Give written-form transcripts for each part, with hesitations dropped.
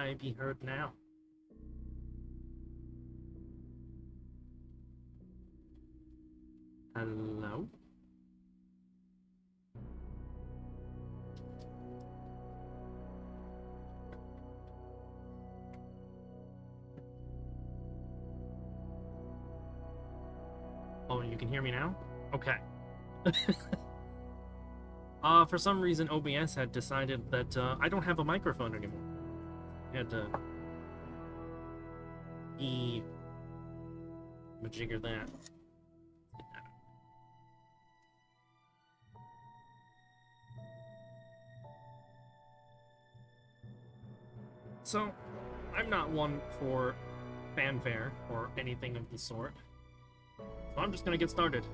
I be heard now? Hello? Oh, you can hear me now? Okay. For some reason, OBS had decided that I don't have a microphone anymore. I had to majigger that. So, I'm not one for fanfare or anything of the sort. So I'm just gonna get started.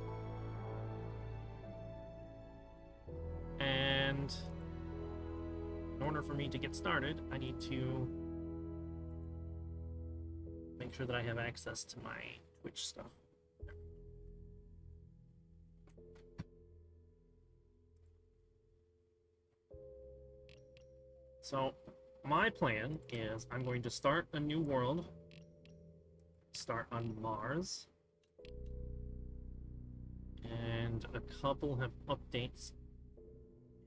And in order for me to get started, I need to make sure that I have access to my Twitch stuff. So, my plan is I'm going to start a new world, start on Mars, and a couple of updates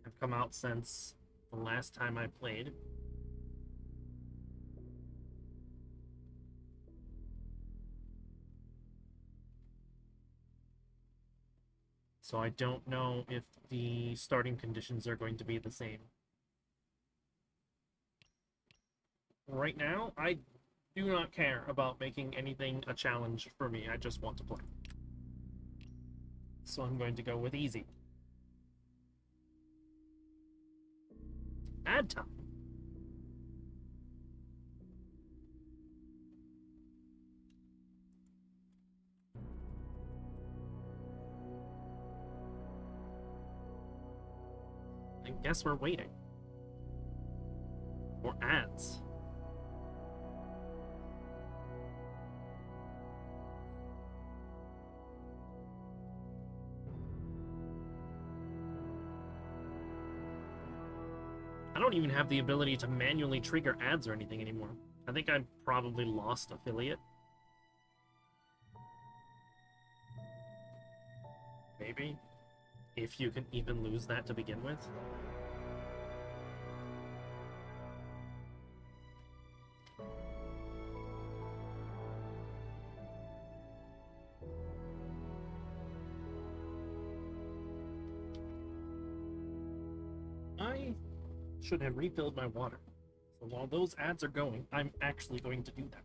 have come out since the last time I played. So I don't know if the starting conditions are going to be the same. Right now, I do not care about making anything a challenge for me. I just want to play. So I'm going to go with easy. Add time. I guess we're waiting for ads. I don't even have the ability to manually trigger ads or anything anymore. I think I probably lost affiliate. Maybe. If you can even lose that to begin with. I should have refilled my water. So while those ads are going, I'm actually going to do that.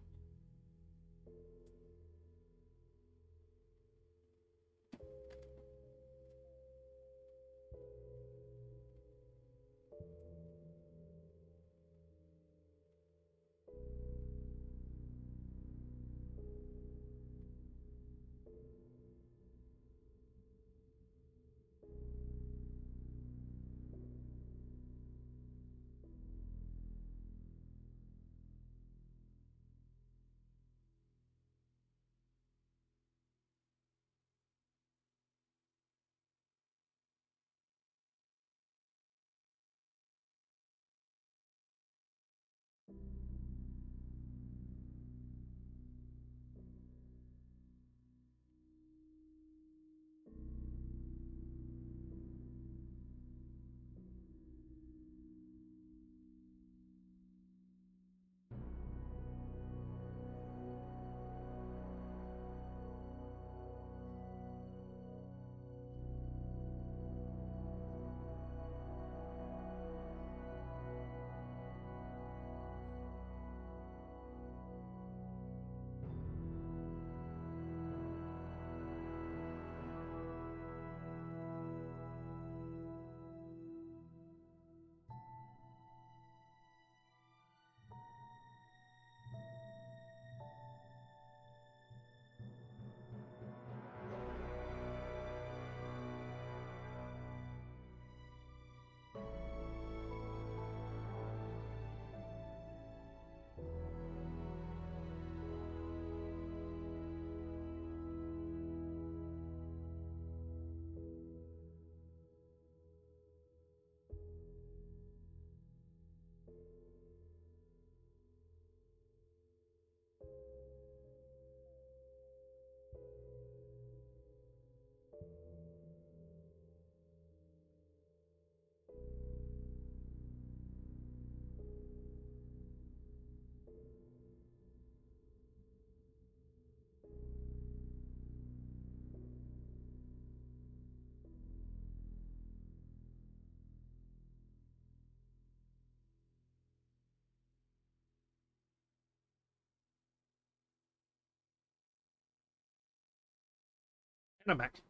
And I'm back.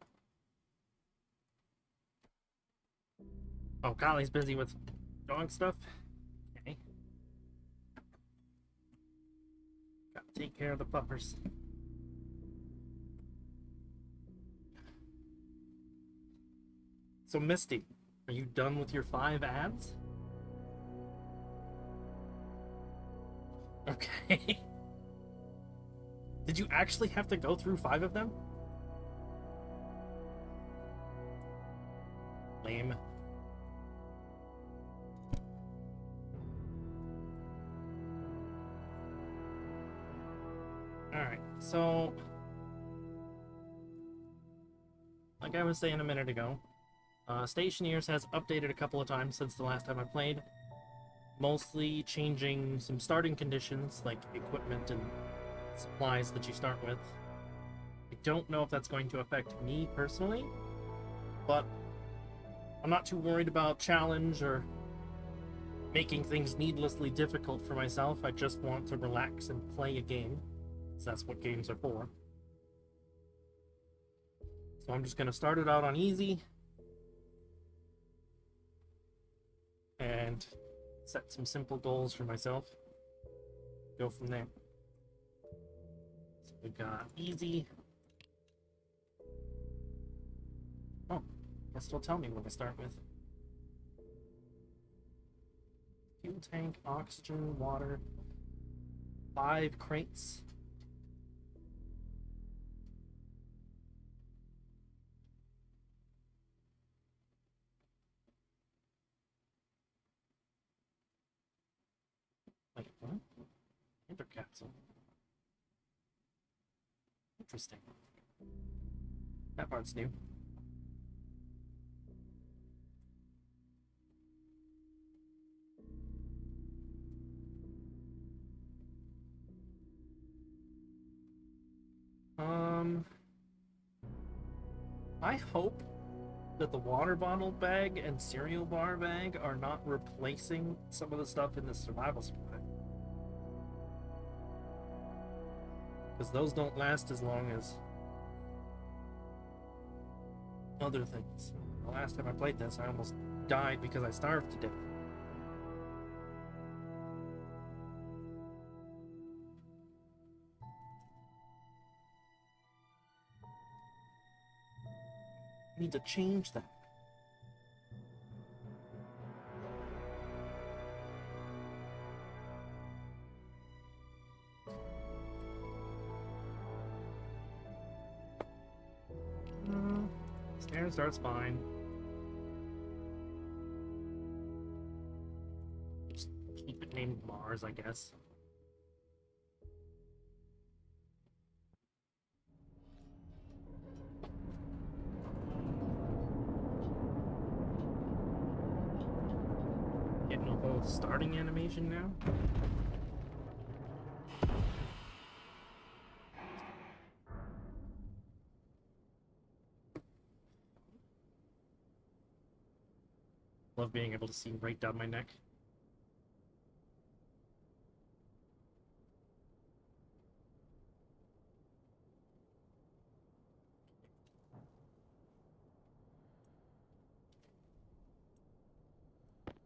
Oh, Golly's busy with dog stuff. Okay. Gotta take care of the puppers. So, Misty, are you done with your 5 ads? Okay. Did you actually have to go through 5 of them? Lame. Alright, so... like I was saying a minute ago, Stationeers has updated a couple of times since the last time I played. Mostly changing some starting conditions, like equipment and supplies that you start with. I don't know if that's going to affect me personally, but I'm not too worried about challenge or making things needlessly difficult for myself. I just want to relax and play a game, because that's what games are for. So I'm just going to start it out on easy and set some simple goals for myself. Go from there. So we got easy. Oh, guess it'll tell me what to start with. Fuel tank, oxygen, water, 5 crates. Wait, what? Enter capsule. Interesting. That part's new. I hope that the water bottle bag and cereal bar bag are not replacing some of the stuff in the survival supply. Because those don't last as long as other things. The last time I played this, I almost died because I starved to death. I need to change that. Snare starts fine. Just keep it named Mars, I guess. Getting a whole starting animation now. Love being able to see right down my neck.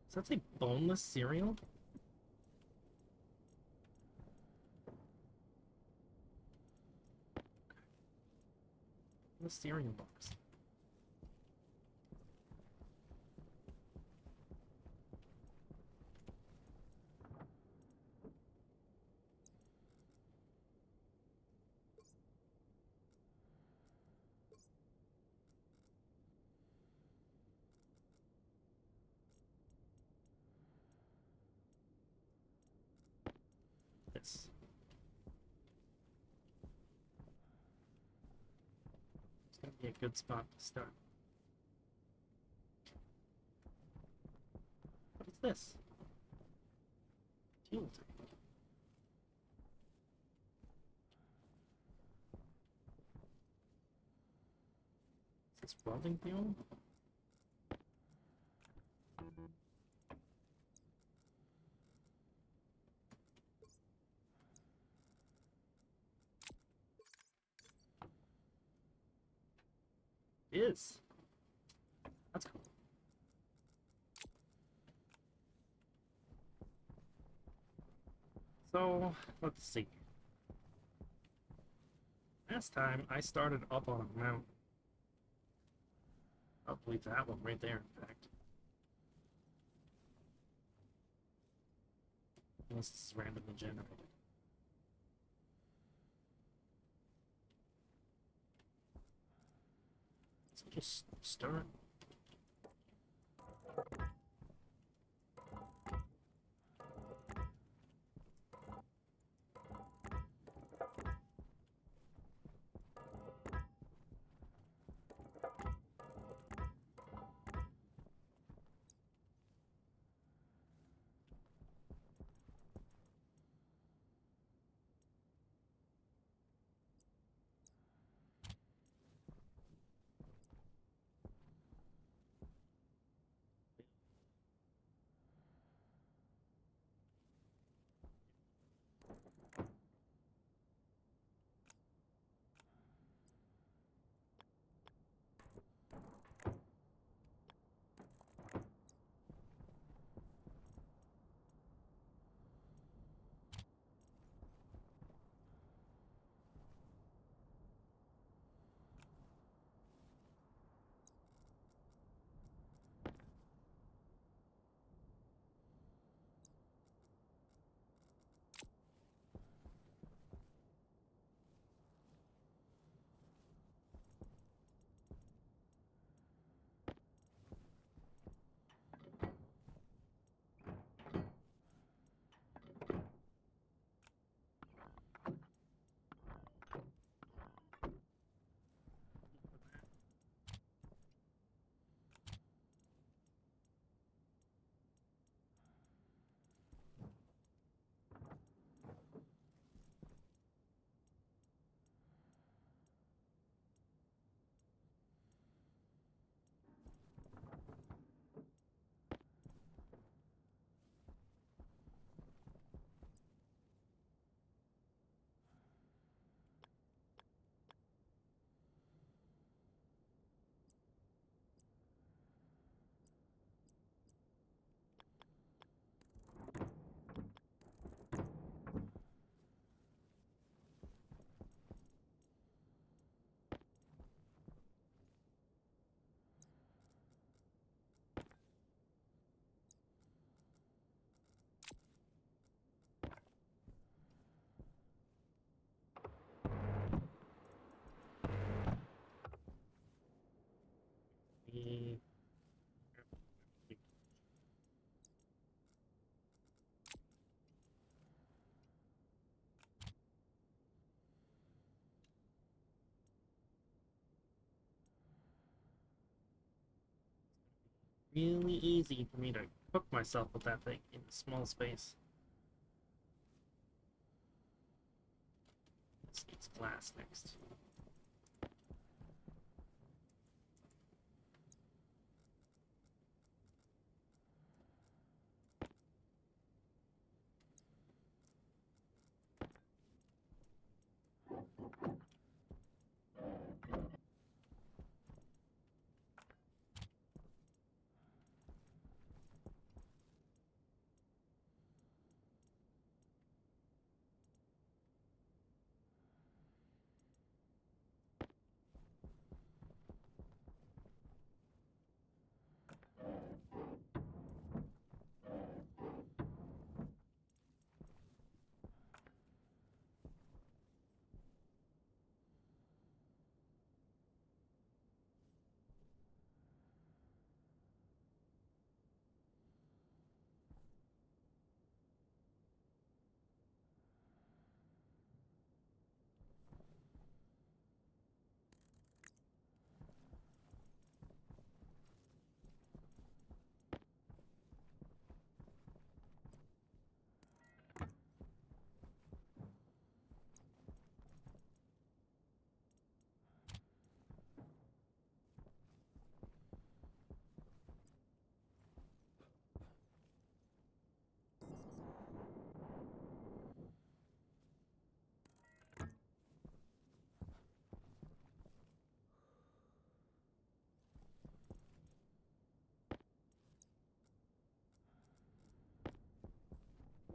Does that say boneless cereal? The cereal box. This. It's gonna be a good spot to start. What is this? Fuel tank. Is this welding fuel? is. That's cool. So, let's see. Last time I started up on a mountain. I believe that one right there, in fact. Unless this is randomly generated. So just stir it. The really easy for me to cook myself with that thing in a small space. This needs glass next.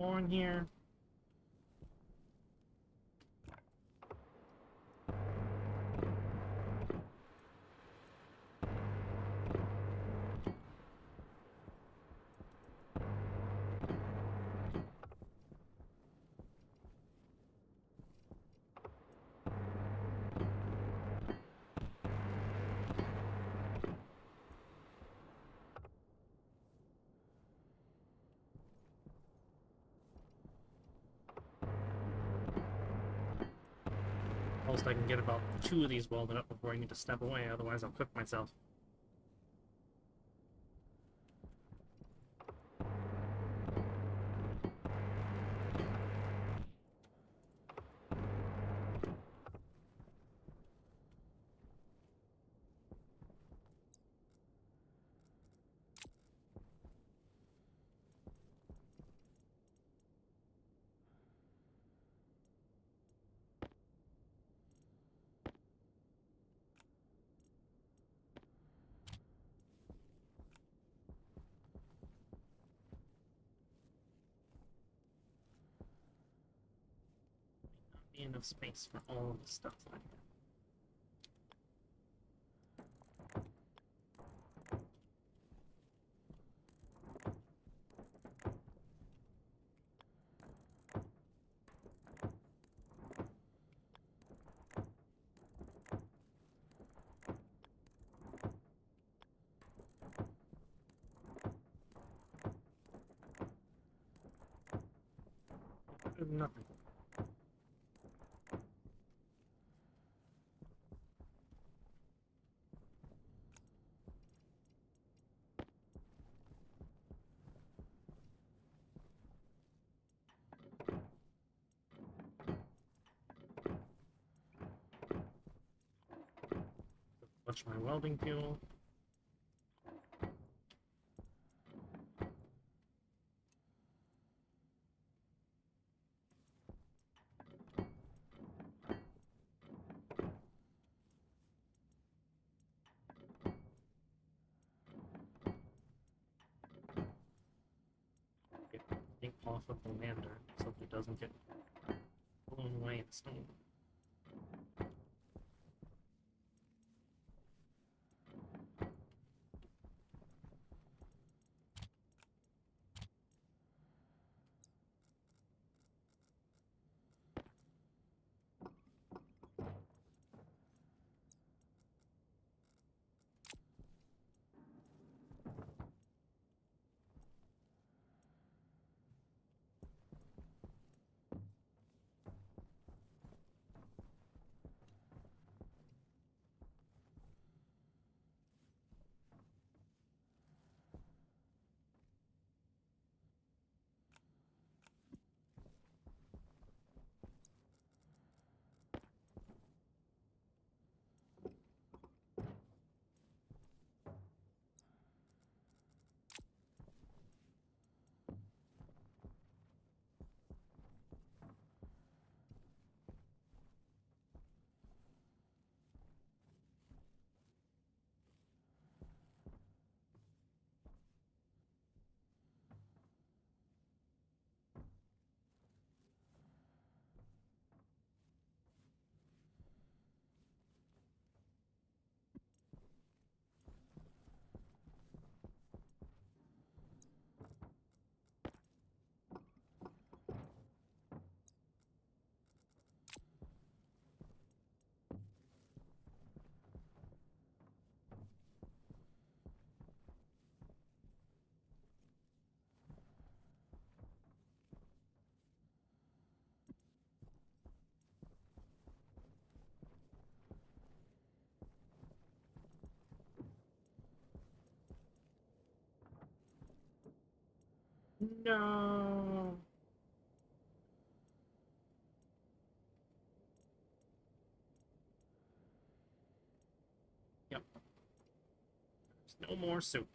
more in here. Most I can get about 2 of these welded up before I need to step away, otherwise I'll cook myself. Not be enough space for all of the stuff I have. Nothing. Watch my welding fuel. Get ink off of the lantern so that it doesn't get blown away in the stone. No. Yep. There's no more soup.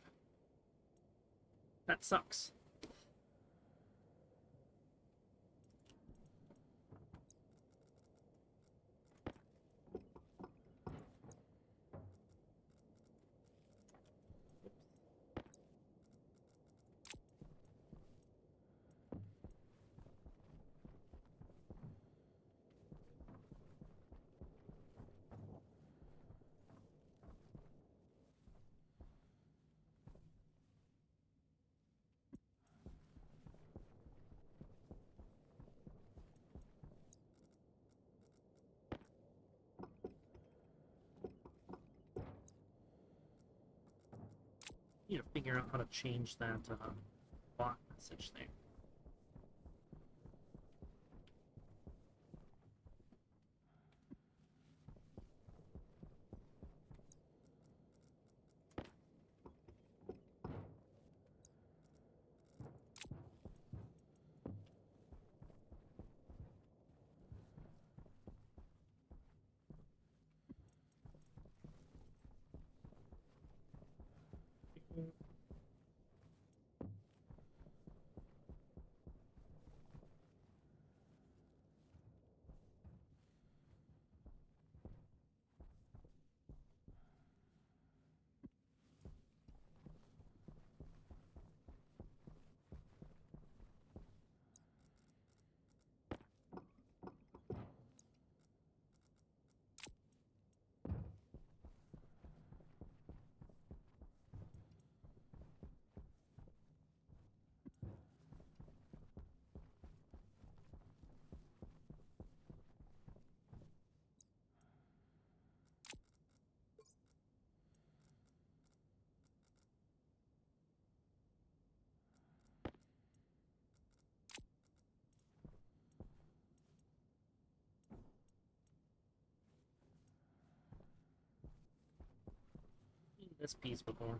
That sucks. Need to figure out how to change that bot message there. This piece before.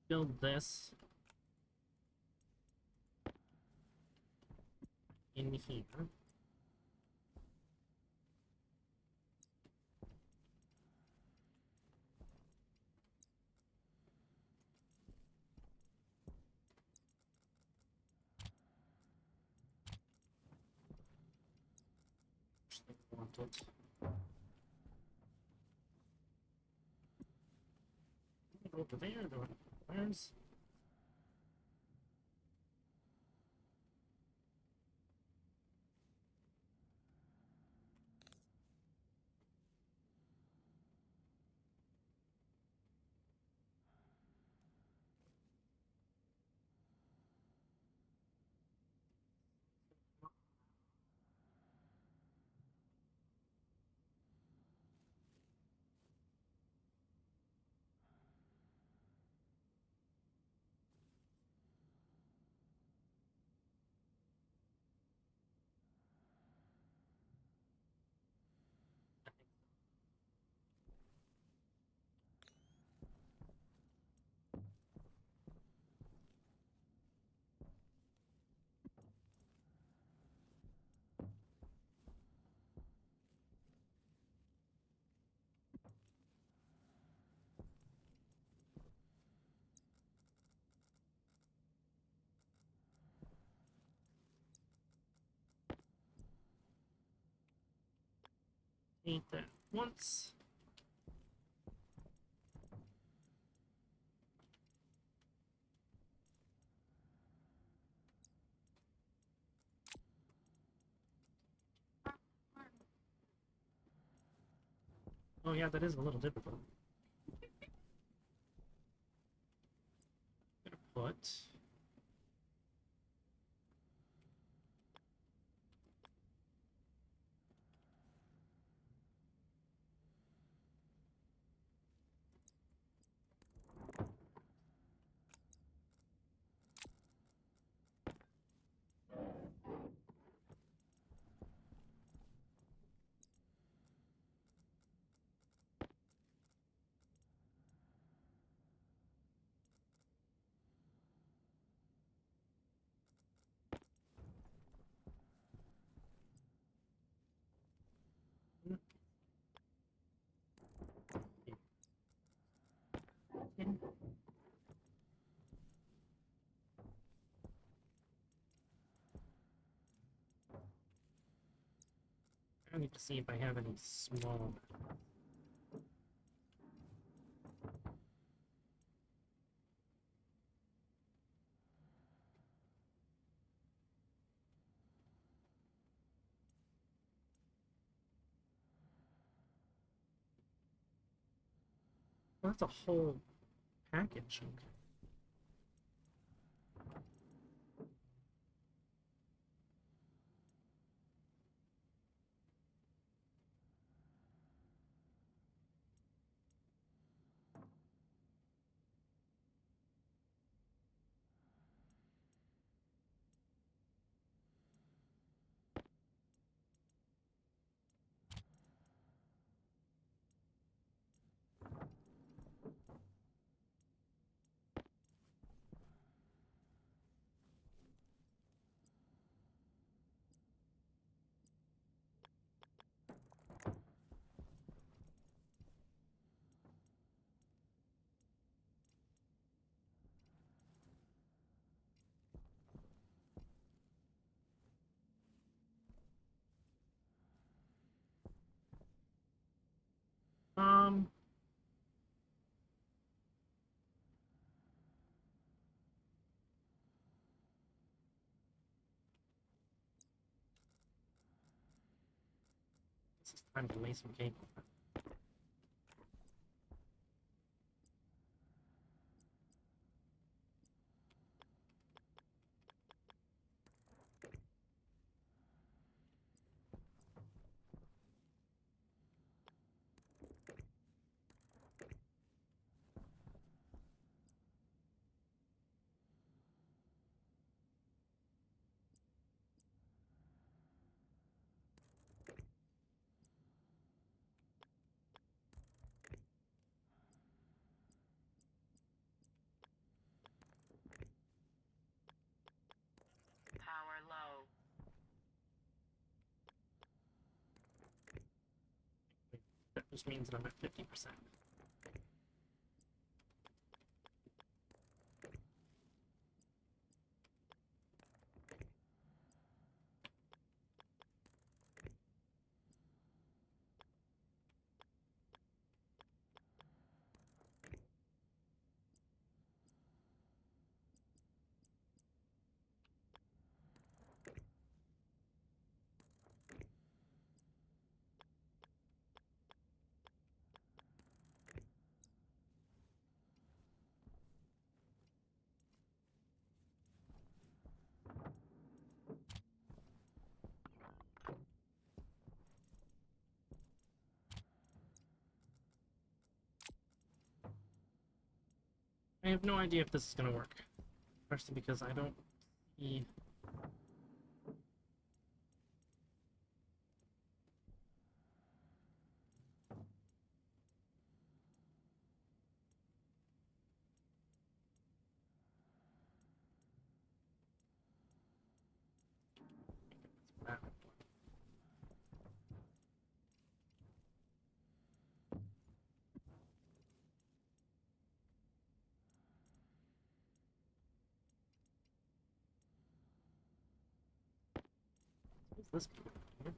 Build this in here. Want it. Go over there. Where's paint that once? Oh yeah, that is a little difficult. I'm gonna put... I need to see if I have any small... Well, that's a whole package. Okay. Um, this is time to lay some cable. Power low. That just means that I'm at 50%. I have no idea if this is gonna work. Firstly, because I don't see... that. What's this gonna do?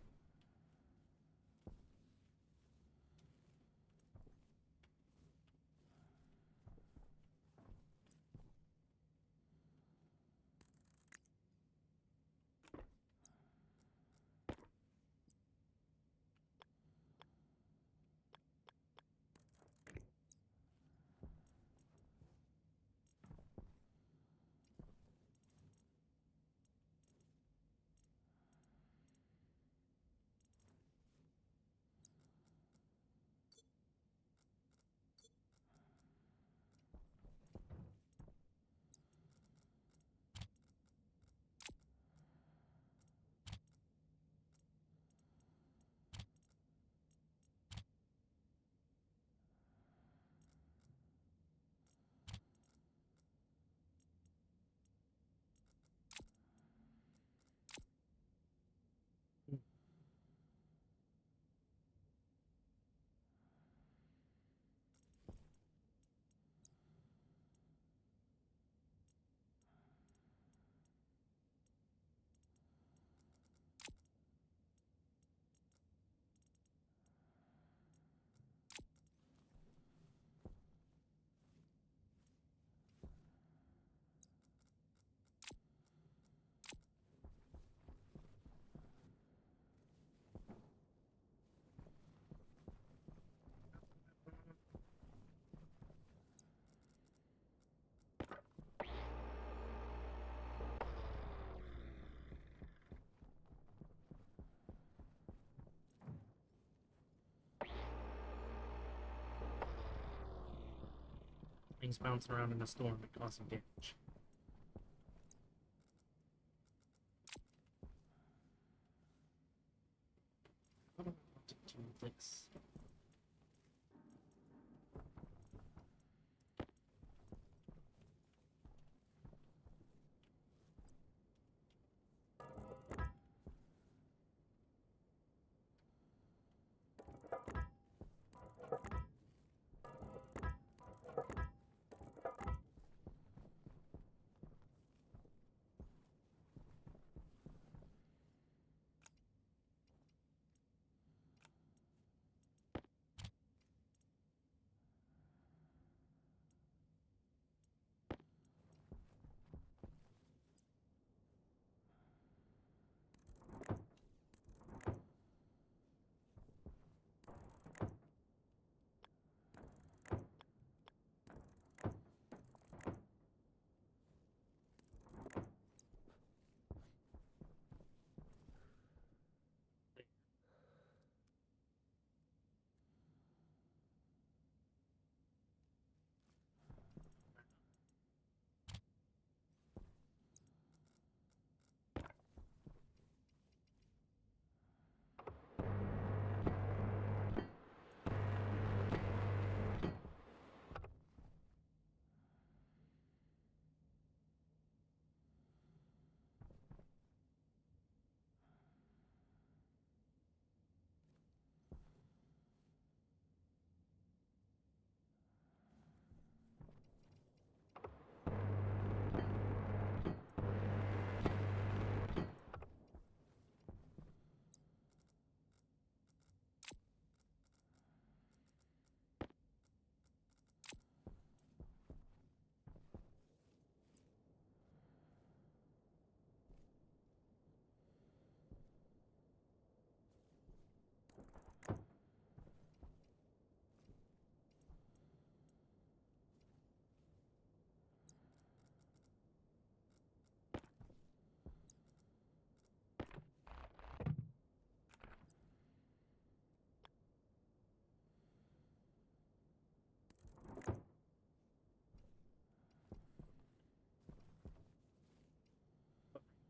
things bouncing around in a storm and causing damage. How do I want to do this?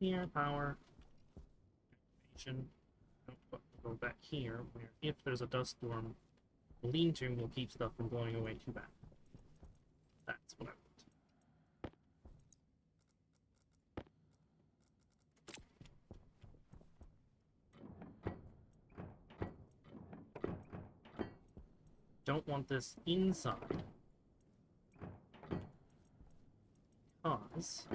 Here, power, activation. Nope, we'll go back here, where if there's a dust storm, the lean-to will keep stuff from blowing away too bad. That's what I want. Don't want this inside, because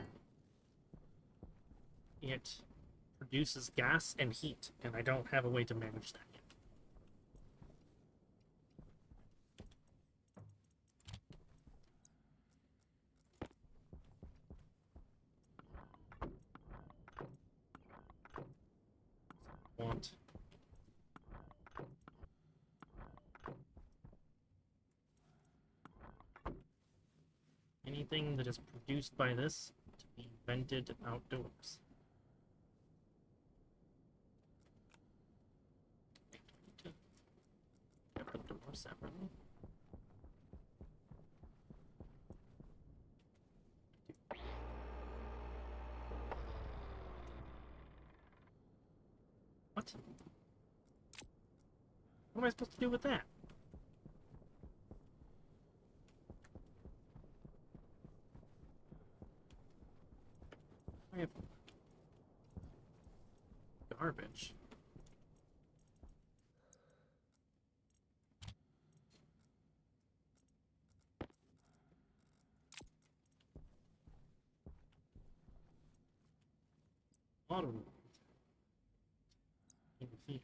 it produces gas and heat, and I don't have a way to manage that yet. Want anything that is produced by this to be vented outdoors. Put the door separately. What? What am I supposed to do with that? I have garbage. Auto in here.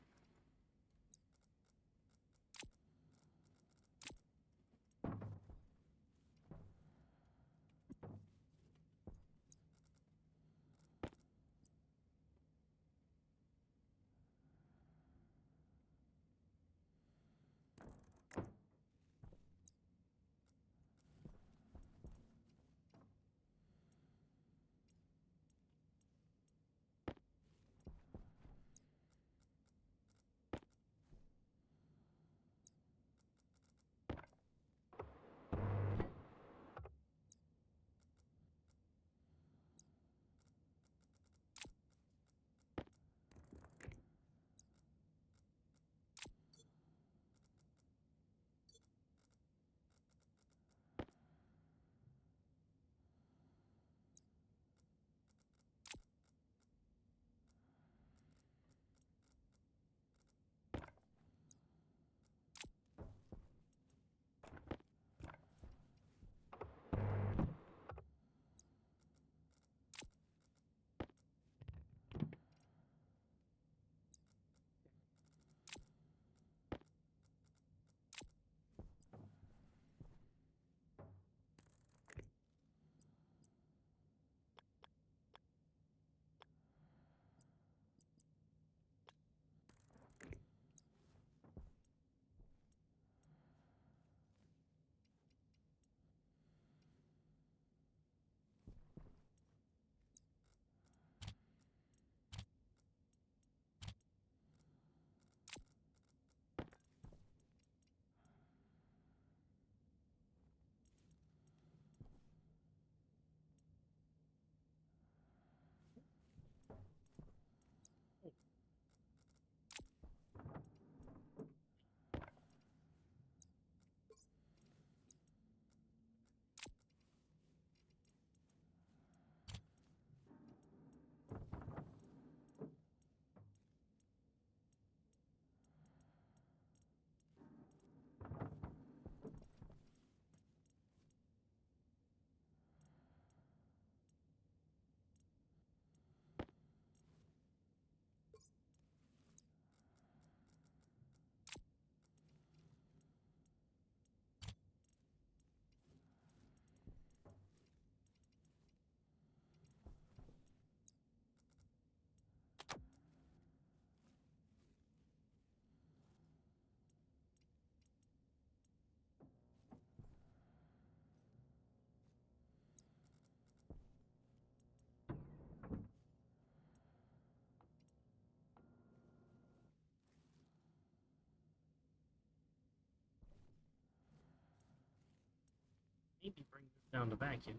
Maybe bring this down to vacuum.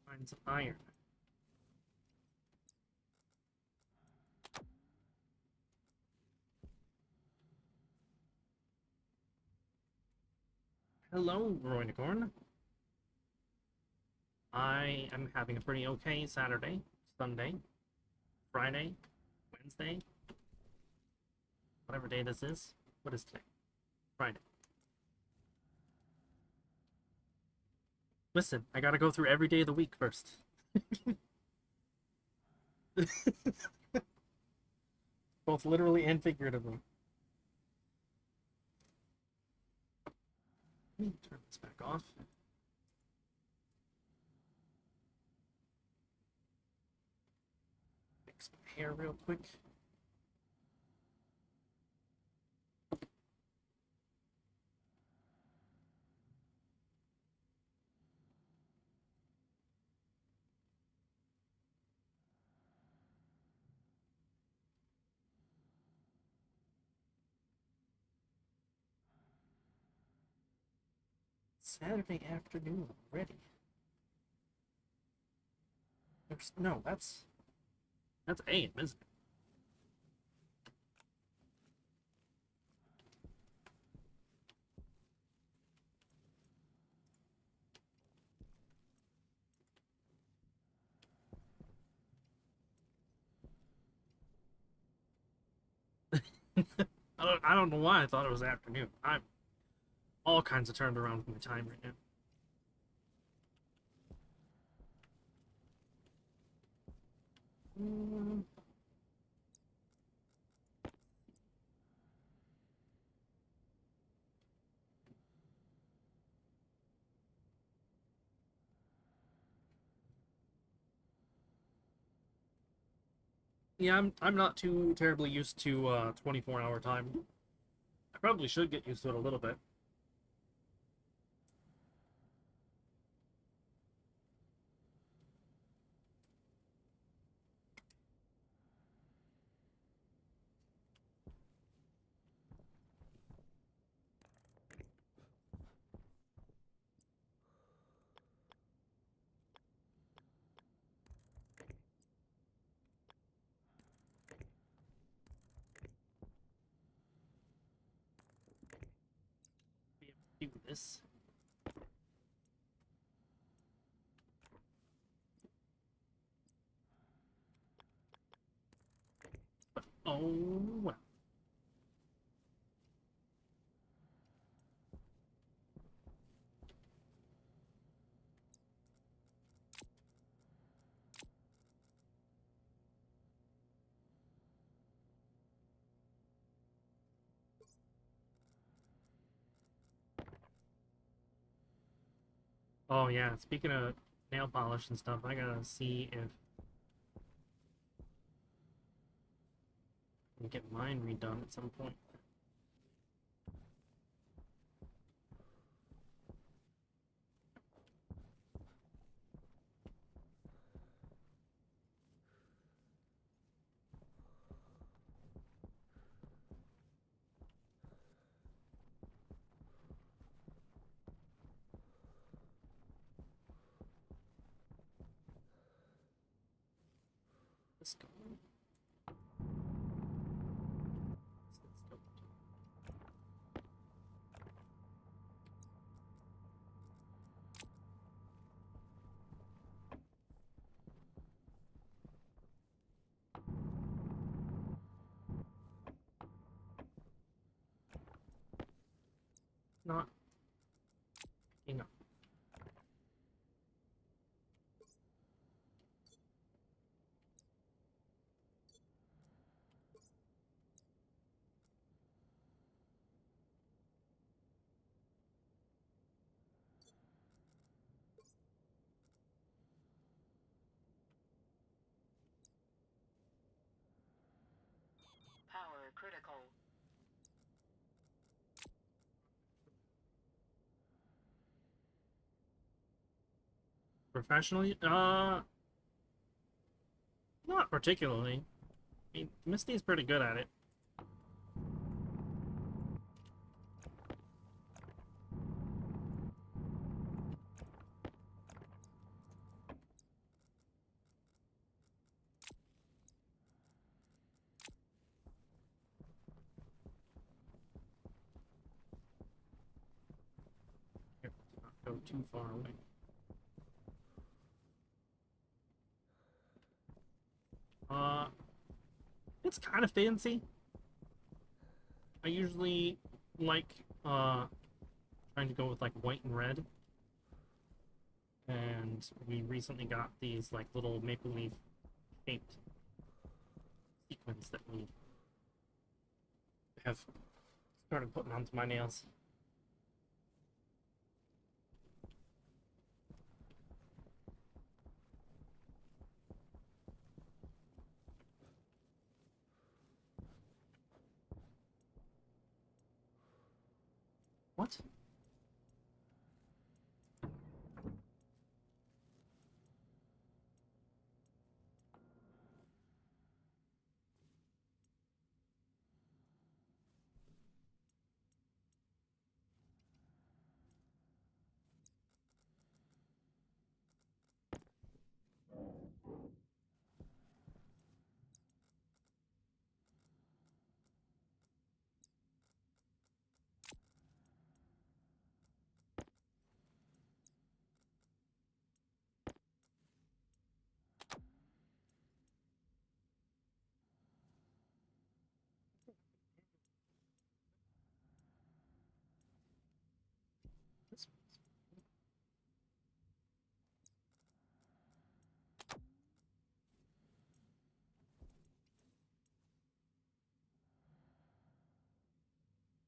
Find some iron. Hello, Roinicorn. I am having a pretty okay Saturday, Sunday, Friday, Wednesday, whatever day this is. What is today? Friday. Listen, I gotta go through every day of the week first. Both literally and figuratively. Let me turn this back off. Fix my hair real quick. Saturday afternoon already. No, that's AM, isn't it? I don't know why I thought it was afternoon. I'm all kinds of turned around with my time right now. Mm. Yeah, I'm not too terribly used to 24-hour time. I probably should get used to it a little bit. Be able to do this. But oh well. Oh yeah, speaking of nail polish and stuff, I gotta see if I can get mine redone at some point. Let's go. Not enough. critical. Professionally, not particularly. I mean, Misty's pretty good at it. Here, not go too far away. Uh, it's kind of fancy. I usually like trying to go with like white and red. And we recently got these like little maple leaf shaped sequins that we have started putting onto my nails. What?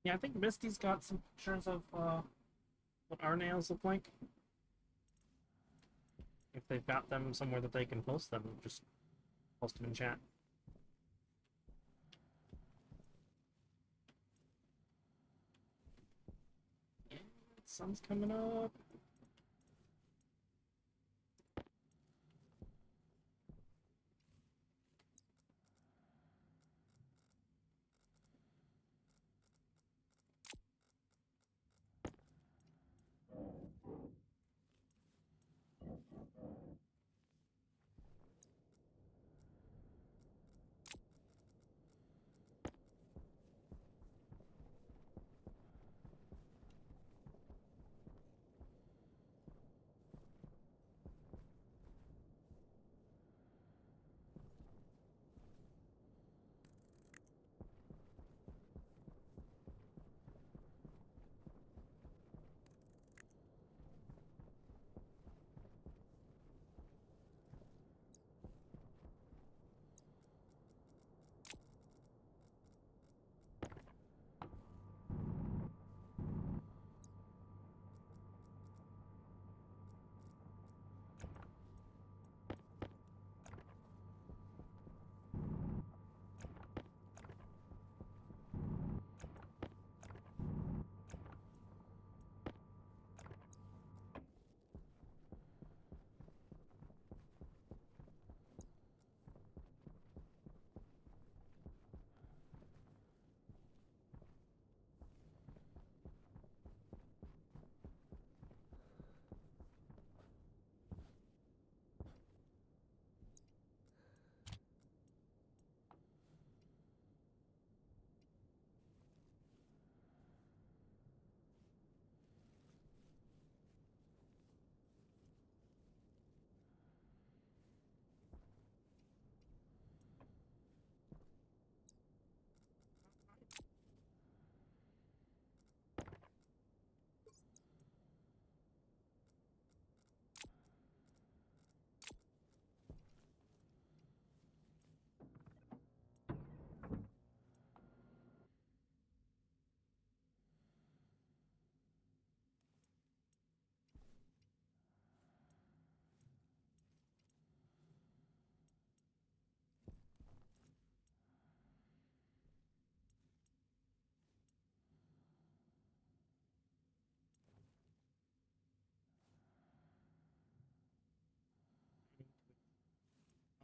Yeah, I think Misty's got some pictures of what our nails look like. If they've got them somewhere that they can post them, just post them in chat. Yeah, sun's coming up.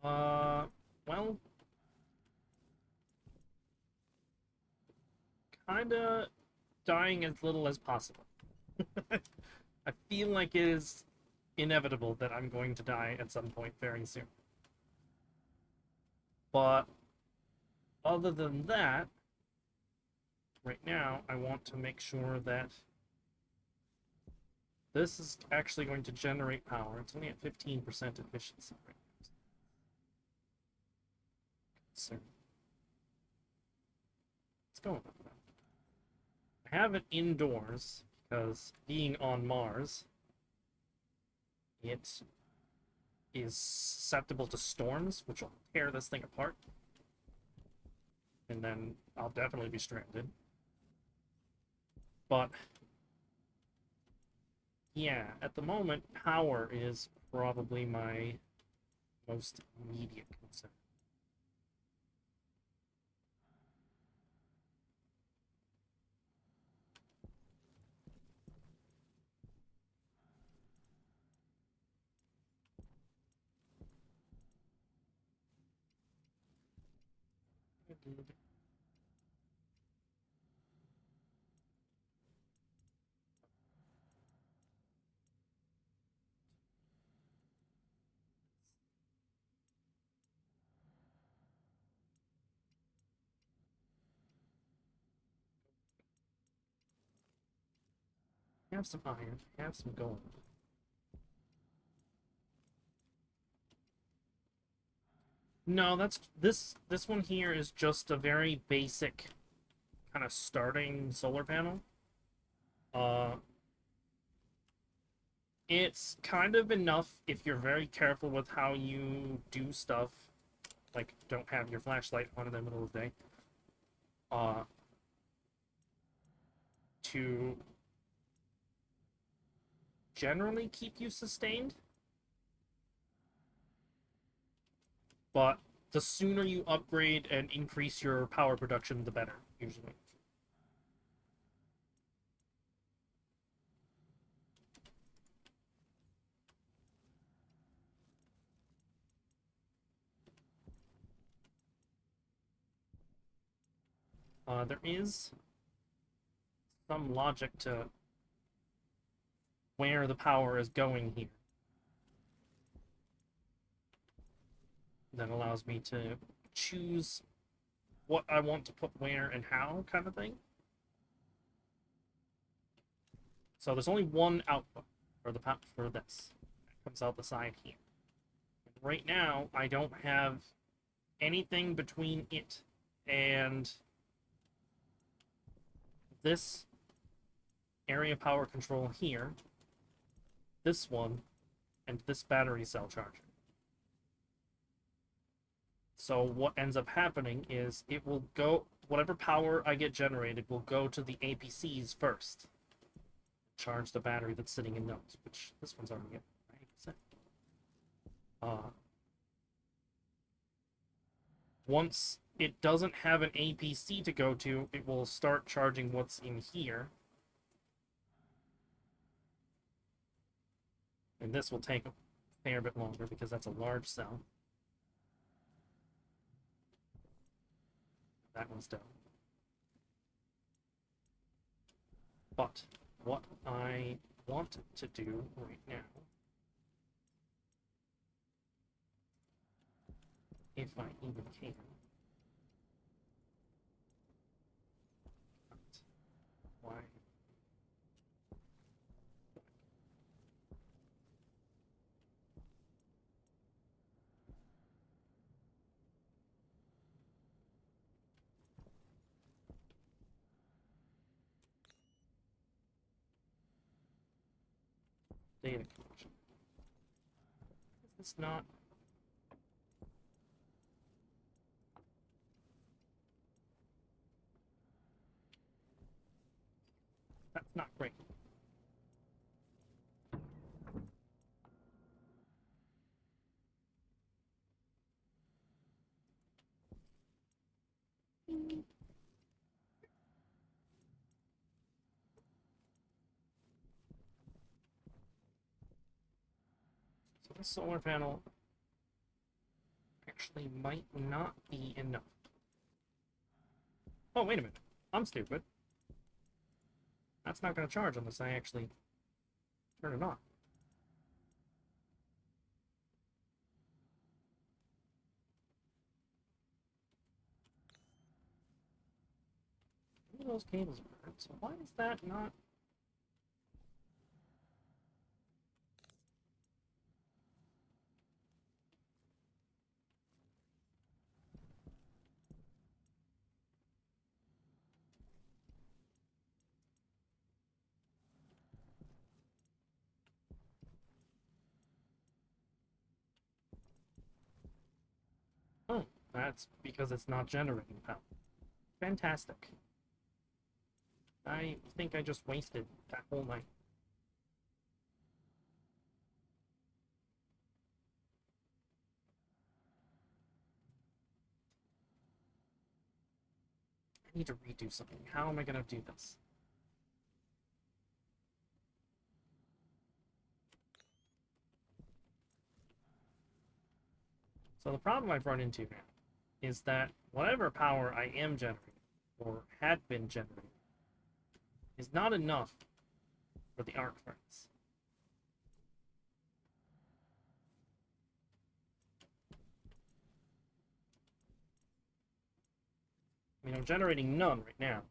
Well, kinda dying as little as possible. I feel like it is inevitable that I'm going to die at some point very soon. But other than that, right now I want to make sure that this is actually going to generate power. It's only at 15% efficiency right now. So let's go with that. I have it indoors because being on Mars, it is susceptible to storms, which will tear this thing apart. And then I'll definitely be stranded. But yeah, at the moment, power is probably my most immediate concern. Have some iron, have some gold. No, that's this one here is just a very basic kind of starting solar panel. Uh it's kind of enough if you're very careful with how you do stuff, like don't have your flashlight on in the middle of the day. Uh to generally keep you sustained. But the sooner you upgrade and increase your power production, the better, usually. There is some logic to where the power is going here that allows me to choose what I want to put where and how, kind of thing. So there's only one output for for this. It comes out the side here. Right now, I don't have anything between it and this area power control here, this one, and this battery cell charger. So what ends up happening is it will go, whatever power I get generated will go to the APCs first. Charge the battery that's sitting in those, which this one's already at 90%. Once it doesn't have an APC to go to, it will start charging what's in here. And this will take a fair bit longer because that's a large cell. That one's done. But what I want to do right now, if I even can, why? Data collection. Is this not? That's not great. So this solar panel actually might not be enough. Oh, wait a minute. I'm stupid. That's not going to charge unless I actually turn it on. One of those cables are burnt, so why is that not... Oh, that's because it's not generating power. Fantastic. I think I just wasted that whole night. I need to redo something. How am I going to do this? So the problem I've run into now is that whatever power I am generating, or had been generating, is not enough for the arc furnace. I mean, I'm generating none right now.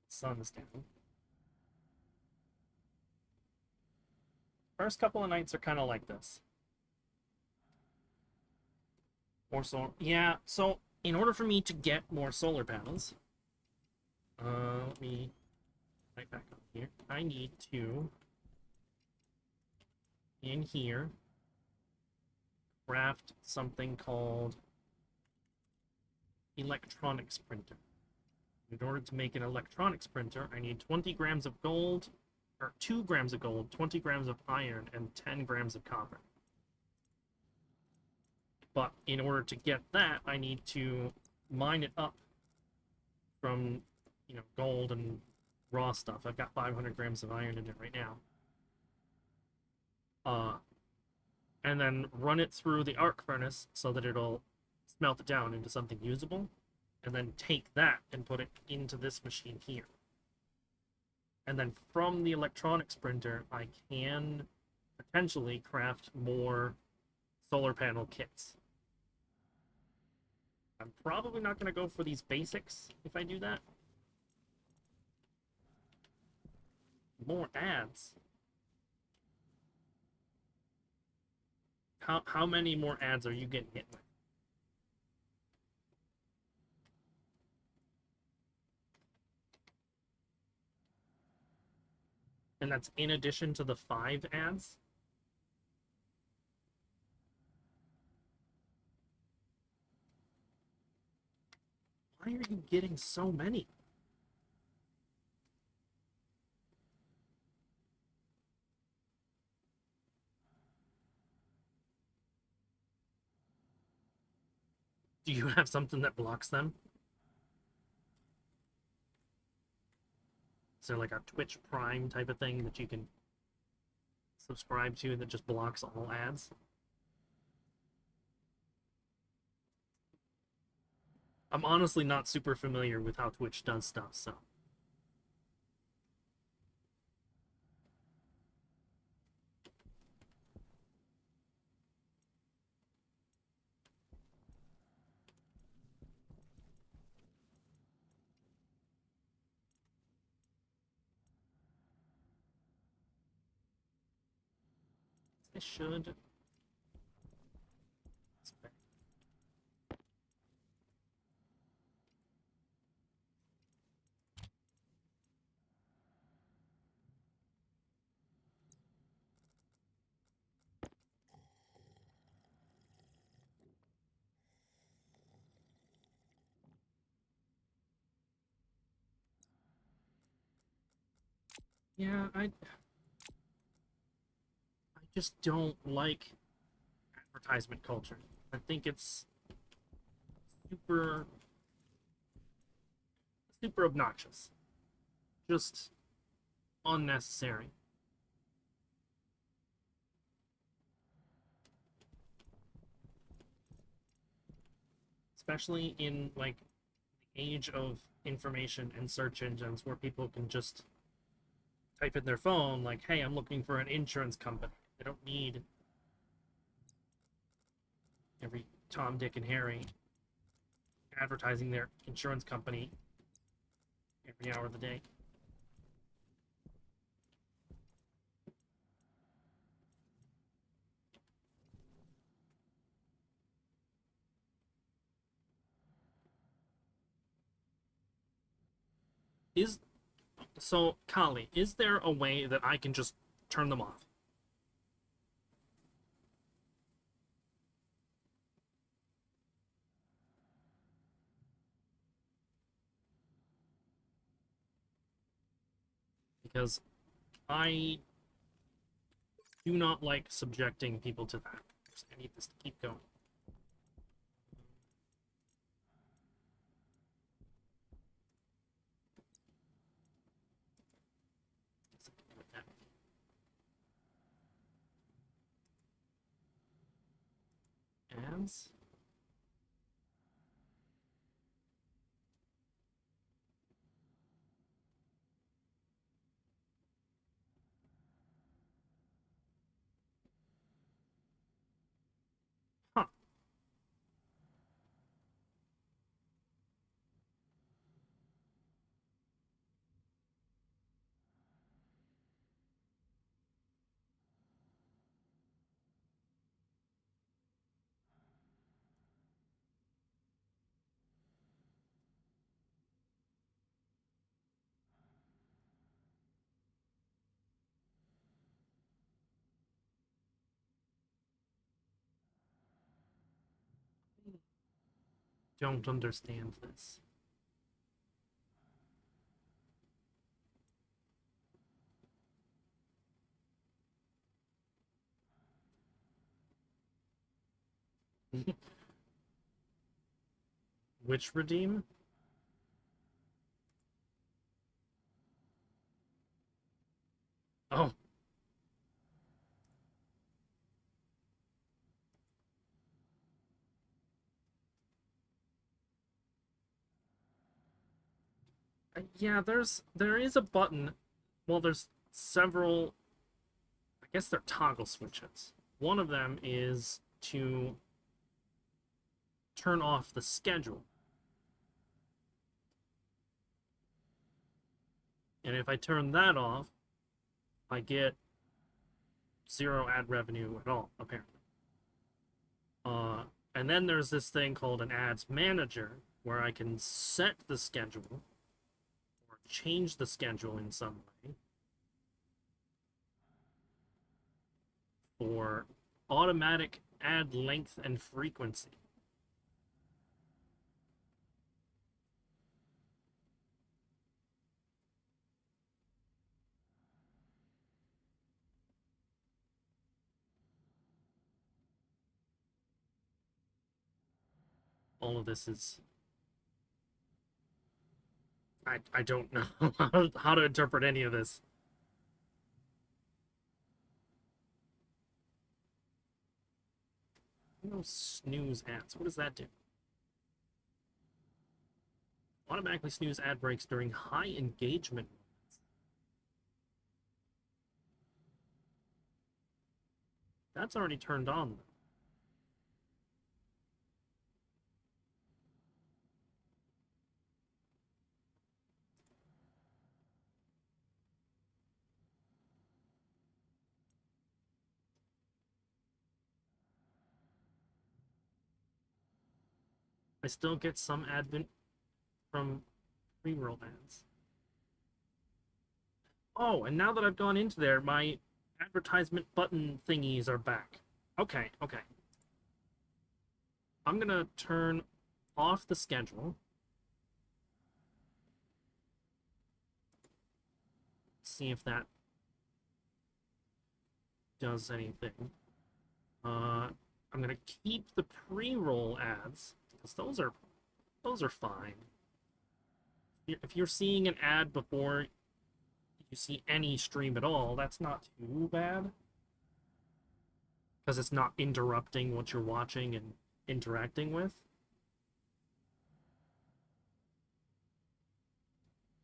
Sun's down. First couple of nights are kind of like this. More solar. Yeah, so in order for me to get more solar panels, let me right back up here. I need to, in here, craft something called electronics printer. In order to make an electronics printer, I need 20 grams of gold, or 2 grams of gold, 20 grams of iron, and 10 grams of copper. But in order to get that, I need to mine it up from, gold and raw stuff. I've got 500 grams of iron in it right now. And then run it through the arc furnace so that it'll smelt it down into something usable, and then take that and put it into this machine here. And then from the electronics printer, I can potentially craft more solar panel kits. I'm probably not going to go for these basics if I do that. More ads. How many more ads are you getting hit with? And that's in addition to the 5 ads? Why are you getting so many? Do you have something that blocks them? Is there like a Twitch Prime type of thing that you can subscribe to that just blocks all ads? I'm honestly not super familiar with how Twitch does stuff, so. I should. Yeah, I just don't like advertisement culture. I think it's super obnoxious. just unnecessary. Especially in like the age of information and search engines where people can just type in their phone like, hey, I'm looking for an insurance company. They don't need every Tom, Dick, and Harry advertising their insurance company every hour of the day. Is so, Kali, is there a way that I can just turn them off? Because I do not like subjecting people to that. I need this to keep going. Ads. Huh. Don't understand this. Which redeem? Oh, yeah. There is a button. Well, there's several. I guess they're toggle switches. One of them is to turn off the schedule. And if I turn that off, I get zero ad revenue at all, apparently. And then there's this thing called an ads manager where I can set the schedule or change the schedule in some way for automatic ad length and frequency. All of this is I don't know how to interpret any of this. No snooze ads. What does that do? Automatically snooze ad breaks during high engagement moments. That's already turned on. I still get some advent from pre-roll ads. Oh, and now that I've gone into there, my advertisement button thingies are back. Okay, okay. I'm gonna turn off the schedule. See if that does anything. I'm gonna keep the pre-roll ads because those are fine. If you're seeing an ad before you see any stream at all, that's not too bad. Because it's not interrupting what you're watching and interacting with.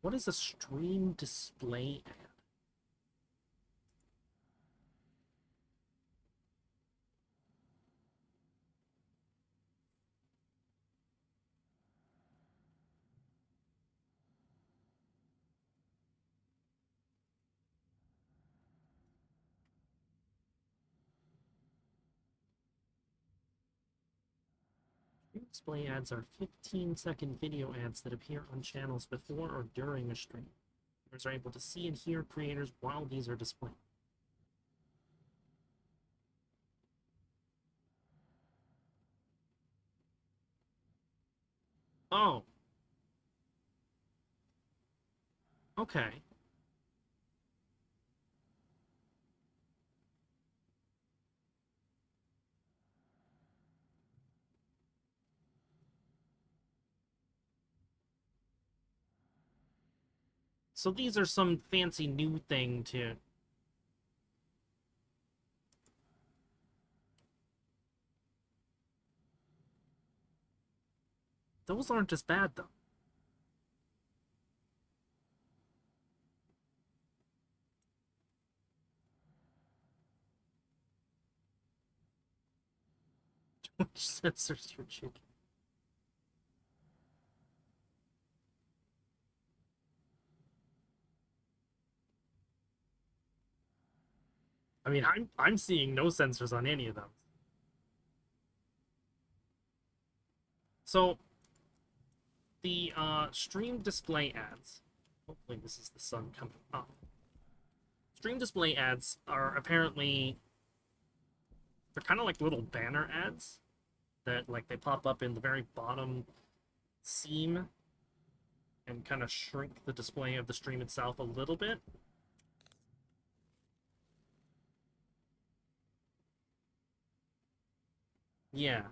What is a stream display ad? Display ads are 15-second video ads that appear on channels before or during a stream. Viewers are able to see and hear creators while these are displayed. Oh. Okay. So these are some fancy new thing to... Those aren't as bad, though. Which censors your chicken? I mean, I'm seeing no censors on any of them. So the stream display ads. Hopefully, this is the sun coming up. Stream display ads are apparently, they're kind of like little banner ads that like they pop up in the very bottom seam and kind of shrink the display of the stream itself a little bit. Yeah.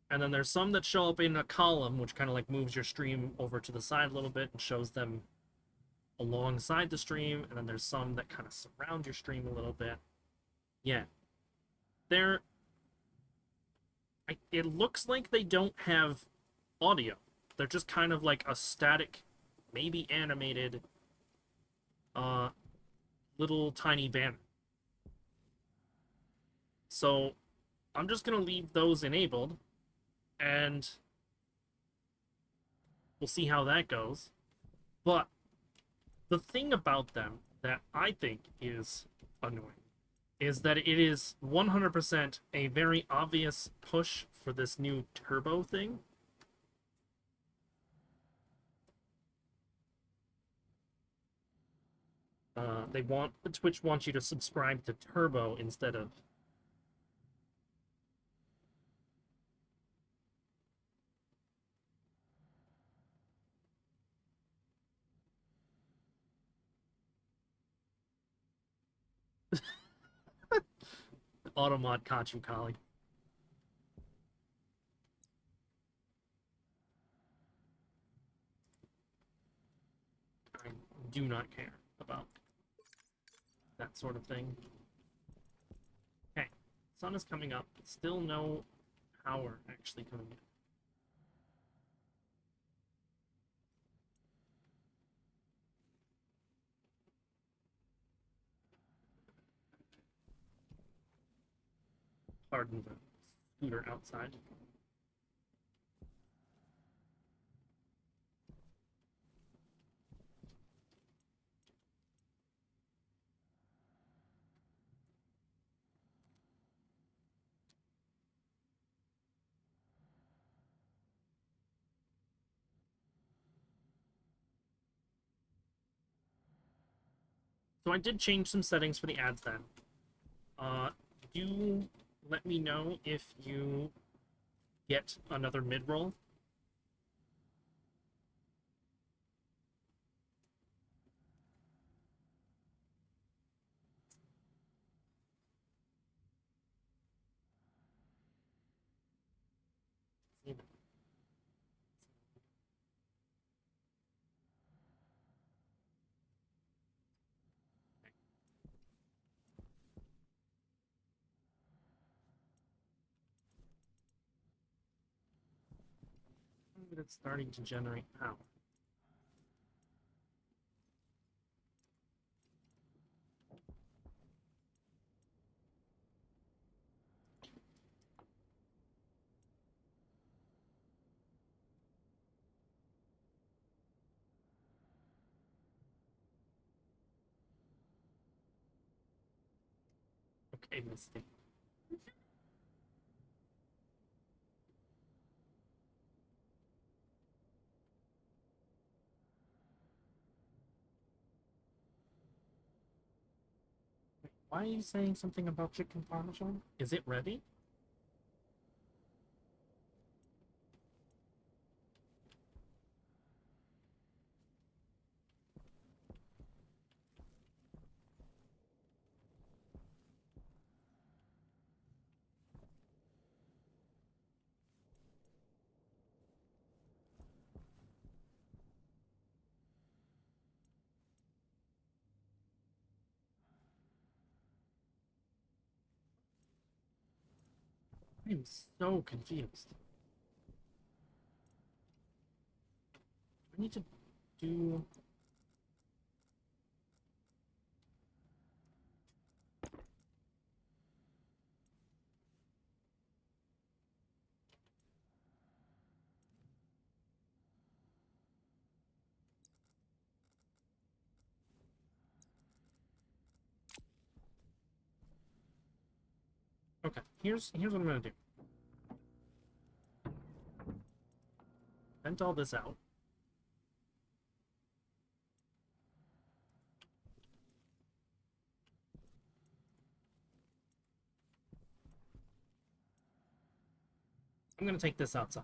And then there's some that show up in a column, which kind of like moves your stream over to the side a little bit and shows them alongside the stream. And then there's some that kind of surround your stream a little bit. Yeah. They're... it looks like they don't have audio. They're just kind of like a static, maybe animated, little tiny banner. So I'm just going to leave those enabled, and we'll see how that goes. But the thing about them that I think is annoying is that it is 100% a very obvious push for this new turbo thing. Twitch wants you to subscribe to Turbo instead of Automod Kachu Kali. I do not care about that sort of thing. Okay, sun is coming up. Still no power actually coming in. Pardon the scooter outside. So I did change some settings for the ads then. Do let me know if you get another mid-roll. that it's starting to generate power. Okay, Misty. Why are you saying something about chicken parmesan? Is it ready? I'm so confused. I need to do... Okay, here's what I'm gonna do. Vent all this out. I'm gonna take this outside.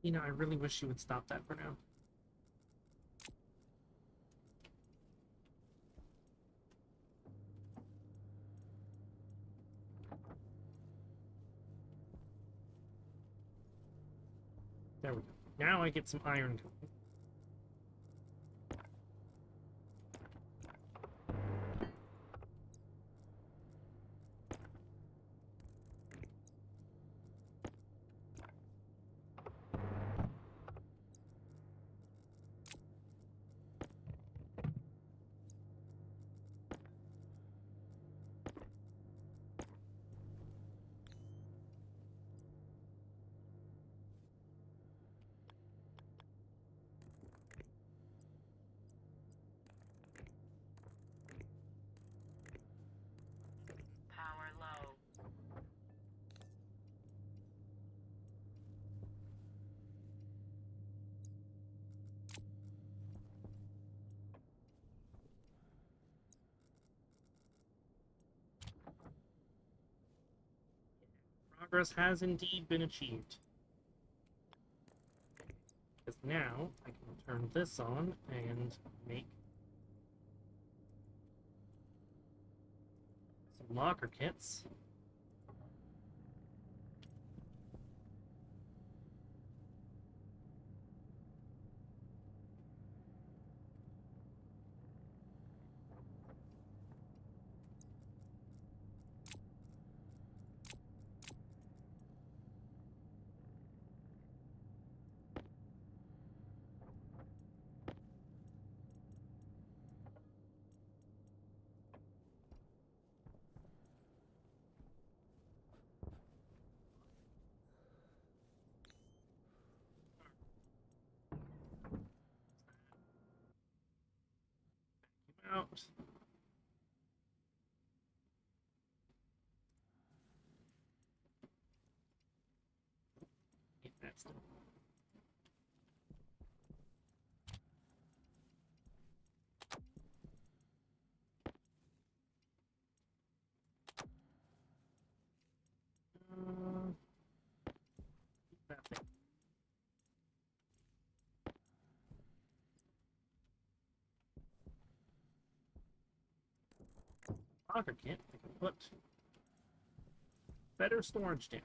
You know, I really wish you would stop that for now. There we go. Now I get some iron. Power low. Progress has indeed been achieved. Because now I can turn this on and make some locker kits. Out. That's done. That thing. Locker kit. I can put better storage down.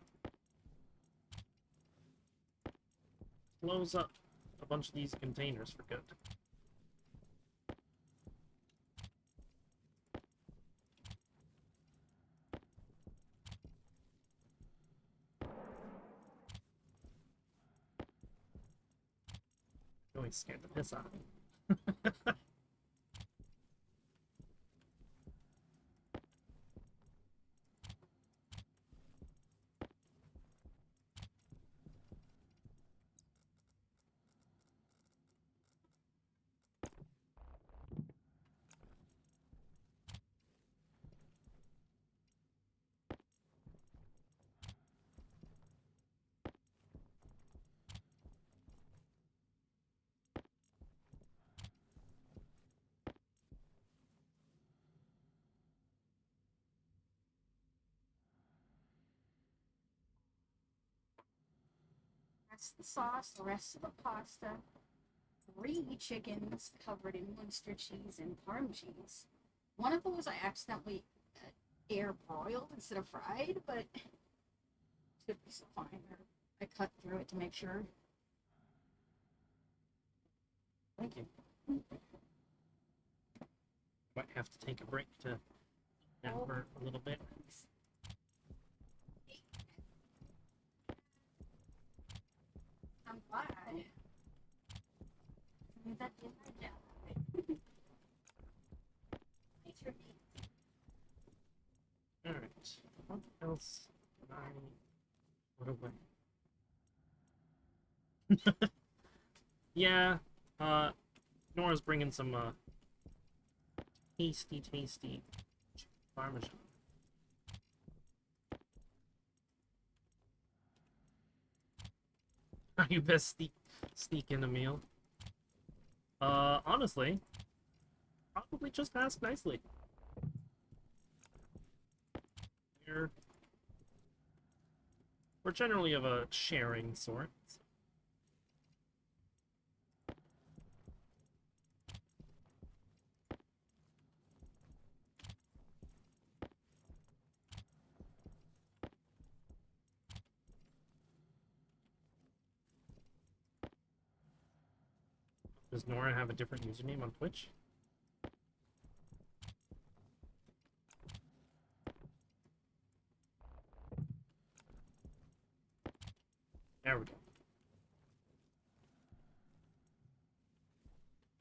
Close up a bunch of these containers for good. Really scared the piss out of me. That's the sauce, the rest of the pasta. 3 chickens covered in Munster cheese and Parm cheese. One of those I accidentally air broiled instead of fried, but it should be so fine. I cut through it to make sure. Thank you. Might have to take a break to eat for a little bit. I'm glad. That did my job. Thanks for me. Alright. What else can I put away? Yeah, Nora's bringing some, tasty Parmesan. You best sneak in a meal. Honestly, probably just ask nicely. We're generally of a sharing sort. So. Does Nora have a different username on Twitch? There we go.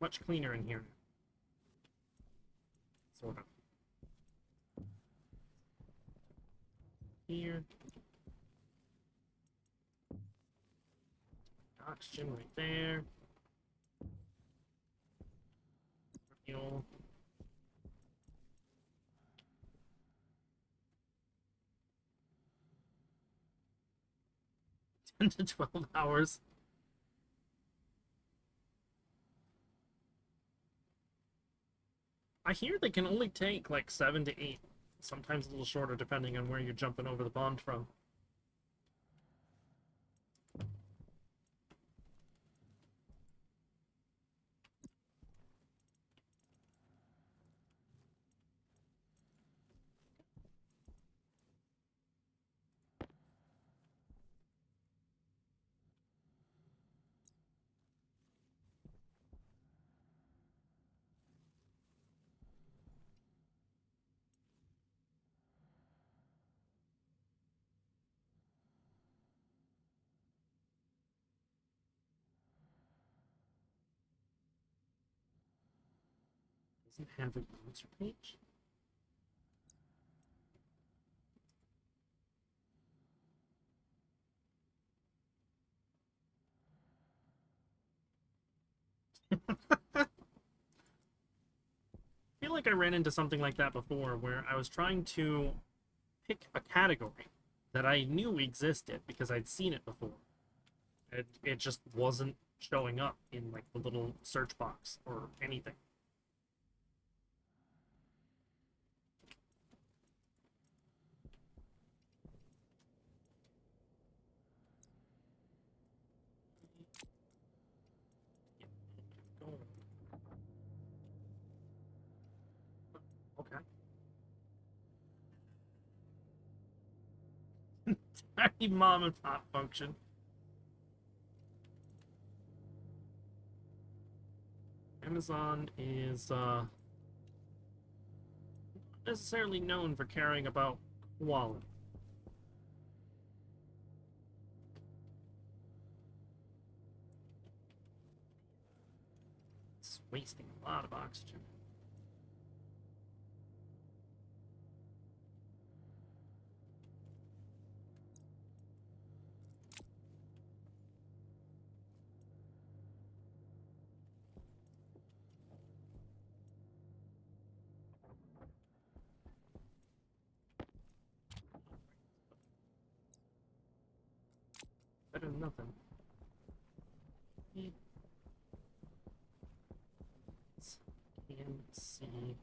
Much cleaner in here. Sort of. Here. Oxygen right there. Fuel. 10 to 12 hours. I hear they can only take like 7 to 8. Sometimes a little shorter depending on where you're jumping over the pond from. Doesn't have a user page? I feel like I ran into something like that before where I was trying to pick a category that I knew existed because I'd seen it before. It just wasn't showing up in like the little search box or anything. Okay. Tiny mom and pop function. Amazon is not necessarily known for caring about quality. It's wasting a lot of oxygen. Better than nothing. Can see.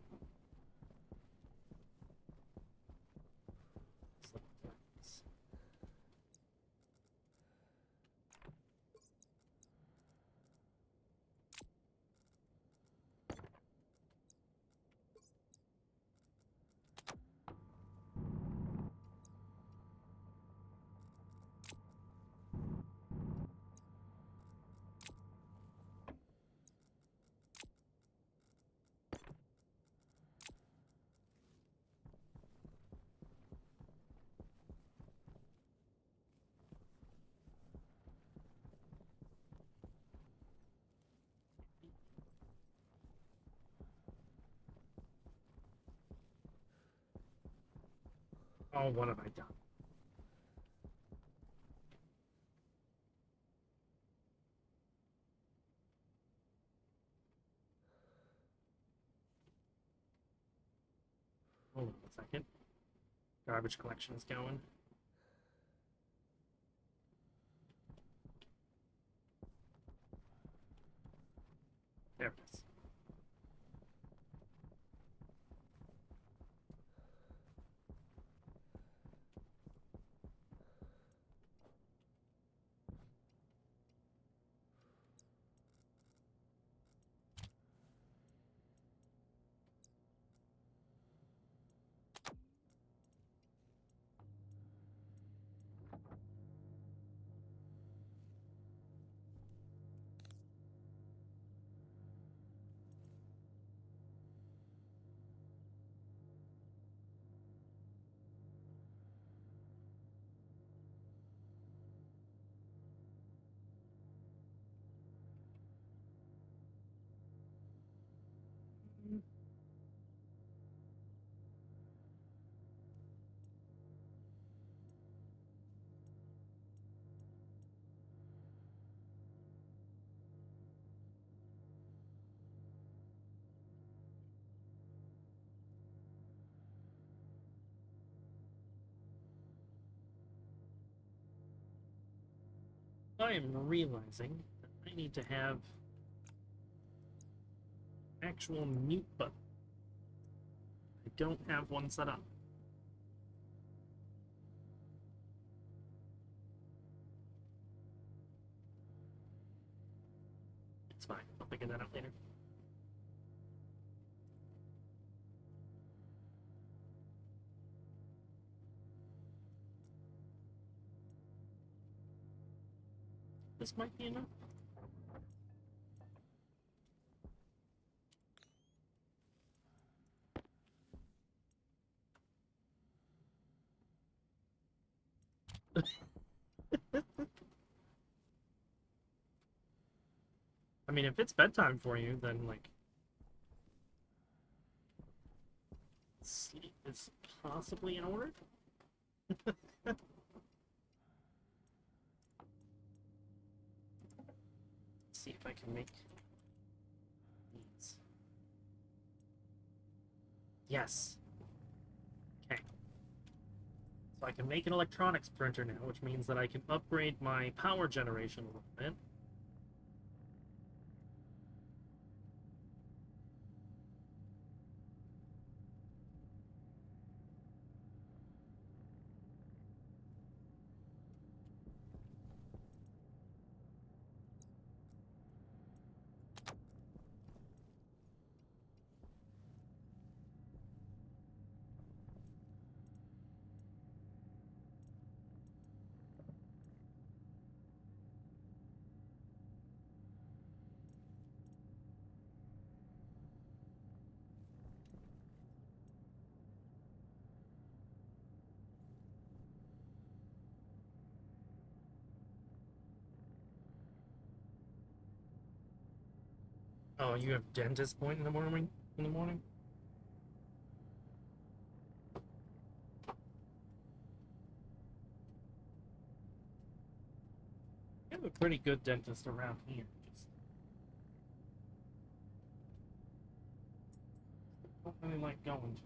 Oh, what have I done? Hold on a second. Garbage collection is going. There it is. I am realizing that I need to have actual mute button. I don't have one set up. It's fine. I'll figure that out later. This might be enough. I mean, if it's bedtime for you, then, like, sleep is possibly in order. Let's see if I can make these. Yes. Okay. So I can make an electronics printer now, which means that I can upgrade my power generation a little bit. Oh, you have dentist point in the morning? In the morning? I have a pretty good dentist around here. Just don't really like going to him.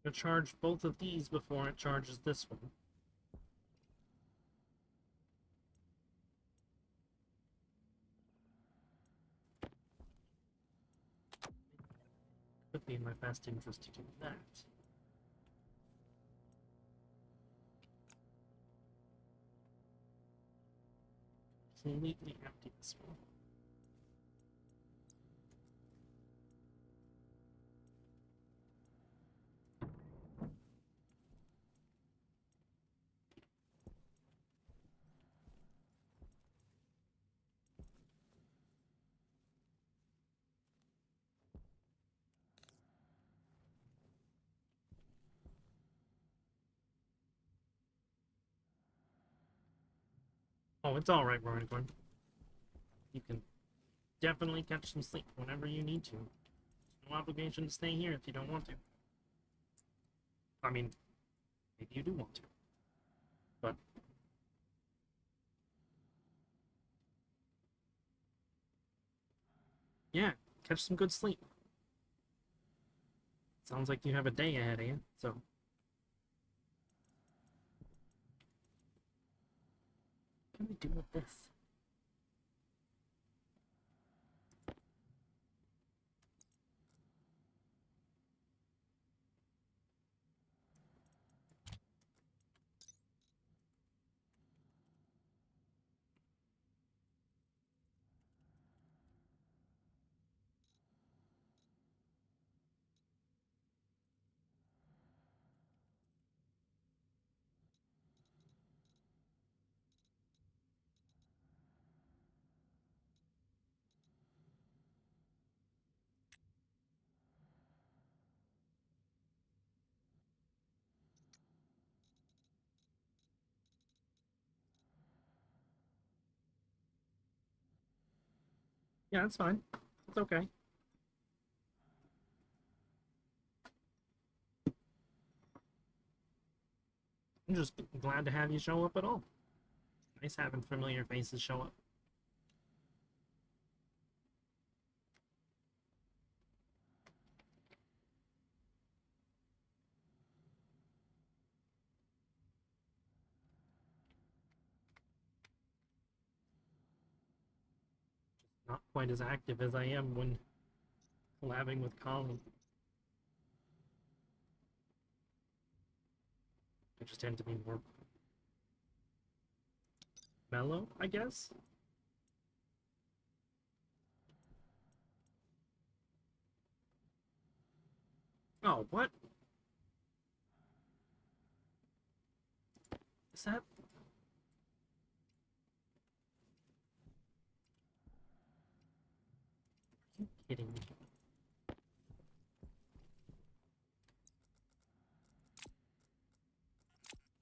I'm gonna charge both of these before it charges this one. Could be in my best interest to do that. Completely empty this one. Oh, it's alright, Rowan. You can definitely catch some sleep whenever you need to. No obligation to stay here if you don't want to. I mean, maybe you do want to. But yeah, catch some good sleep. Sounds like you have a day ahead of you, so. What can we do with this? Yeah, it's fine. It's okay. I'm just glad to have you show up at all. Nice having familiar faces show up. Not quite as active as I am when collabing with Colin. I just tend to be more mellow, I guess. Oh, what? Is that? Are you kidding me?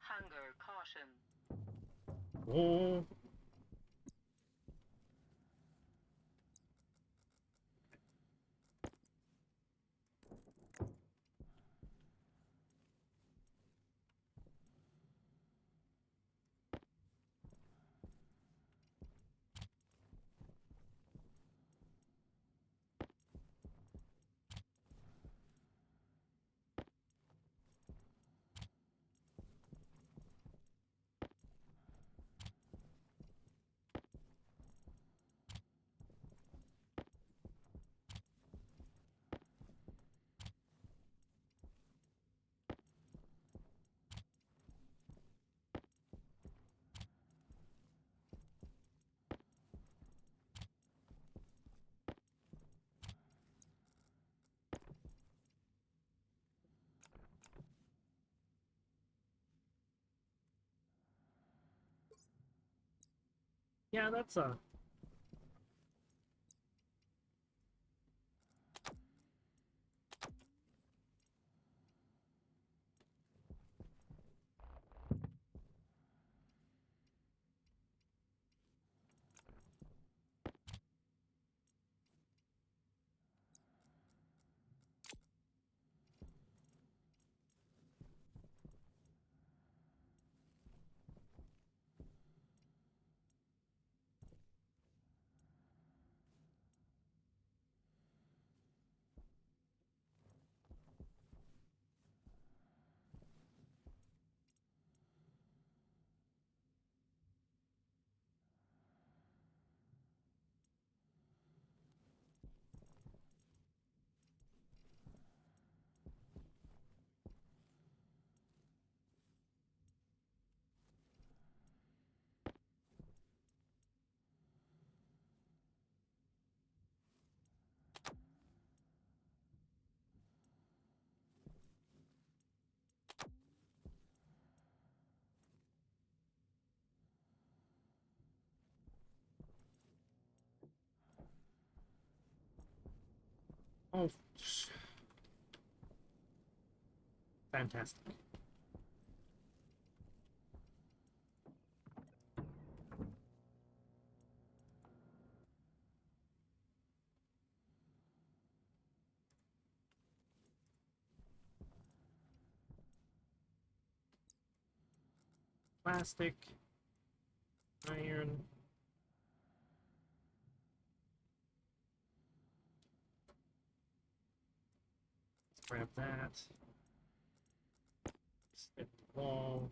Hunger caution. Oh, yeah, that's oh, fantastic. plastic, iron. Let's grab that. Snip the wall.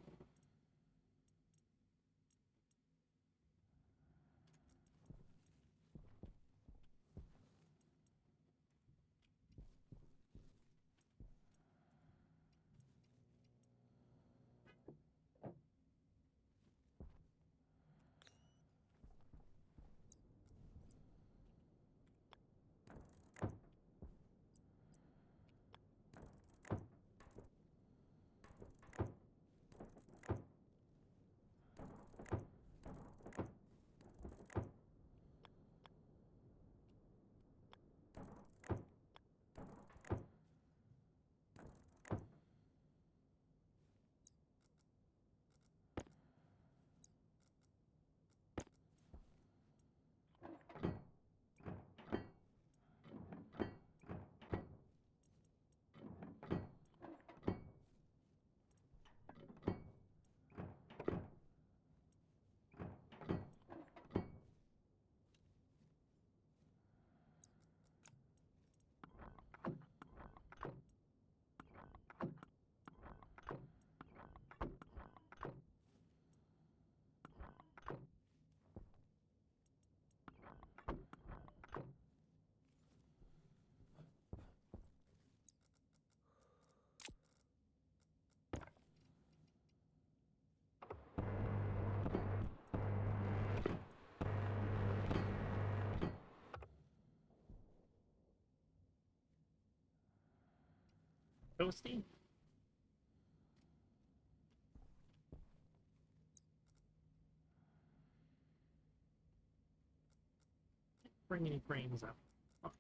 Toasty. Bring any frames up. Oh,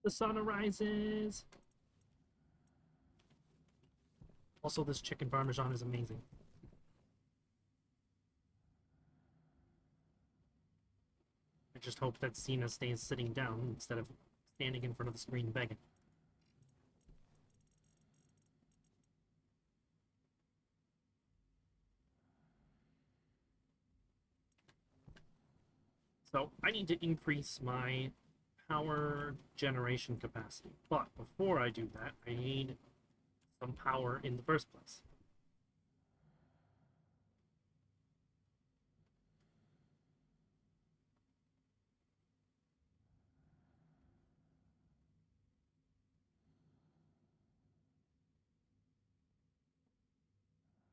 The sun arises. Also, this chicken parmesan is amazing. I just hope that Cena stays sitting down instead of standing in front of the screen begging. So I need to increase my power generation capacity. But before I do that, I need some power in the first place.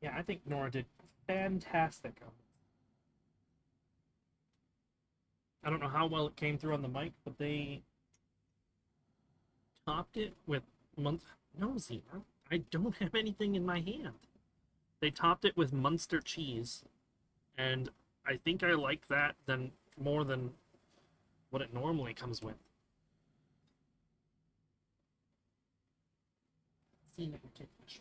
Yeah, I think Nora did fantastic on it. I don't know how well it came through on the mic, but they topped it with month. No, Zena, I don't have anything in my hand. They topped it with Munster cheese, and I think I like that than more than what it normally comes with. Zena, take this.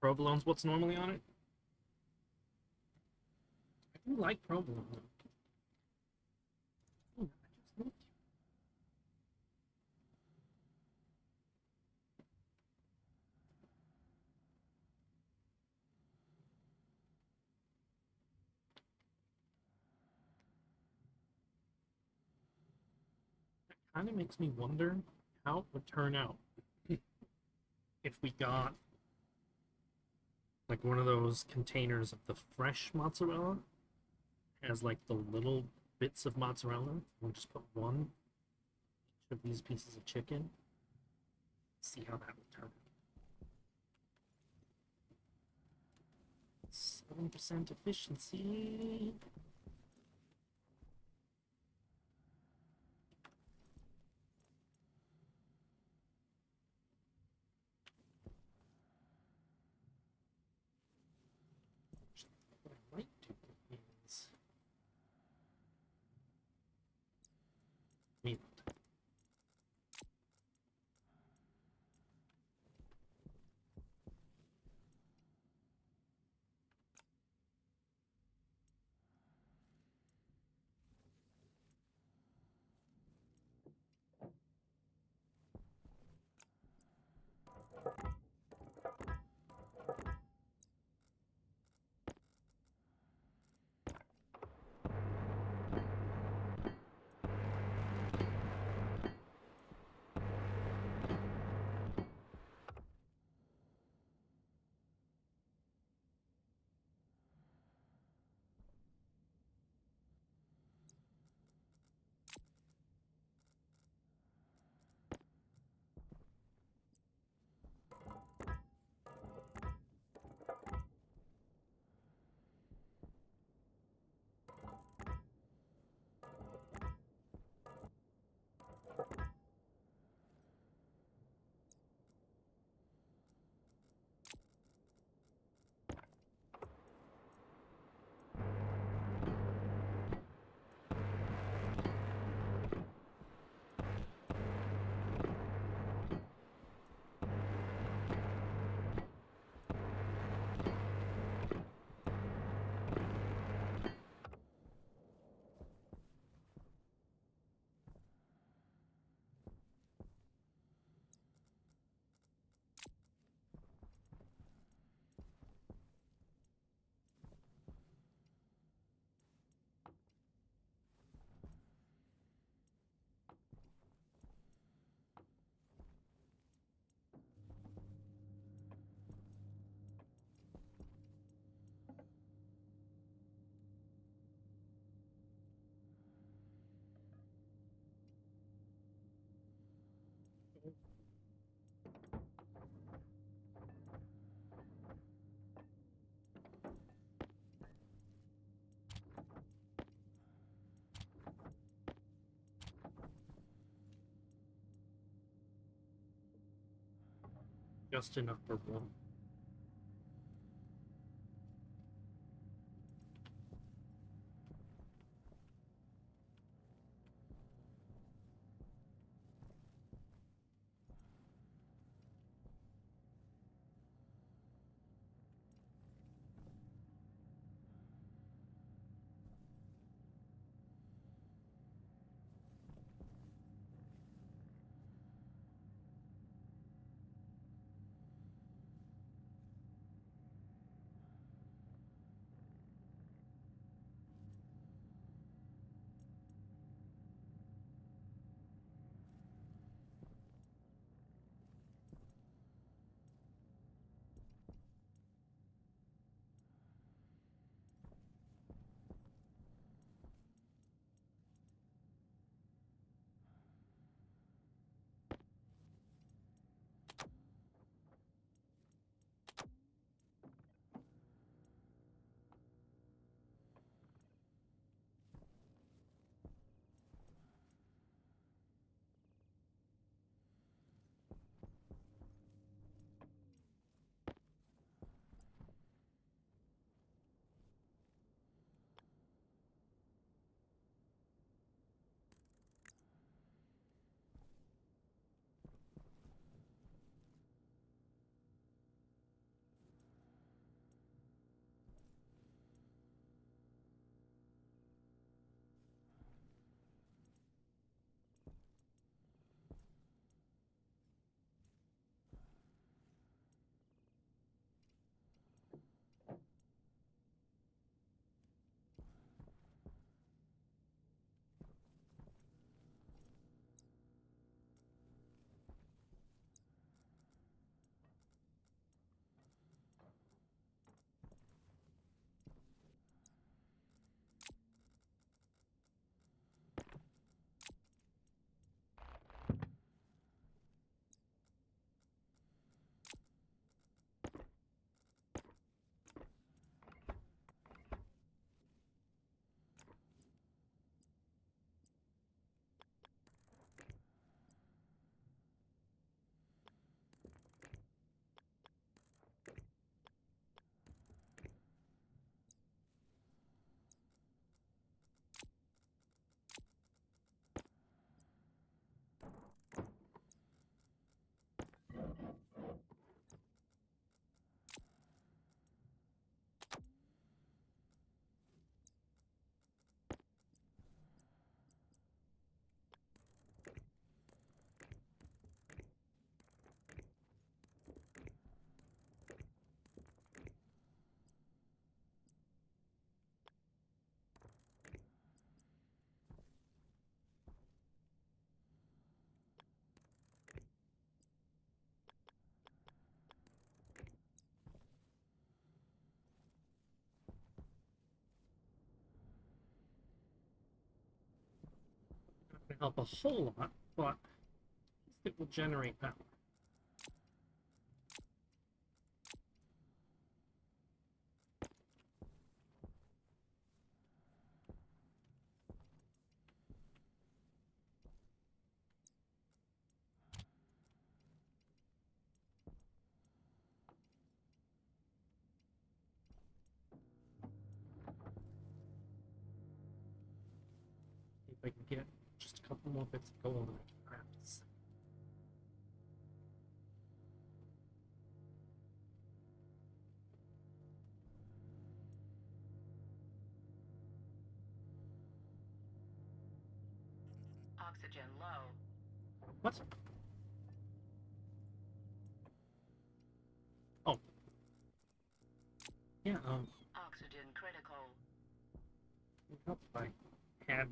Provolone's what's normally on it. I do like provolone though. Oh, I just moved. Kind of makes me wonder how it would turn out if we got like one of those containers of the fresh mozzarella as like the little bits of mozzarella. We'll just put one of these pieces of chicken. See how that would turn out. 7% efficiency. What I might do is maybe Just enough for one. Not gonna help a whole lot, but it will generate power. See if I can get just a couple more bits of gold and I can craft this. Oxygen low. What? Oh. Yeah, Oxygen critical. it would help if I had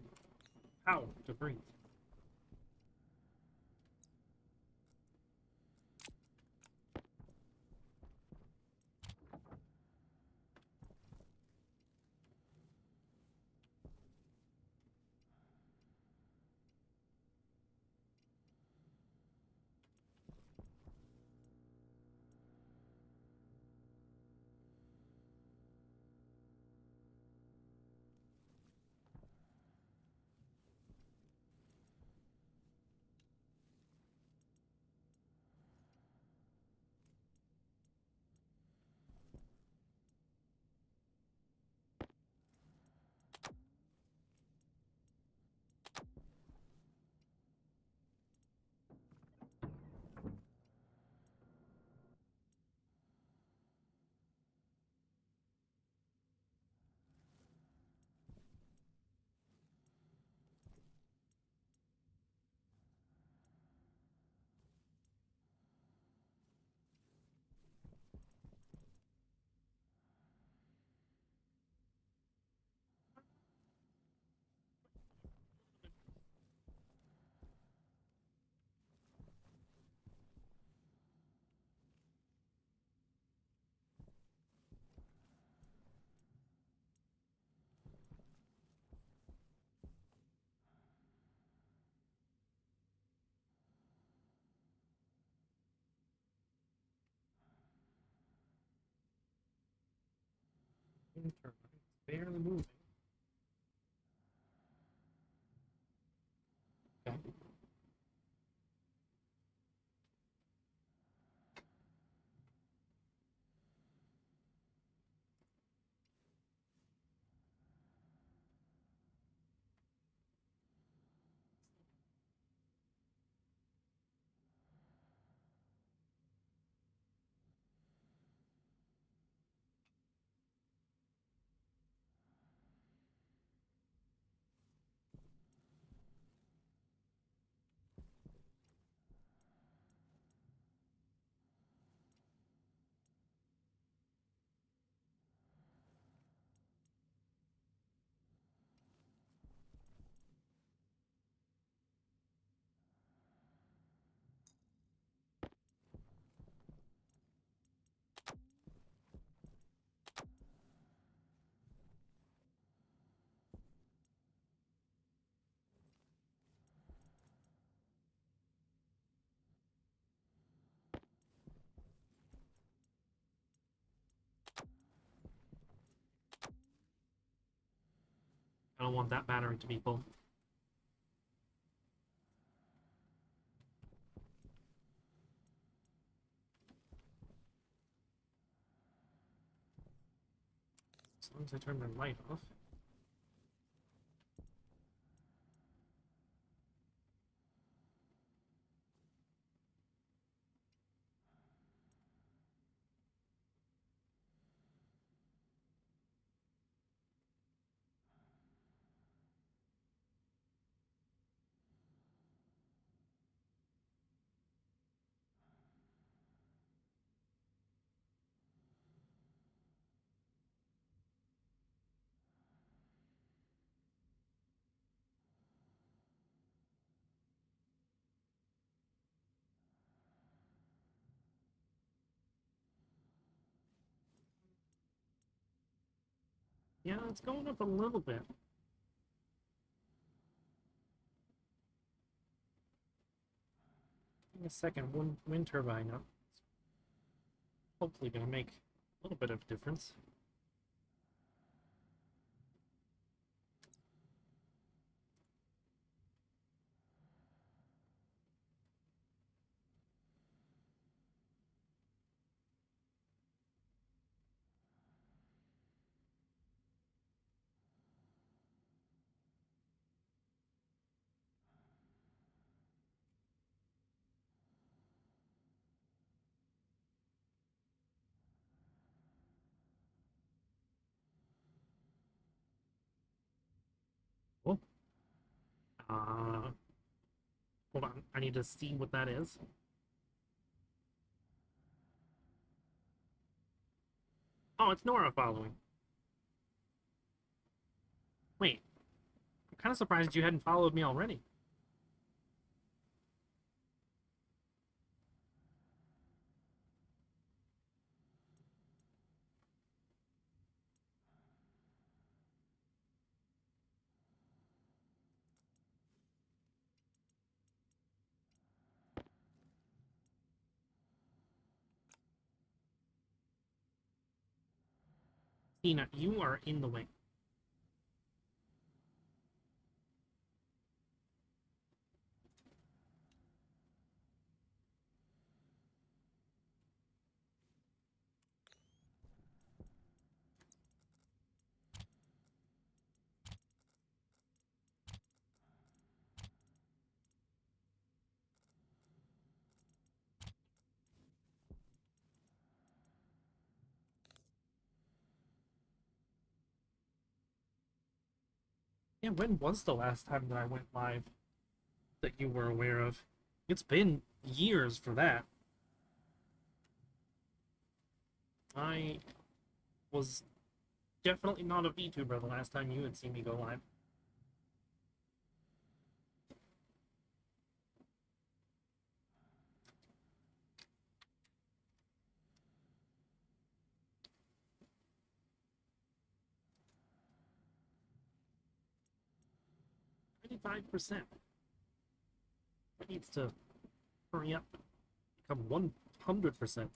power to breathe. wind turbine. It's barely moving. Okay. I don't want that battery to be full. As long as I turn my light off. Yeah, it's going up a little bit. A second wind turbine up. Hopefully gonna make a little bit of difference. Cool. Hold on. I need to see what that is. Oh, it's Nora following. Wait, I'm kind of surprised you hadn't followed me already. Tina, you are in the way. Yeah, when was the last time that I went live that you were aware of? It's been years for that. I was definitely not a VTuber the last time you had seen me go live. $95%. It needs to hurry up, become 100%.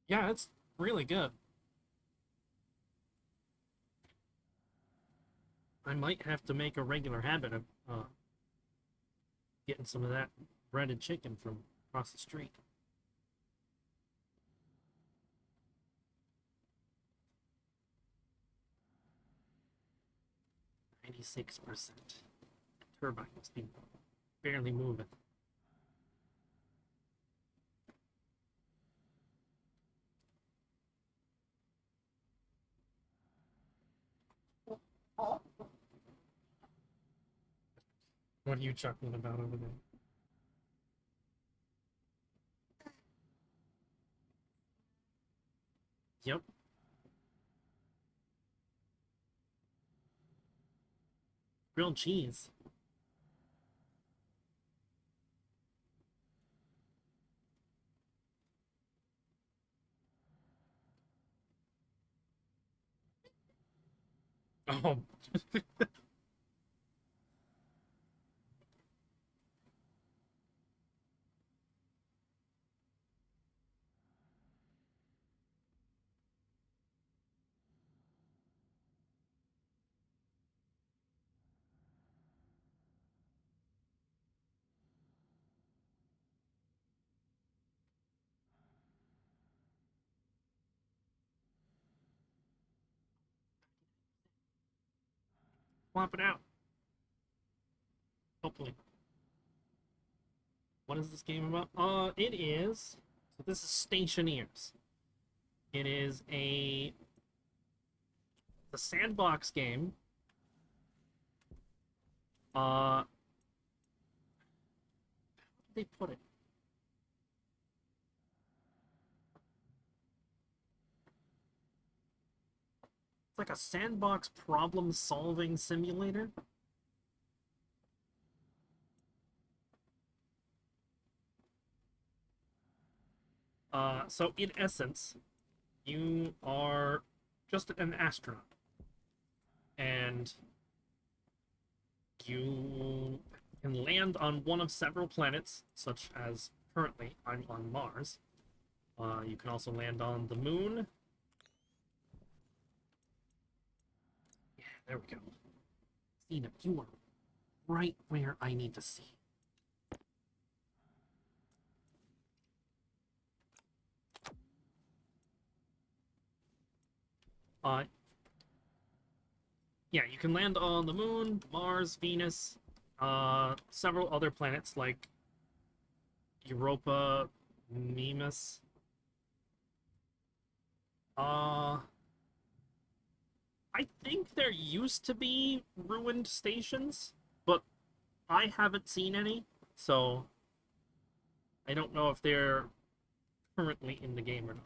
Yeah, it's really good. I might have to make a regular habit of getting some of that breaded chicken from across the street. 96%. Turbine must be barely moving. Oh, What are you chuckling about over there? Yep. Grilled cheese. Oh, swap it out. Hopefully. What is this game about? It is. So this is Stationeers. It is the sandbox game. How did they put it? It's like a sandbox problem-solving simulator. So in essence, you are just an astronaut, and you can land on one of several planets, such as currently I'm on Mars. You can also land on the moon. Yeah, there we go. Cena, you are right where I need to see. Uh, yeah, you can land on the moon, Mars, Venus, several other planets like Europa, Mimas. Uh, I think there used to be ruined stations, but I haven't seen any, so I don't know if they're currently in the game or not.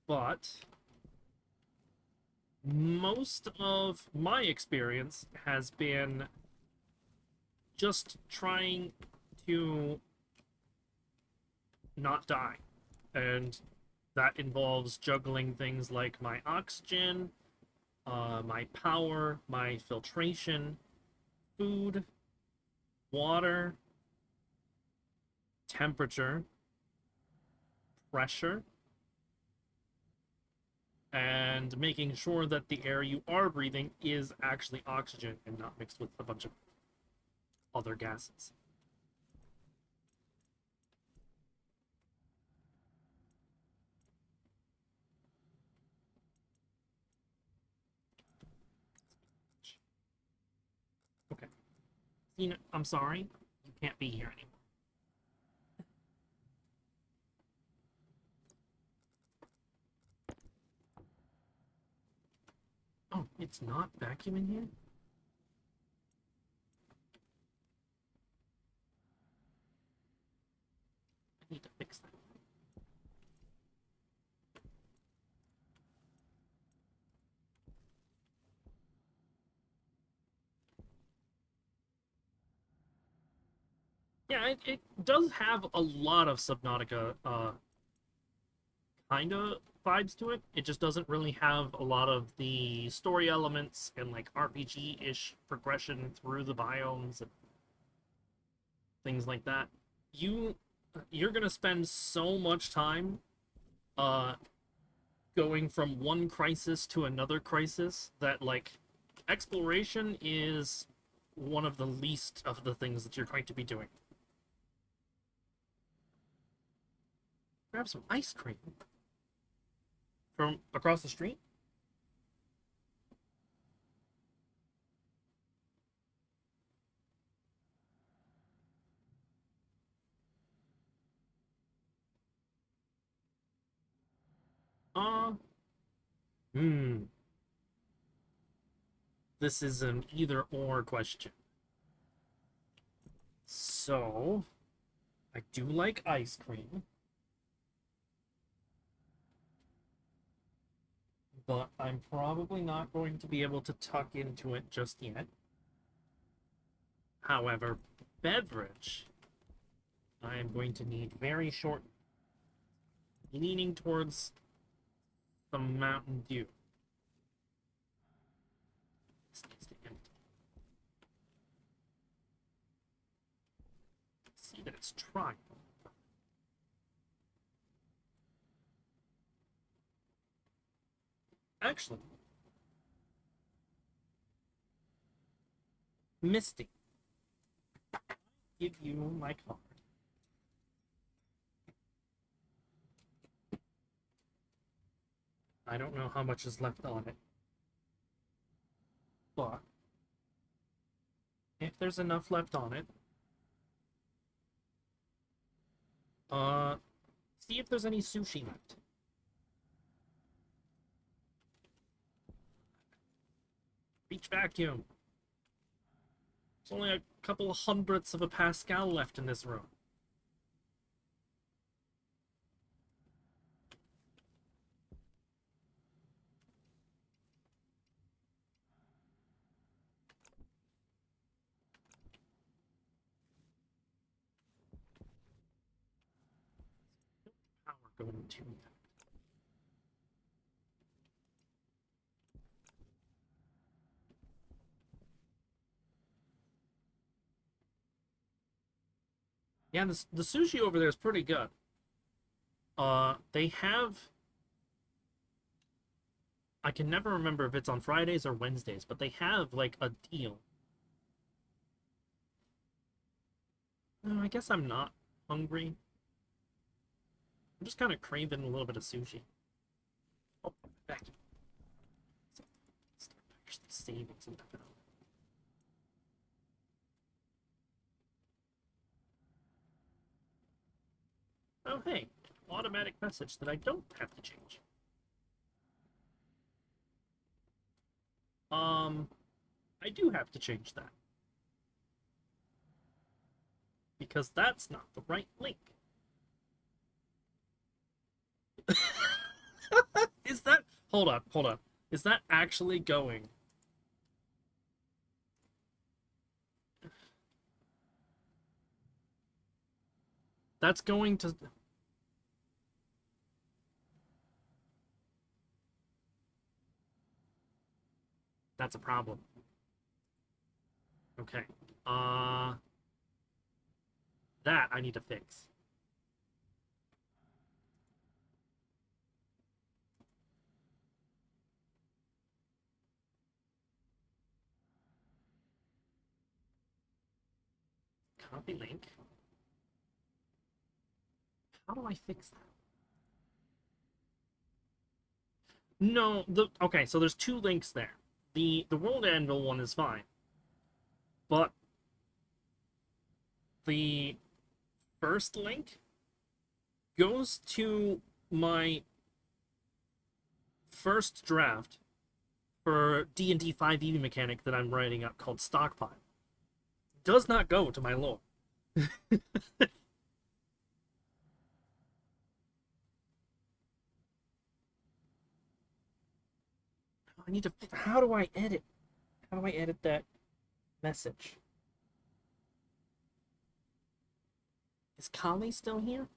But most of my experience has been just trying to not die. And that involves juggling things like my oxygen, my power, my filtration, food, water, temperature, pressure, and making sure that the air you are breathing is actually oxygen and not mixed with a bunch of other gases. Okay. Cena, I'm sorry. You can't be here anymore. Oh, it's not vacuum in here? I need to fix that. Yeah, it does have a lot of Subnautica, kinda vibes to it. It just doesn't really have a lot of the story elements and like RPG-ish progression through the biomes and things like that. You you're gonna spend so much time uh going from one crisis to another crisis that like exploration is one of the least of the things that you're going to be doing. Grab some ice cream from across the street. Uh, hmm. This is an either or question. So, I do like ice cream, but I'm probably not going to be able to tuck into it just yet. However, beverage, I am going to need very short, leaning towards some Mountain Dew. This needs to empty. See that it's trying. Actually, Misty, give you my card. I don't know how much is left on it, but if there's enough left on it, uh, see if there's any sushi left. Beach vacuum. There's only a couple of hundredths of a Pascal left in this room. Power going to that. Yeah, the sushi over there is pretty good. They have. I can never remember if it's on Fridays or Wednesdays, but they have like a deal. I guess I'm not hungry. I'm just kind of craving a little bit of sushi. Oh, back. Start actually saving some of that. Oh, hey, automatic message that I don't have to change. I do have to change that. Because that's not the right link. Is that... Hold on, hold on. Is that actually going? That's going to... That's a problem. Okay. That I need to fix. Copy link. How do I fix that? No, okay, so there's two links there. The World Anvil one is fine. But the first link goes to my first draft for D&D 5e mechanic that I'm writing up called Stockpile. Does not go to my lore. I need to... How do I edit? How do I edit that message? Is Kali still here?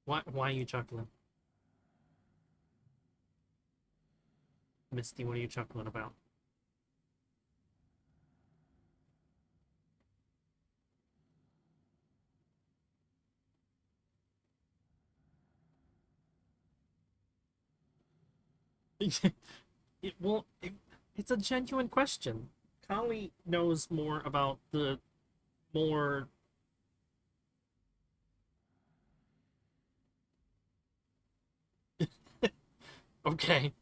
Why are you chuckling? Misty, what are you chuckling about? Well, it's a genuine question. Kali knows more about the more. Okay.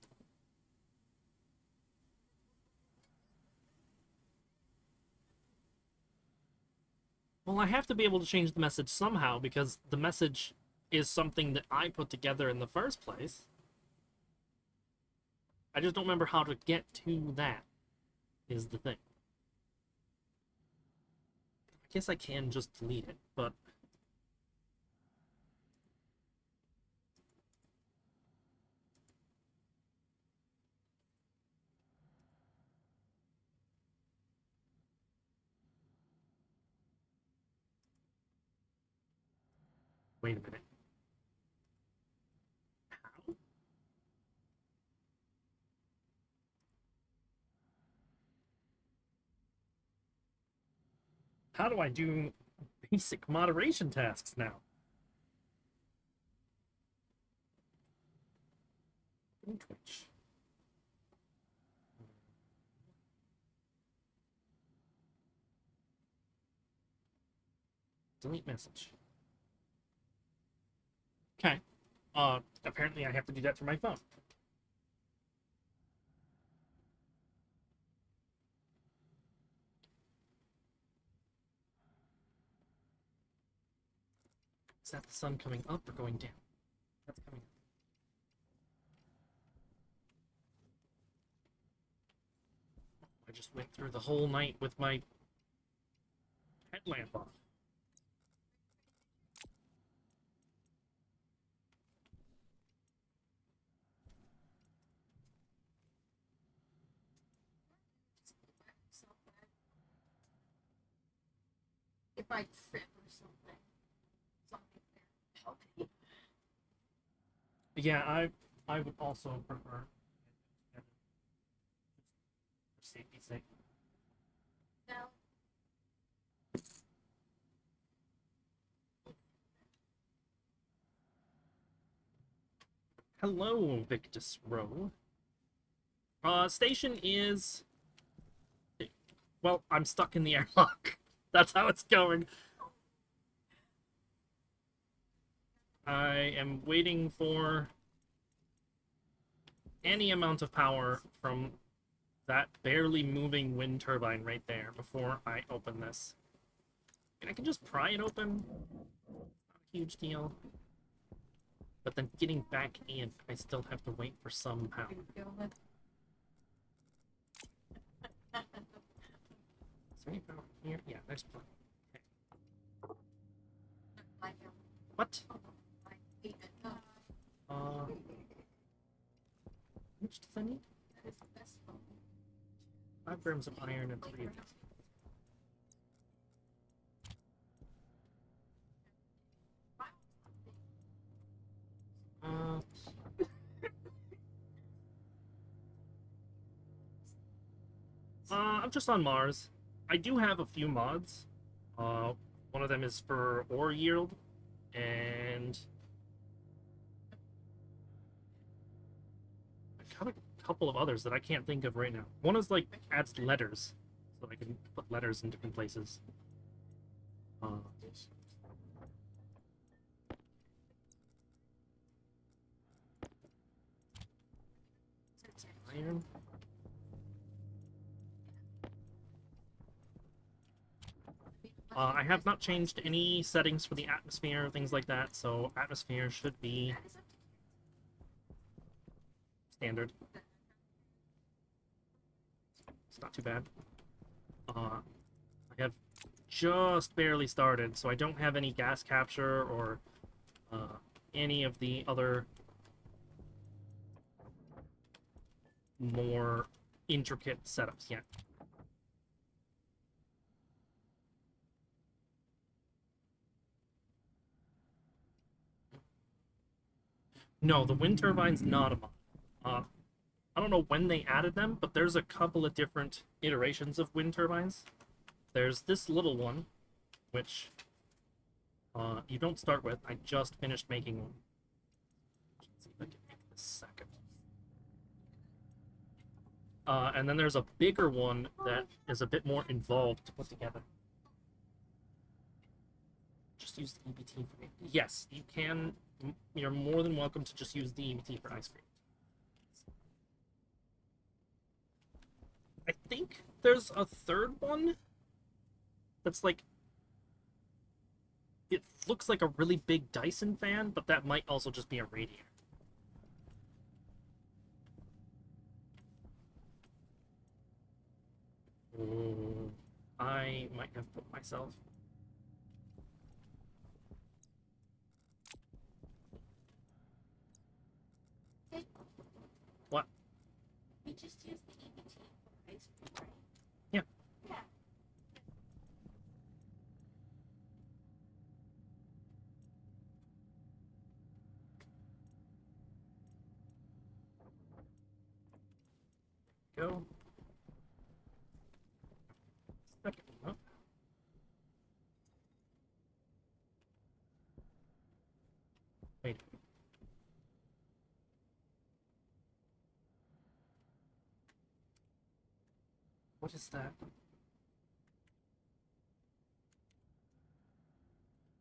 Well, I have to be able to change the message somehow because the message is something that I put together in the first place. I just don't remember how to get to that, is the thing. I guess I can just delete it, but wait a minute. How? How do I do basic moderation tasks now? Twitch. Delete message. Okay. Apparently I have to do that through my phone. Is that the sun coming up or going down? That's coming up. I just went through the whole night with my headlamp on. If I trip or something, something there help me. Yeah, I would also prefer for safety's sake. Now, Hello, Victus Row. Station is. Well, I'm stuck in the airlock. That's how it's going. I am waiting for any amount of power from that barely moving wind turbine right there before I open this. And I can just pry it open. Not a huge deal. But then getting back in, I still have to wait for some power. you feel it. Is there any power here? Yeah, there's plenty. I What? hate it. No, How much does I need? that is the best phone. 5 grams of iron and 3 of this. Uh, I'm just on Mars. I do have a few mods. One of them is for ore yield, and I got a couple of others that I can't think of right now. One is like adds letters, so I can put letters in different places. Iron. I have not changed any settings for the atmosphere, things like that, so atmosphere should be standard. It's not too bad. I have just barely started, so I don't have any gas capture or any of the other more intricate setups yet. No, the wind turbine's not a mod. I don't know when they added them, but there's a couple of different iterations of wind turbines. There's this little one, which you don't start with. I just finished making one. Let's see if I can make this second. And then there's a bigger one that is a bit more involved to put together. Just use the EBT for me. Yes, you can. You're more than welcome to just use the EBT for ice cream. I think there's a third one that's like, it looks like a really big Dyson fan, but that might also just be a radiator. I might have put myself. Hey, What? we just used the EBT for ice cream, right? Yeah. Yeah. Go. Second one. Wait. What is that?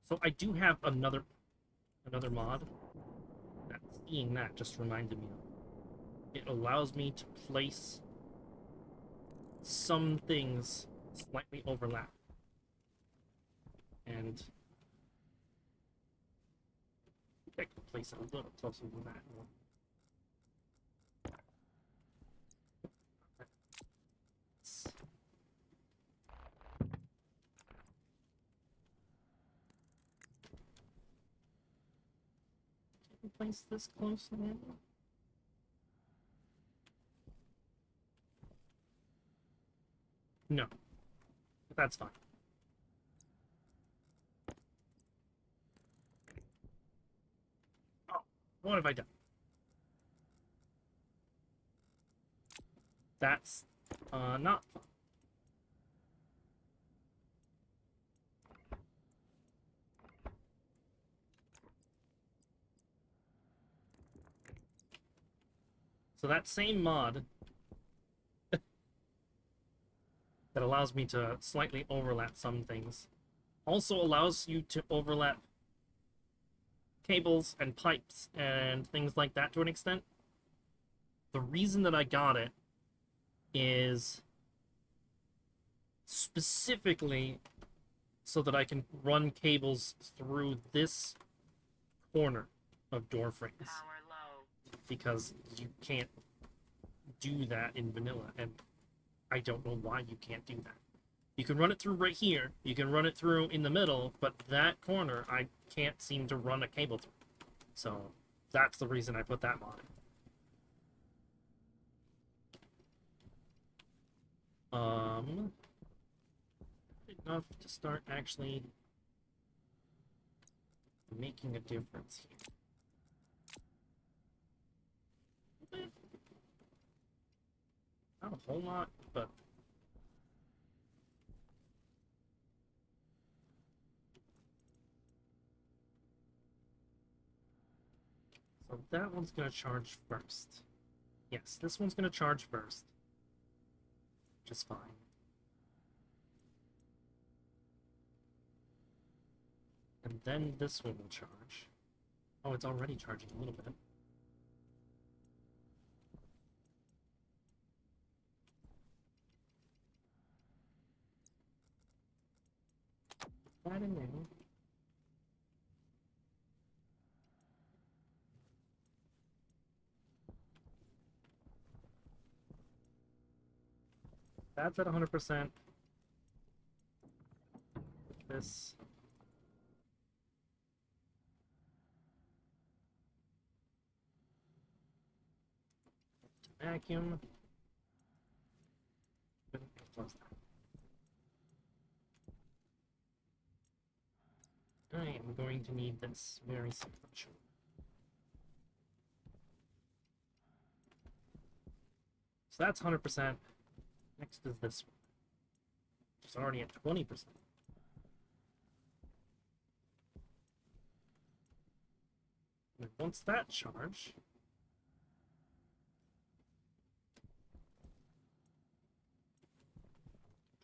So I do have another mod. That seeing that just reminded me of. It allows me to place some things slightly overlap. And I think I can place it a little closer than that. Can we place this closer? No, but that's fine. Oh, what have I done? That's not fun. So that same mod that allows me to slightly overlap some things also allows you to overlap cables and pipes and things like that to an extent. The reason that I got it is specifically so that I can run cables through this corner of door frames, Power low. because you can't do that in vanilla, and I don't know why you can't do that. You can run it through right here, you can run it through in the middle, but that corner I can't seem to run a cable through. So that's the reason I put that mod in. Enough to start actually making a difference here. Not a whole lot, but so that one's gonna charge first. Yes, this one's gonna charge first, which is fine. And then this one will charge. Oh, it's already charging a little bit. Put that in there. That's at 100%. This. Vacuum. Close that. I am going to need this very sequential. So that's 100%. Next is this one, which is already at 20%. And once that charge,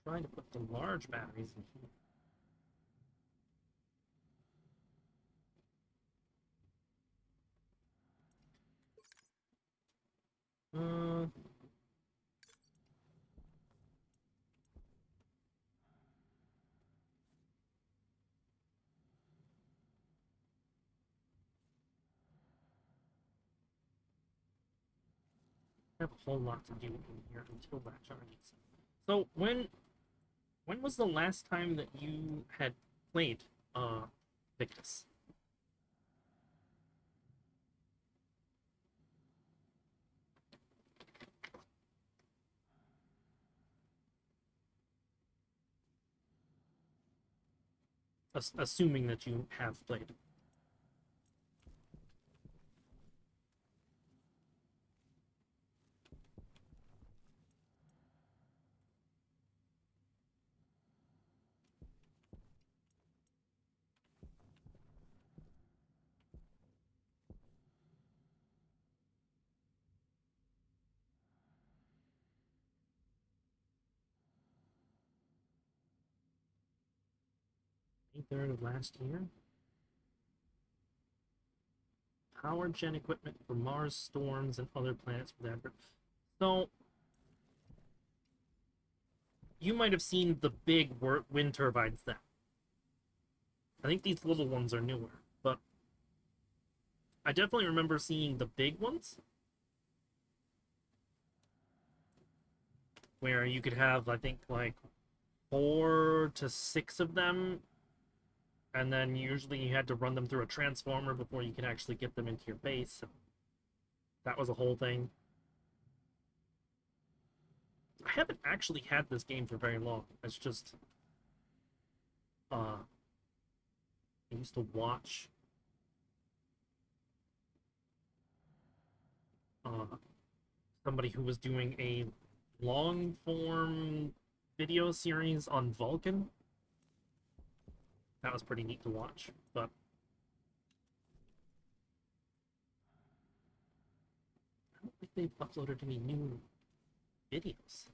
trying to put the large batteries in here. Uh, I have a whole lot to do in here until that charges. So when was the last time that you had played Victus? Assuming that you have played. May 3rd of last year. Power gen equipment for Mars storms and other planets for that. So you might have seen the big wind turbines then. I think these little ones are newer, but I definitely remember seeing the big ones where you could have, I think, like 4 to 6 of them, and then usually you had to run them through a transformer before you could actually get them into your base. So that was a whole thing. I haven't actually had this game for very long. It's just I used to watch somebody who was doing a long form video series on Vulcan. That was pretty neat to watch, but I don't think they've uploaded any new videos.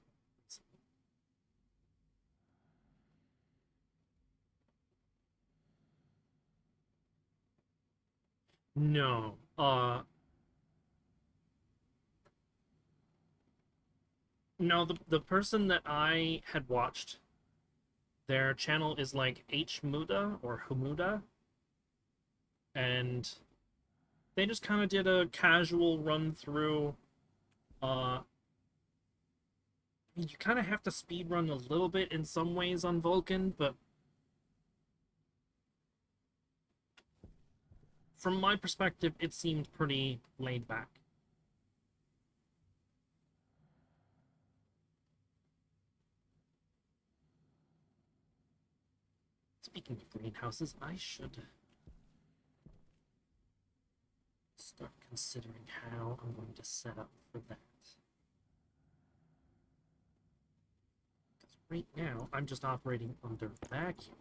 No. No, the person that I had watched, their channel is like H Muda or Humuda, and they just kind of did a casual run through. You kind of have to speed run a little bit in some ways on Vulcan, but from my perspective, it seemed pretty laid back. Speaking of greenhouses, I should start considering how I'm going to set up for that. Because right now, I'm just operating under vacuum.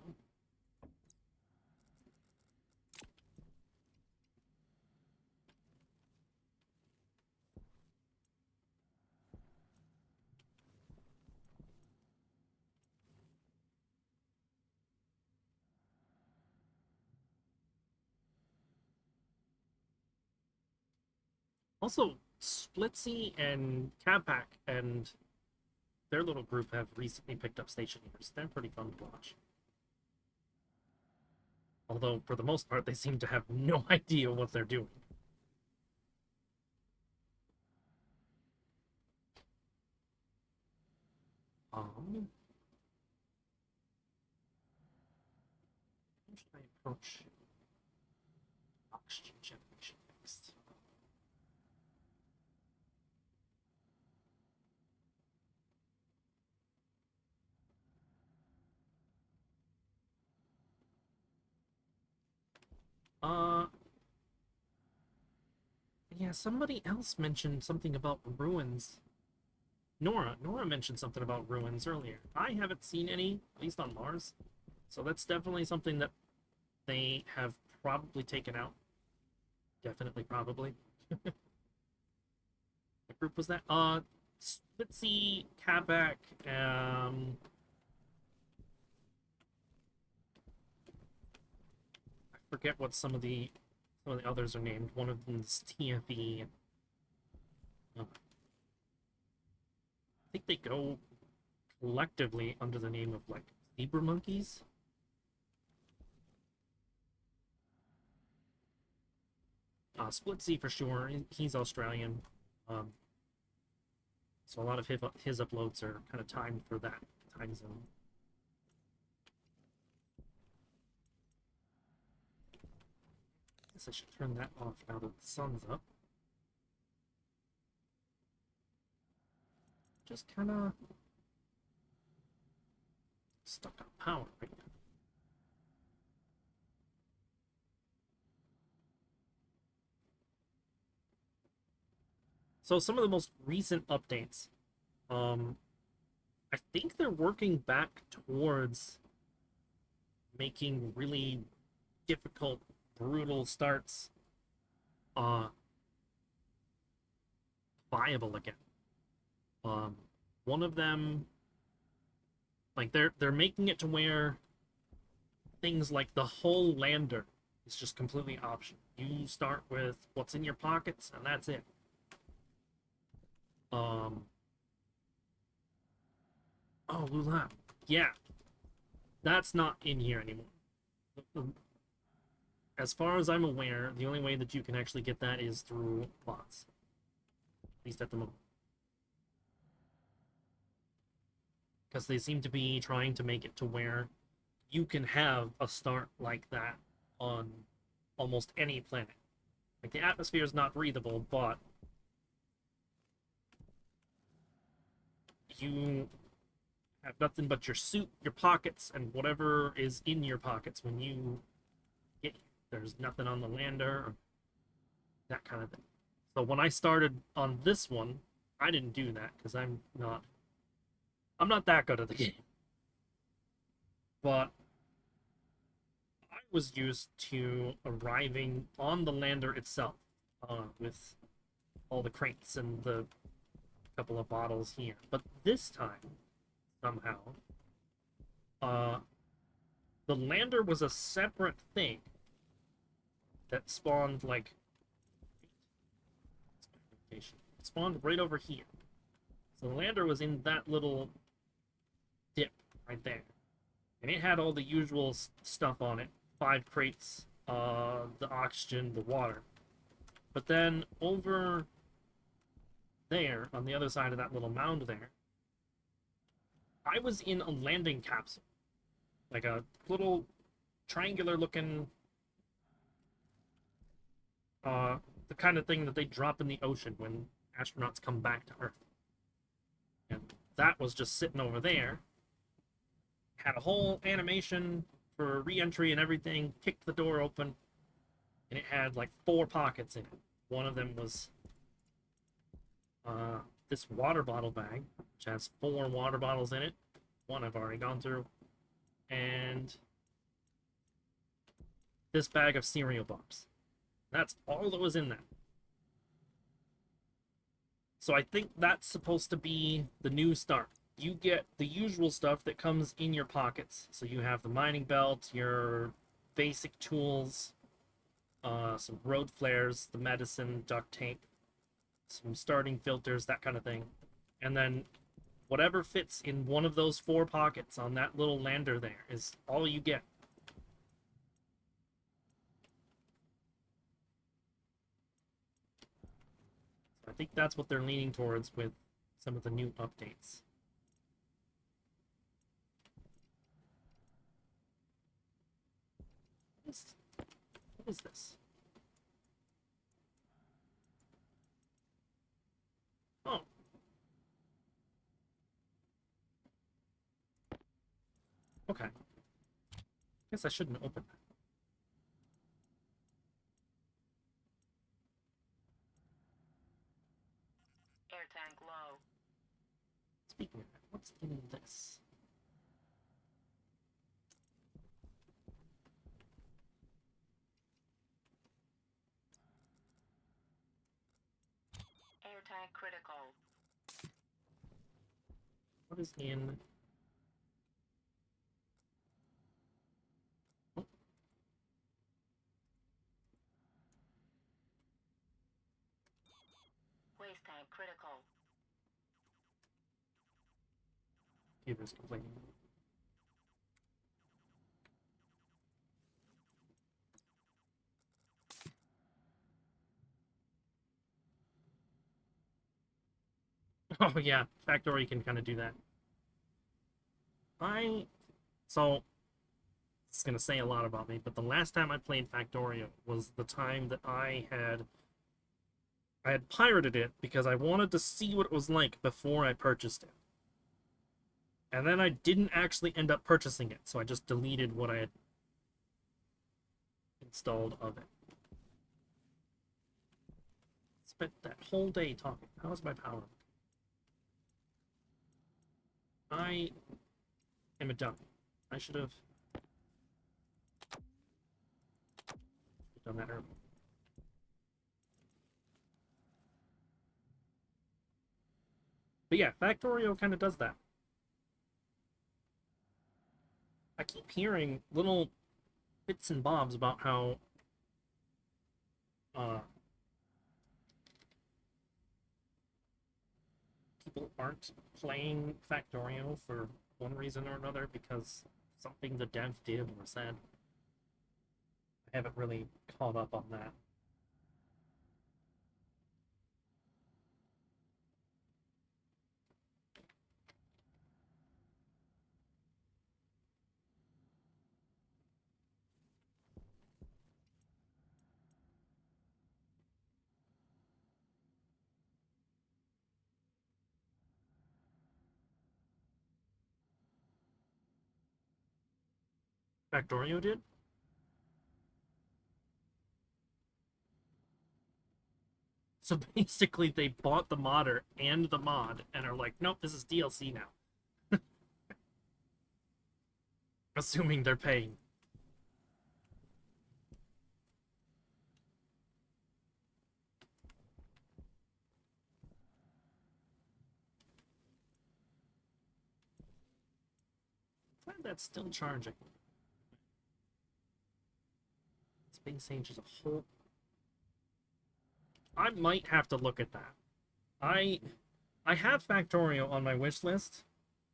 Also, Splitsy and Capac and their little group have recently picked up Stationeers. They're pretty fun to watch. Although, for the most part, they seem to have no idea what they're doing. How should I approach oxygen generation next? Uh, yeah, somebody else mentioned something about ruins Nora mentioned something about ruins earlier. I haven't seen any, at least on Mars. So that's definitely something that they have probably taken out. Definitely, probably. What group was that? Let's see, Kabak. I forget what some of the others are named. One of them is TFE. I think they go collectively under the name of like zebra monkeys. Split C for sure. He's Australian. Um, so a lot of his uploads are kind of timed for that time zone. Guess I should turn that off now that the sun's up. Just kind of stuck on power right now. So some of the most recent updates, I think they're working back towards making really difficult, brutal starts uh viable again. Um, One of them, like they're making it to where things like the whole lander is just completely optional. You start with what's in your pockets, and that's it. Um, oh, Lula, yeah, that's not in here anymore. As far as I'm aware, the only way that you can actually get that is through bots, at least at the moment. Because they seem to be trying to make it to where you can have a start like that on almost any planet. Like the atmosphere is not breathable, but you have nothing but your suit, your pockets, and whatever is in your pockets when you get here. There's nothing on the lander, or that kind of thing. So when I started on this one, I didn't do that because I'm not that good at the game. But I was used to arriving on the lander itself with all the crates and the couple of bottles here. But this time, somehow, uh, the lander was a separate thing that spawned like it spawned right over here. So the lander was in that little dip right there, and it had all the usual stuff on it: 5 crates, the oxygen, the water. But then over there, on the other side of that little mound there, I was in a landing capsule, like a little triangular looking, the kind of thing that they drop in the ocean when astronauts come back to Earth. And that was just sitting over there. Had a whole animation for re-entry and everything. Kicked the door open, and it had like 4 pockets in it. One of them was this water bottle bag, which has 4 water bottles in it. One I've already gone through, and this bag of cereal bars. That's all that was in that. So I think that's supposed to be the new start. You get the usual stuff that comes in your pockets. So you have the mining belt, your basic tools, some road flares, the medicine, duct tape, some starting filters, that kind of thing. And then whatever fits in one of those 4 pockets on that little lander there is all you get. So I think that's what they're leaning towards with some of the new updates. What is this? Oh. Okay. Guess I shouldn't open that. Air tank low. in this. Air tank critical. What is in? Oh, Waste tank critical. computer's complaining. Oh yeah, Factory can kind of do that. So it's gonna say a lot about me, but the last time I played Factorio was the time that I had pirated it because I wanted to see what it was like before I purchased it. And then I didn't actually end up purchasing it, so I just deleted what I had installed of it. Spent that whole day talking. How's my power? I am a dummy. I should have done that earlier. But yeah, Factorio kind of does that. I keep hearing little bits and bobs about how people aren't playing Factorio for one reason or another because something the dev did or said. I haven't really caught up on that. Factorio did? So basically, they bought the modder and the mod and are like, nope, this is DLC now. Assuming they're paying. Glad that's still charging. Space Age is a whole. I might have to look at that. I have Factorio on my wish list.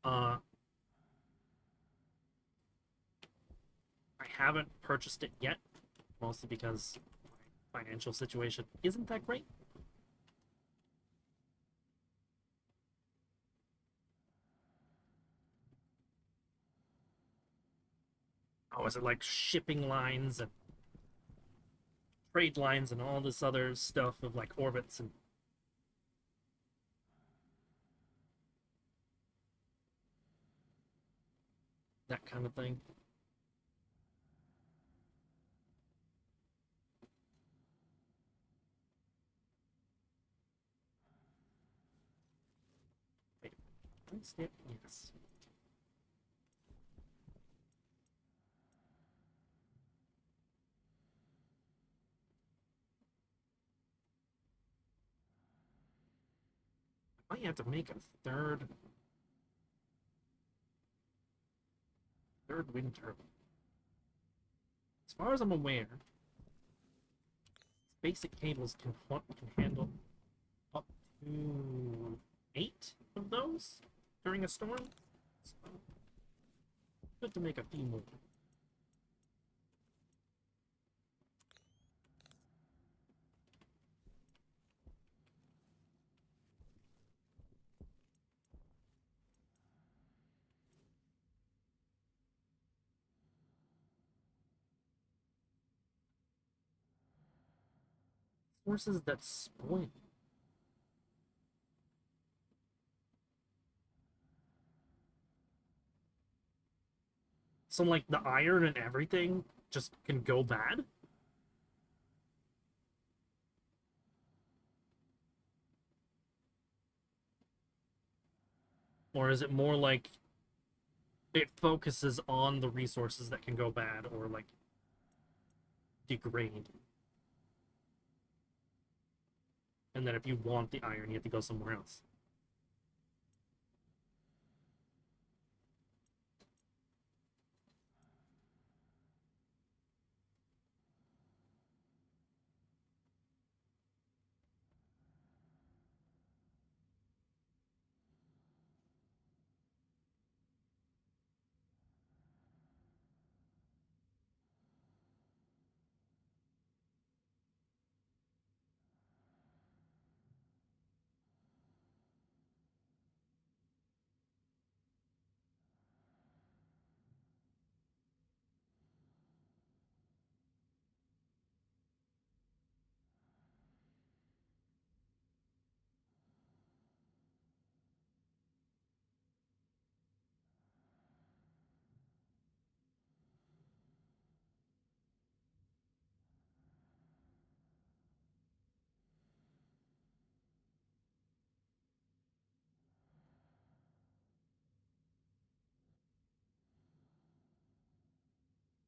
I haven't purchased it yet, mostly because my financial situation isn't that great. Oh, is it like shipping lines and trade lines and all this other stuff of like orbits and that kind of thing? Wait, yes. I might have to make a third wind turbine. As far as I'm aware, basic cables can handle up to 8 of those during a storm. So, good to make a few more. Sources that spoil. So, like, the iron and everything just can go bad? Or is it more like it focuses on the resources that can go bad or like degrade? And then if you want the iron, you have to go somewhere else.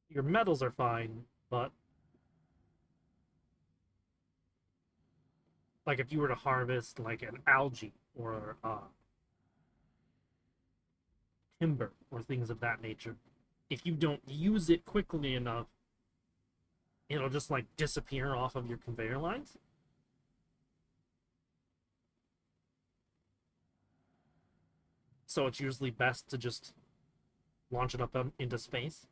Your metals are fine, but like if you were to harvest like an algae or timber or things of that nature, if you don't use it quickly enough, it'll just like disappear off of your conveyor lines. So it's usually best to just launch it up into space.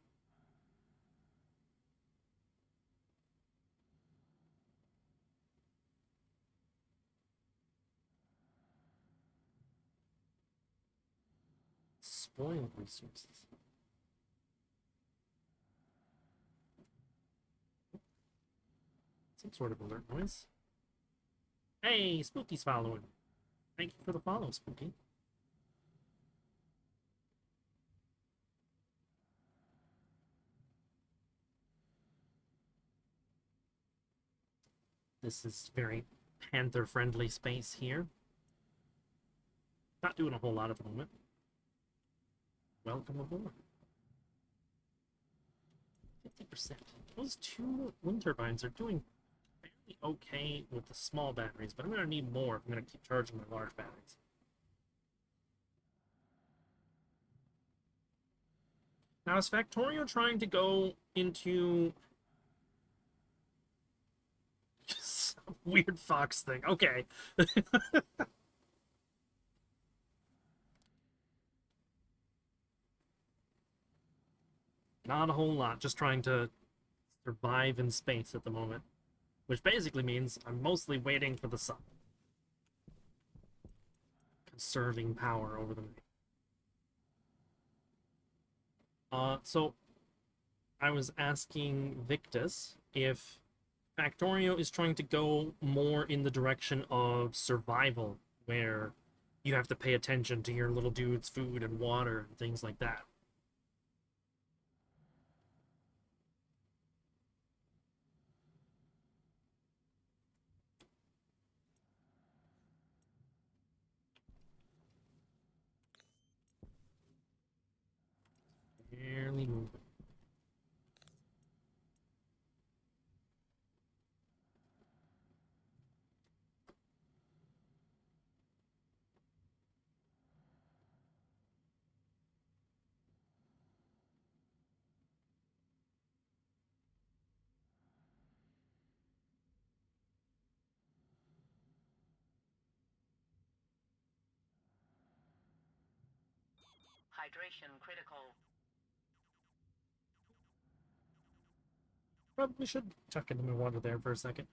Spoil resources. Some sort of alert noise. Hey, Spooky's following. Thank you for the follow, Spooky. This is very panther-friendly space here. Not doing a whole lot at the moment. Welcome aboard. 50%. Those two wind turbines are doing fairly okay with the small batteries, but I'm going to need more if I'm going to keep charging my large batteries. Now, is Factorio trying to go into some weird fox thing? Okay. Not a whole lot, just trying to survive in space at the moment. Which basically means I'm mostly waiting for the sun. Conserving power over the night. So I was asking Victus if Factorio is trying to go more in the direction of survival, where you have to pay attention to your little dude's food and water and things like that. Barely moving. Hydration critical. Probably should chuck into my water there for a second.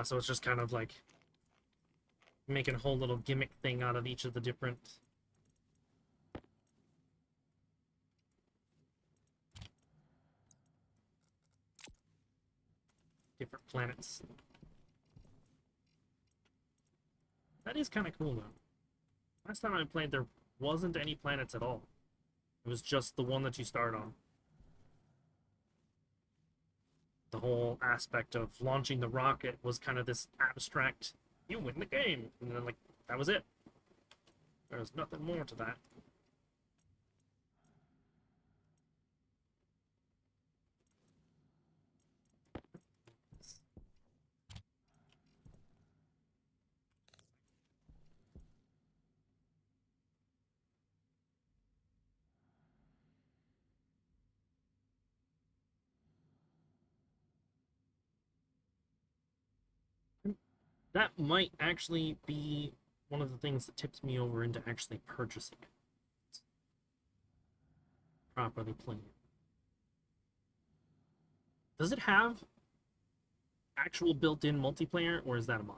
So it's just kind of like making a whole little gimmick thing out of each of the different different planets. That is kind of cool, though. Last time I played, there wasn't any planets at all. It was just the one that you start on. The whole aspect of launching the rocket was kind of this abstract, you win the game, and then, like, that was it. There was nothing more to that. That might actually be one of the things that tips me over into actually purchasing it. Properly playing it. Does it have actual built-in multiplayer, or is that a mod?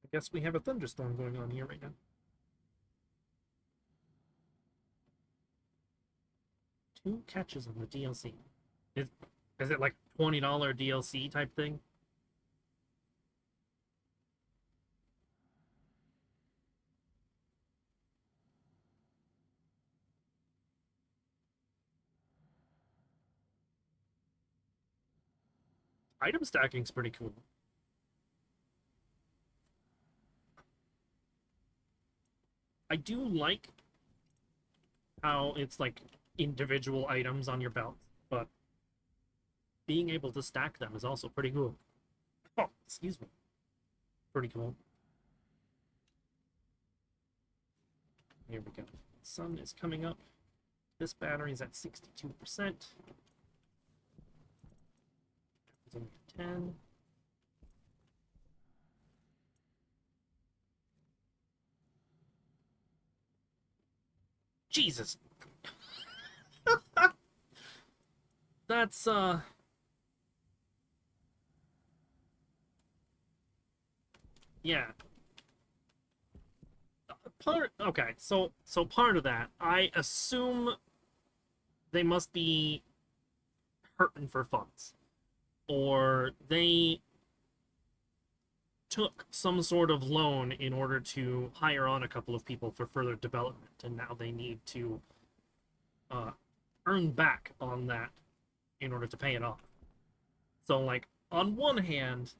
I guess we have a thunderstorm going on here right now. 2 catches on the DLC. Is, is it like $20 DLC type thing? Item stacking's pretty cool. I do like how it's like individual items on your belt, but being able to stack them is also pretty cool. Oh, excuse me. Pretty cool. Here we go. Sun is coming up. This battery's at 62%. It's only at 10. Jesus. That's yeah. So part of that, I assume they must be hurting for funds, or they took some sort of loan in order to hire on a couple of people for further development, and now they need to uh, earn back on that in order to pay it off. So, like, on one hand,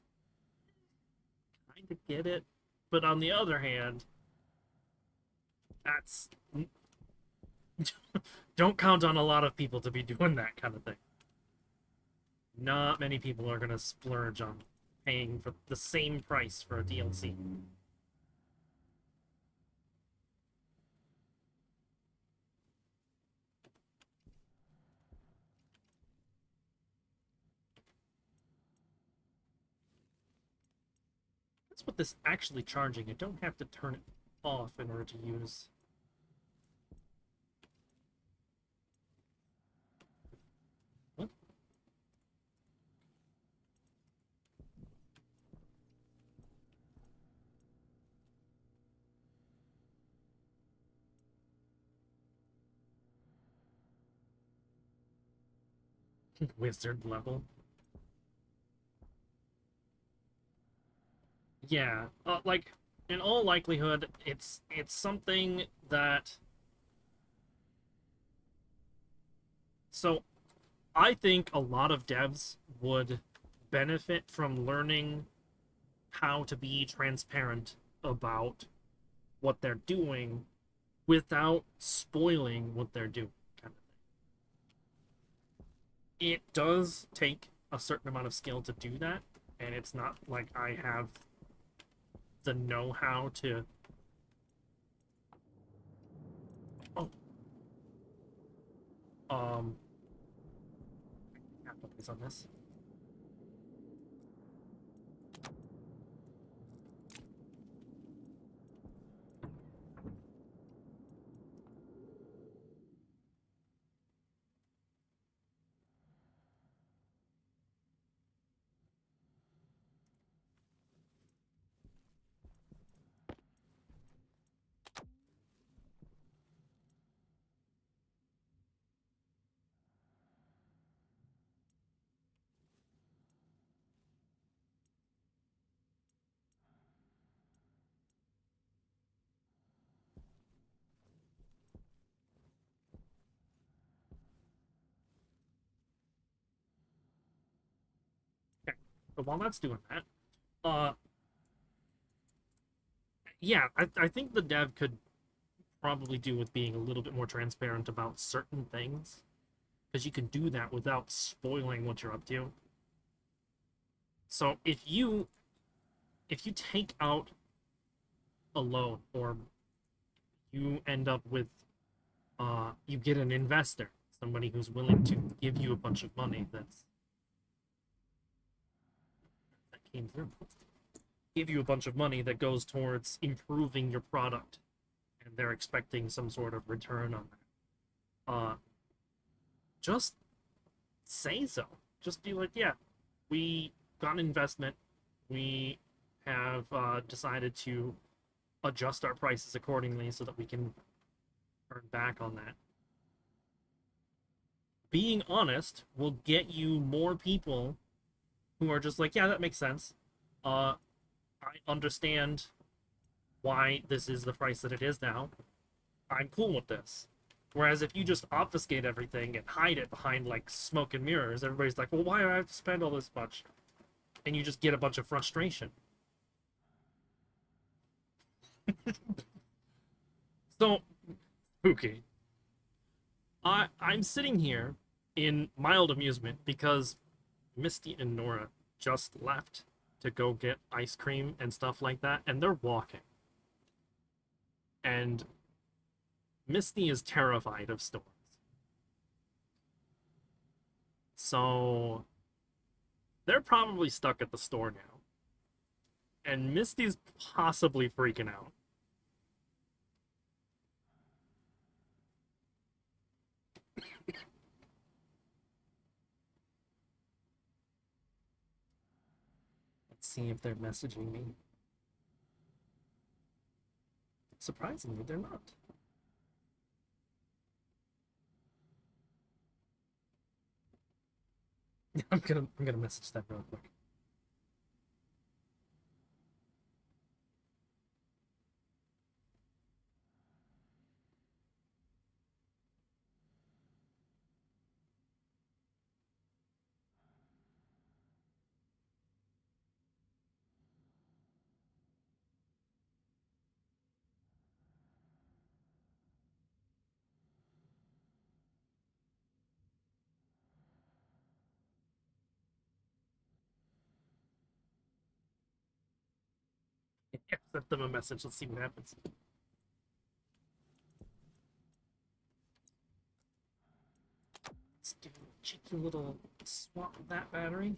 kind of get it, but on the other hand, that's don't count on a lot of people to be doing that kind of thing. Not many people are gonna splurge on paying for the same price for a DLC. That's what this actually charging. I don't have to turn it off in order to use. What? Wizard level. Yeah, like in all likelihood, it's something that. So, I think a lot of devs would benefit from learning how to be transparent about what they're doing without spoiling what they're doing. Kind of thing. It does take a certain amount of skill to do that, and it's not like I have the know-how to. Oh, can't focus on this. Okay, so while that's doing that, yeah, I think the dev could probably do with being a little bit more transparent about certain things, because you can do that without spoiling what you're up to. So if you take out a loan, or you end up with you get an investor, somebody who's willing to give you a bunch of money, that came through, give you a bunch of money that goes towards improving your product, and they're expecting some sort of return on that. Just say so. Just be like, yeah, we got an investment. We have decided to adjust our prices accordingly so that we can earn back on that. Being honest will get you more people who are just like, yeah, that makes sense. I understand why this is the price that it is now. I'm cool with this. Whereas if you just obfuscate everything and hide it behind like smoke and mirrors, everybody's like, well, why do I have to spend all this much? And you just get a bunch of frustration. So, okay. I'm sitting here in mild amusement because Misty and Nora just left to go get ice cream and stuff like that, and they're walking. And Misty is terrified of storms. So they're probably stuck at the store now. And Misty's possibly freaking out. Let's see if they're messaging me. Surprisingly, they're not. I'm gonna message them real quick. Yeah, sent them a message. Let's see what happens. Let's do a cheeky little swap of that battery.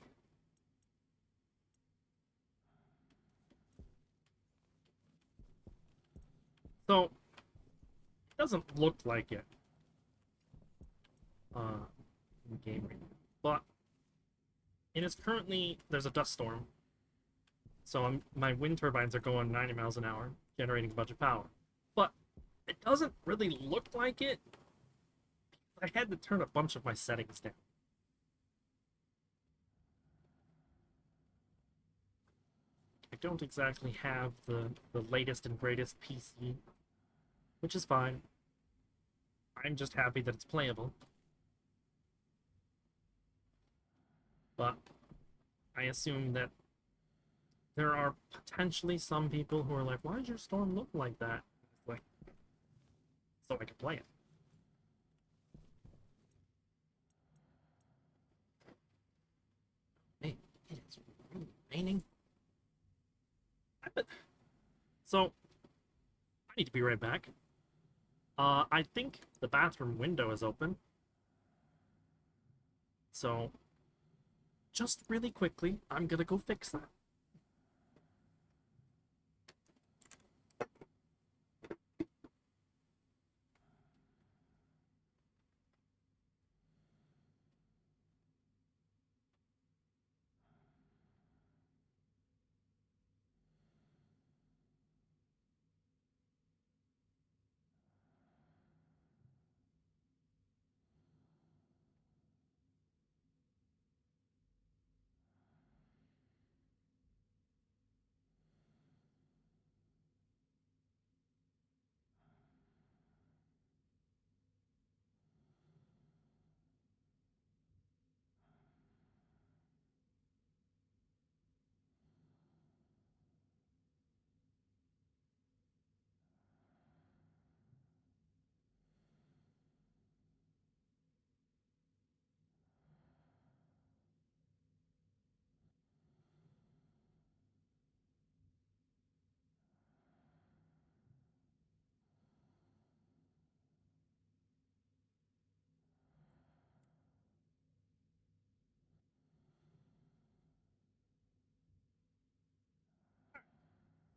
So, it doesn't look like it in the game right now. But it is currently, there's a dust storm. So my wind turbines are going 90 miles an hour, generating a bunch of power. But it doesn't really look like it. I had to turn a bunch of my settings down. I don't exactly have the latest and greatest PC, which is fine. I'm just happy that it's playable. But I assume that there are potentially some people who are like, why does your storm look like that? Like, so I can play it. raining. So, I need to be right back. I think the bathroom window is open. So, just really quickly, I'm gonna go fix that.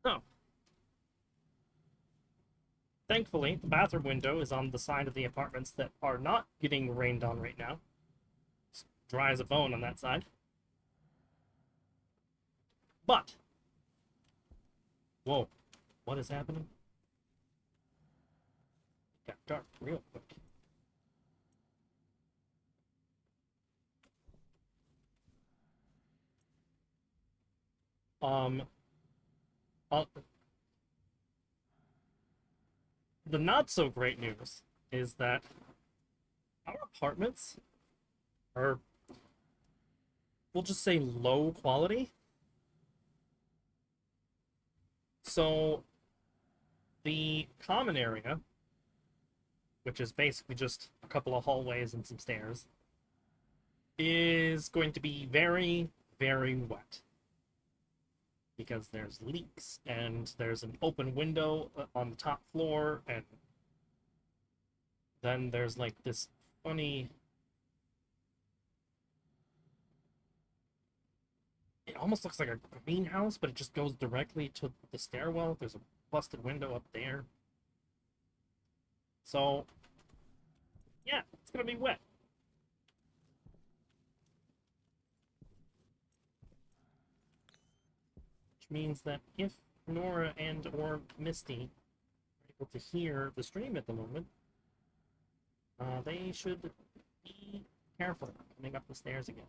So, thankfully, the bathroom window is on the side of the apartments that are not getting rained on right now. It's dry as a bone on that side. But, whoa, what is happening? It got dark real quick. Um, uh, the not so great news is that our apartments are, we'll just say, low quality. So, the common area, which is basically just a couple of hallways and some stairs, is going to be very, very wet. Because there's leaks, and there's an open window on the top floor, and then there's like this funny. It almost looks like a greenhouse, but it just goes directly to the stairwell. There's a busted window up there. So, yeah, it's gonna be wet. Which means that if Nora and or Misty are able to hear the stream at the moment, they should be careful coming up the stairs again.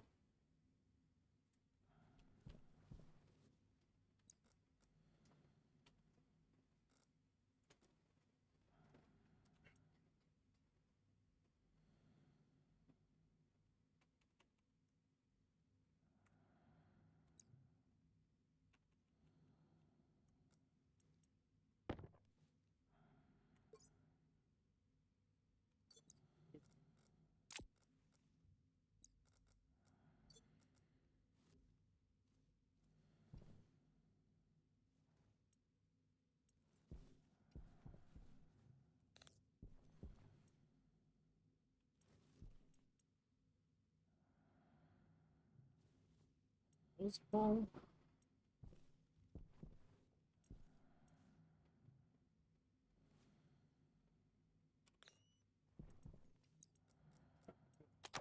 Let's go.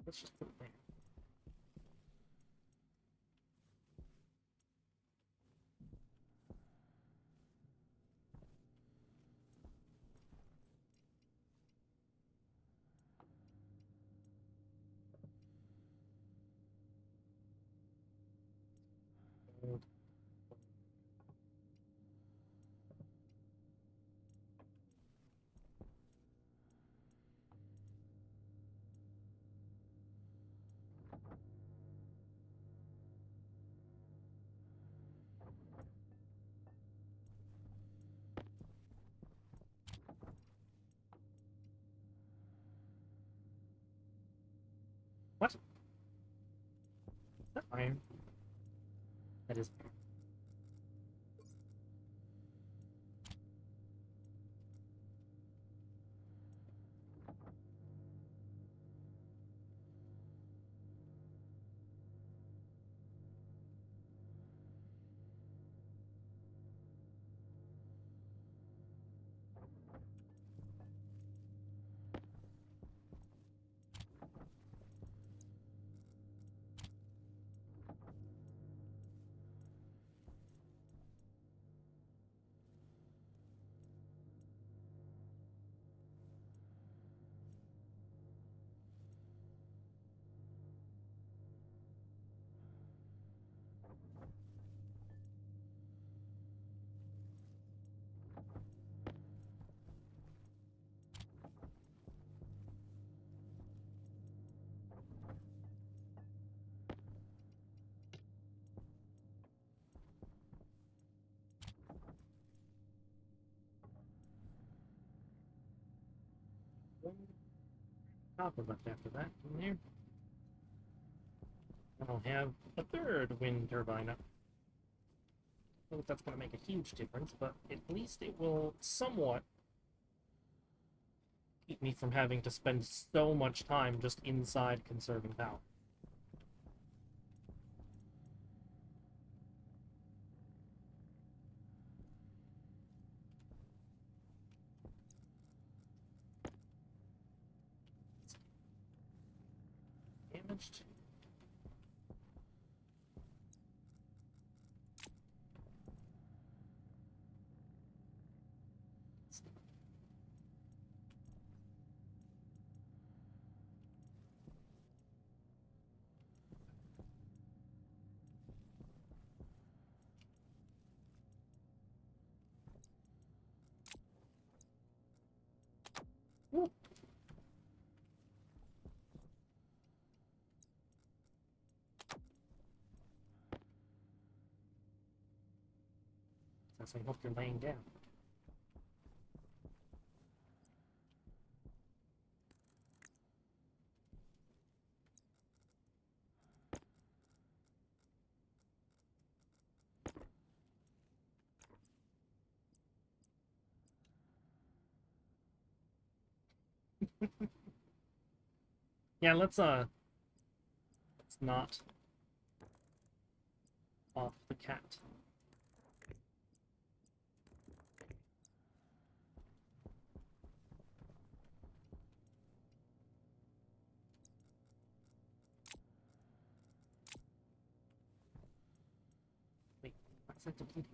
Let's just put it there. What? Is that iron? That is. One copper left after that in there. I'll have a third wind turbine up. I don't know if that's going to make a huge difference, but at least it will somewhat keep me from having to spend so much time just inside conserving power. Damaged. Woo. Since I hope you're laying down. Yeah, let's not off the cat. Wait, what's that depleting?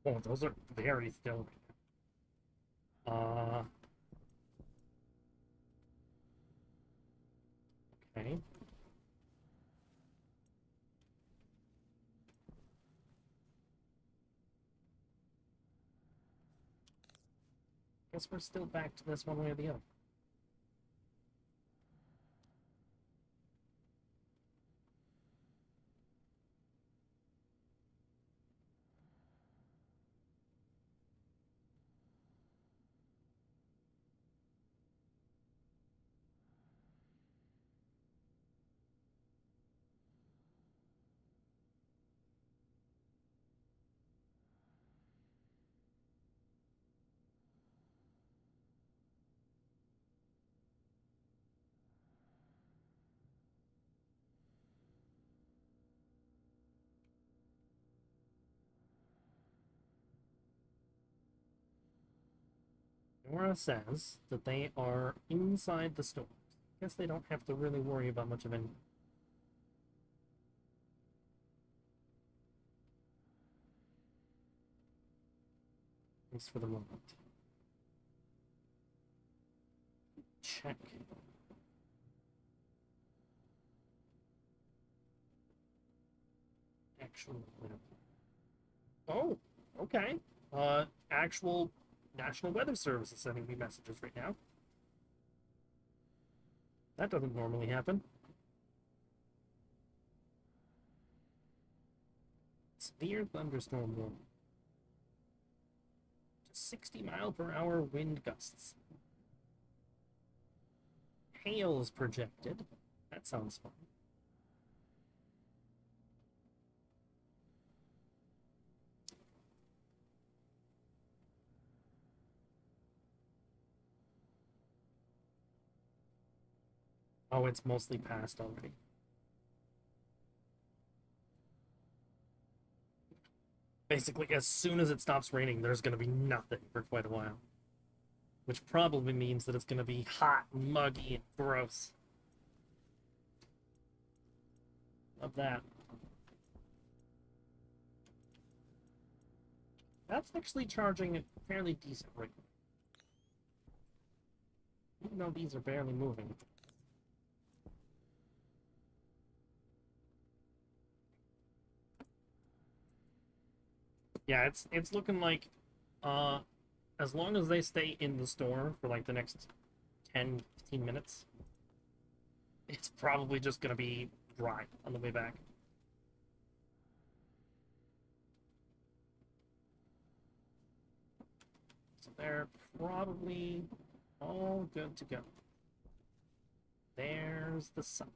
Oh, those are very still. Okay. Guess we're still back to this one way or the other. Nora says that they are inside the store. Guess they don't have to really worry about much of anything. At least for the moment. Check. Actual. Oh, okay. Actual National Weather Service is sending me messages right now. That doesn't normally happen. Severe thunderstorm warning. To 60-mile-per-hour wind gusts. Hail is projected. That sounds fun. Oh, it's mostly passed already. Basically, as soon as it stops raining, there's going to be nothing for quite a while. Which probably means that it's going to be hot, and muggy, and gross. Love that. That's actually charging a fairly decent rate. Even though these are barely moving. Yeah, it's looking like as long as they stay in the store for like the next 10, 15 minutes, it's probably just gonna be dry on the way back. So they're probably all good to go. There's the sun.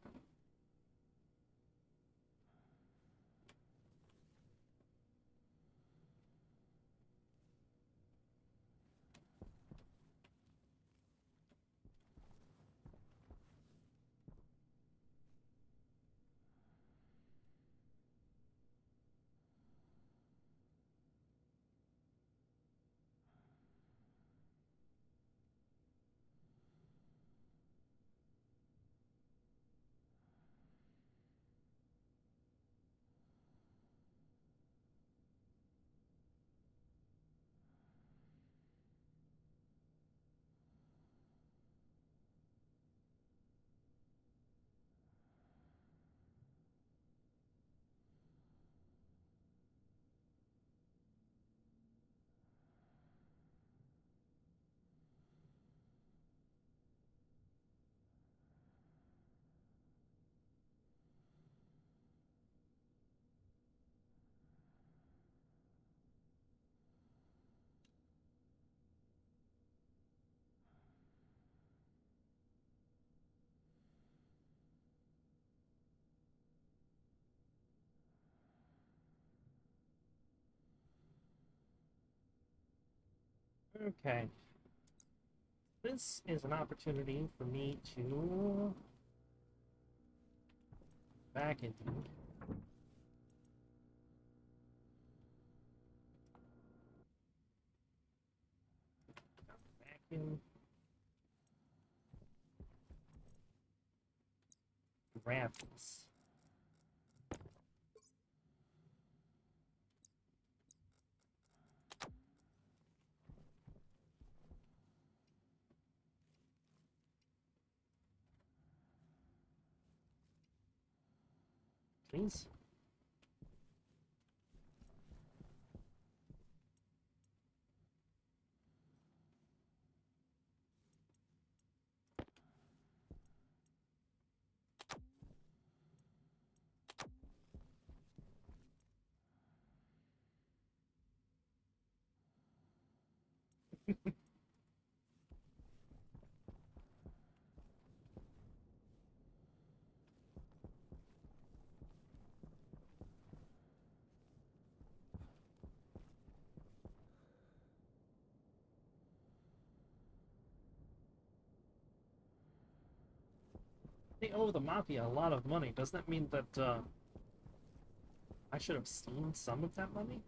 Okay. This is an opportunity for me to back into vacuum, grab this. Please. They owe the Mafia a lot of money. Does that mean that I should have seen some of that money?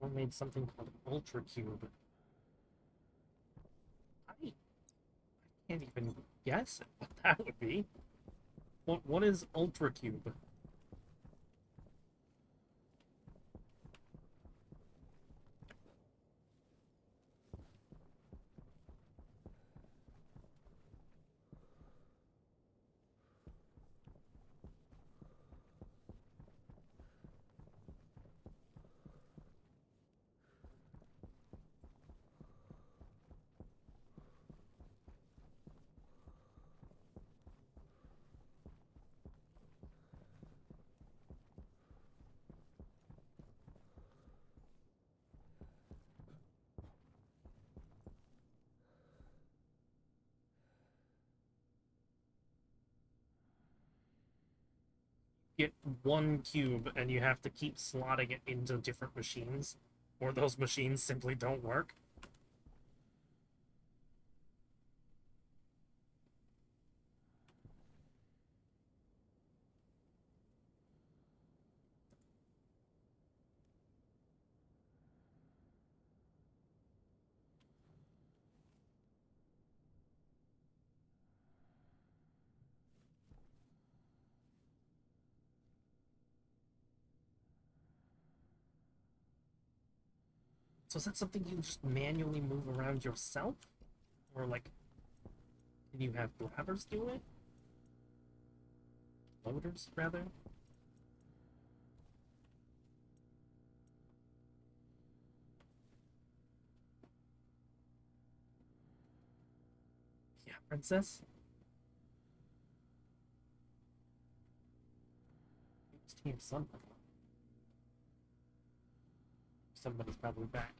Someone made something called Ultra Cube. I can't even guess what that would be. What is Ultra Cube? get one cube and you have to keep slotting it into different machines, or those machines simply don't work. So is that something you just manually move around yourself? Or, like, can you have grabbers do it? Loaders, rather? Yeah, princess? It's Team something. Somebody's probably back.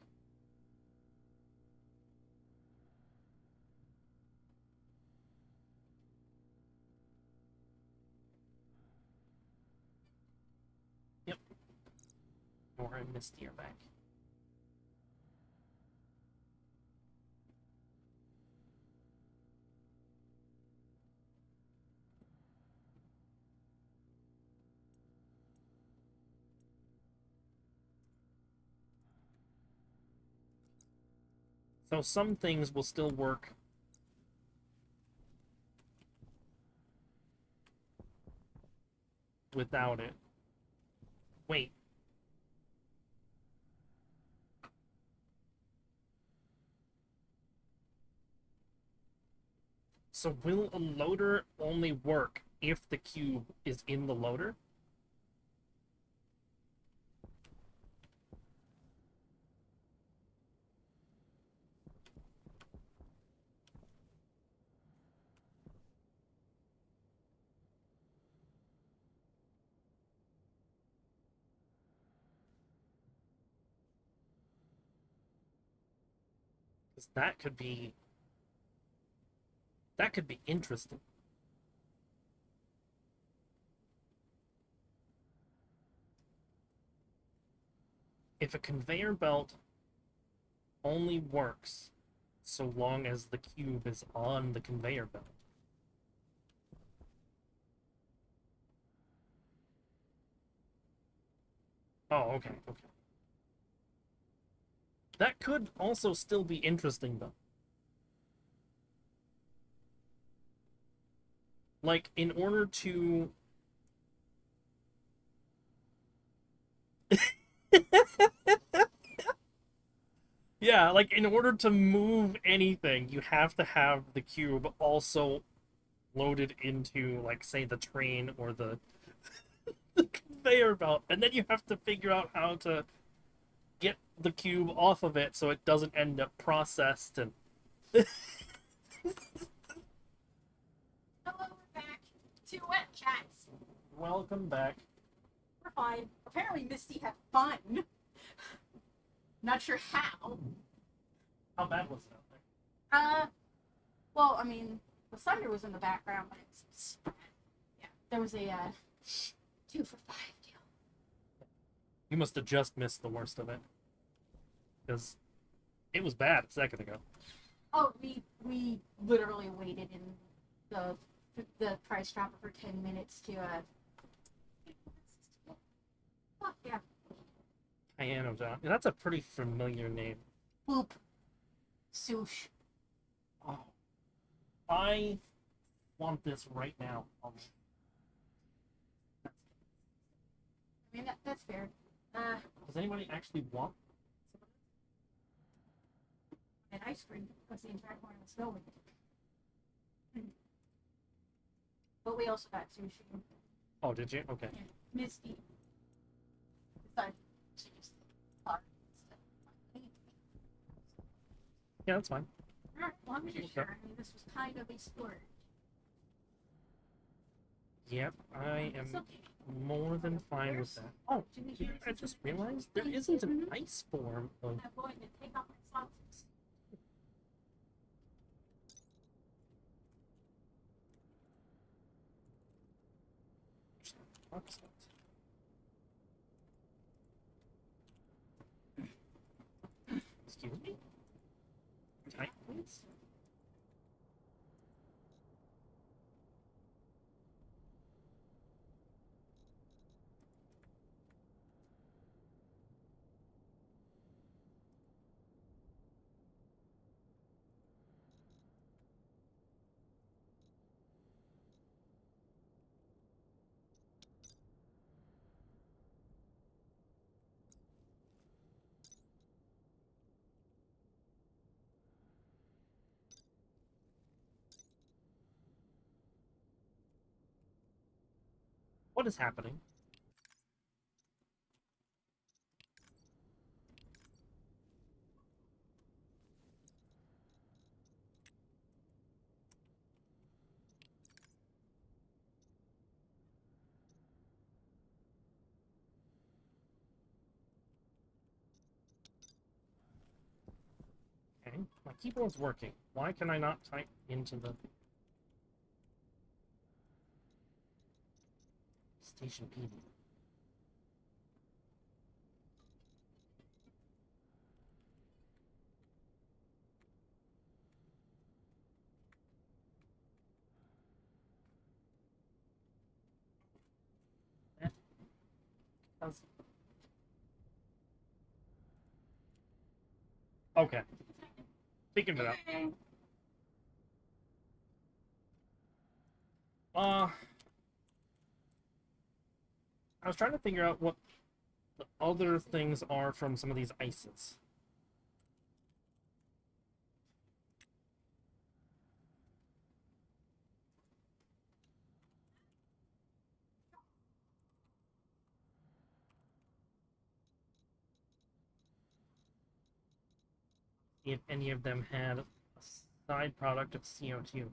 Yep. Nora and Misty are back. So some things will still work without it. Wait. So will a loader only work if the cube is in the loader? Because that could be interesting. If a conveyor belt only works so long as the cube is on the conveyor belt. Oh, okay, okay. That could also still be interesting, though. Like, in order to... Yeah, like, in order to move anything, you have to have the cube also loaded into, like, say, the train or the, the conveyor belt. And then you have to figure out how to get the cube off of it so it doesn't end up processed and... Hello, we're back. Two wet cats. Welcome back. We're fine. Apparently Misty had fun. Not sure how. How bad was it out there? Well, I mean, the thunder was in the background, but it's yeah, there was a 2 for 5 deal. You must have just missed the worst of it. Because it was bad a second ago. Oh, we literally waited in the price dropper for 10 minutes to oh, yeah. Piano John. That's a pretty familiar name. Boop. Sush. Oh. I want this right now. I mean, that's fair. Does anybody actually want And ice cream was the entire point of the snow. But we also got sushi. Oh, did you? Okay. And Misty decided to use the car instead of my Yeah, that's fine. Alright, well, I'm just sure. I mean, this was kind of a splurge. Yep, I am It's okay. more than fine with that. Oh, I just realized there isn't an ice form of... I'm going to take off my socks. Excuse me? Tight, please. What is happening? Okay, my keyboard's working. Why can I not type into the station PD? Okay. Thinking it out. I was trying to figure out what the other things are from some of these ices. If any of them had a side product of CO2.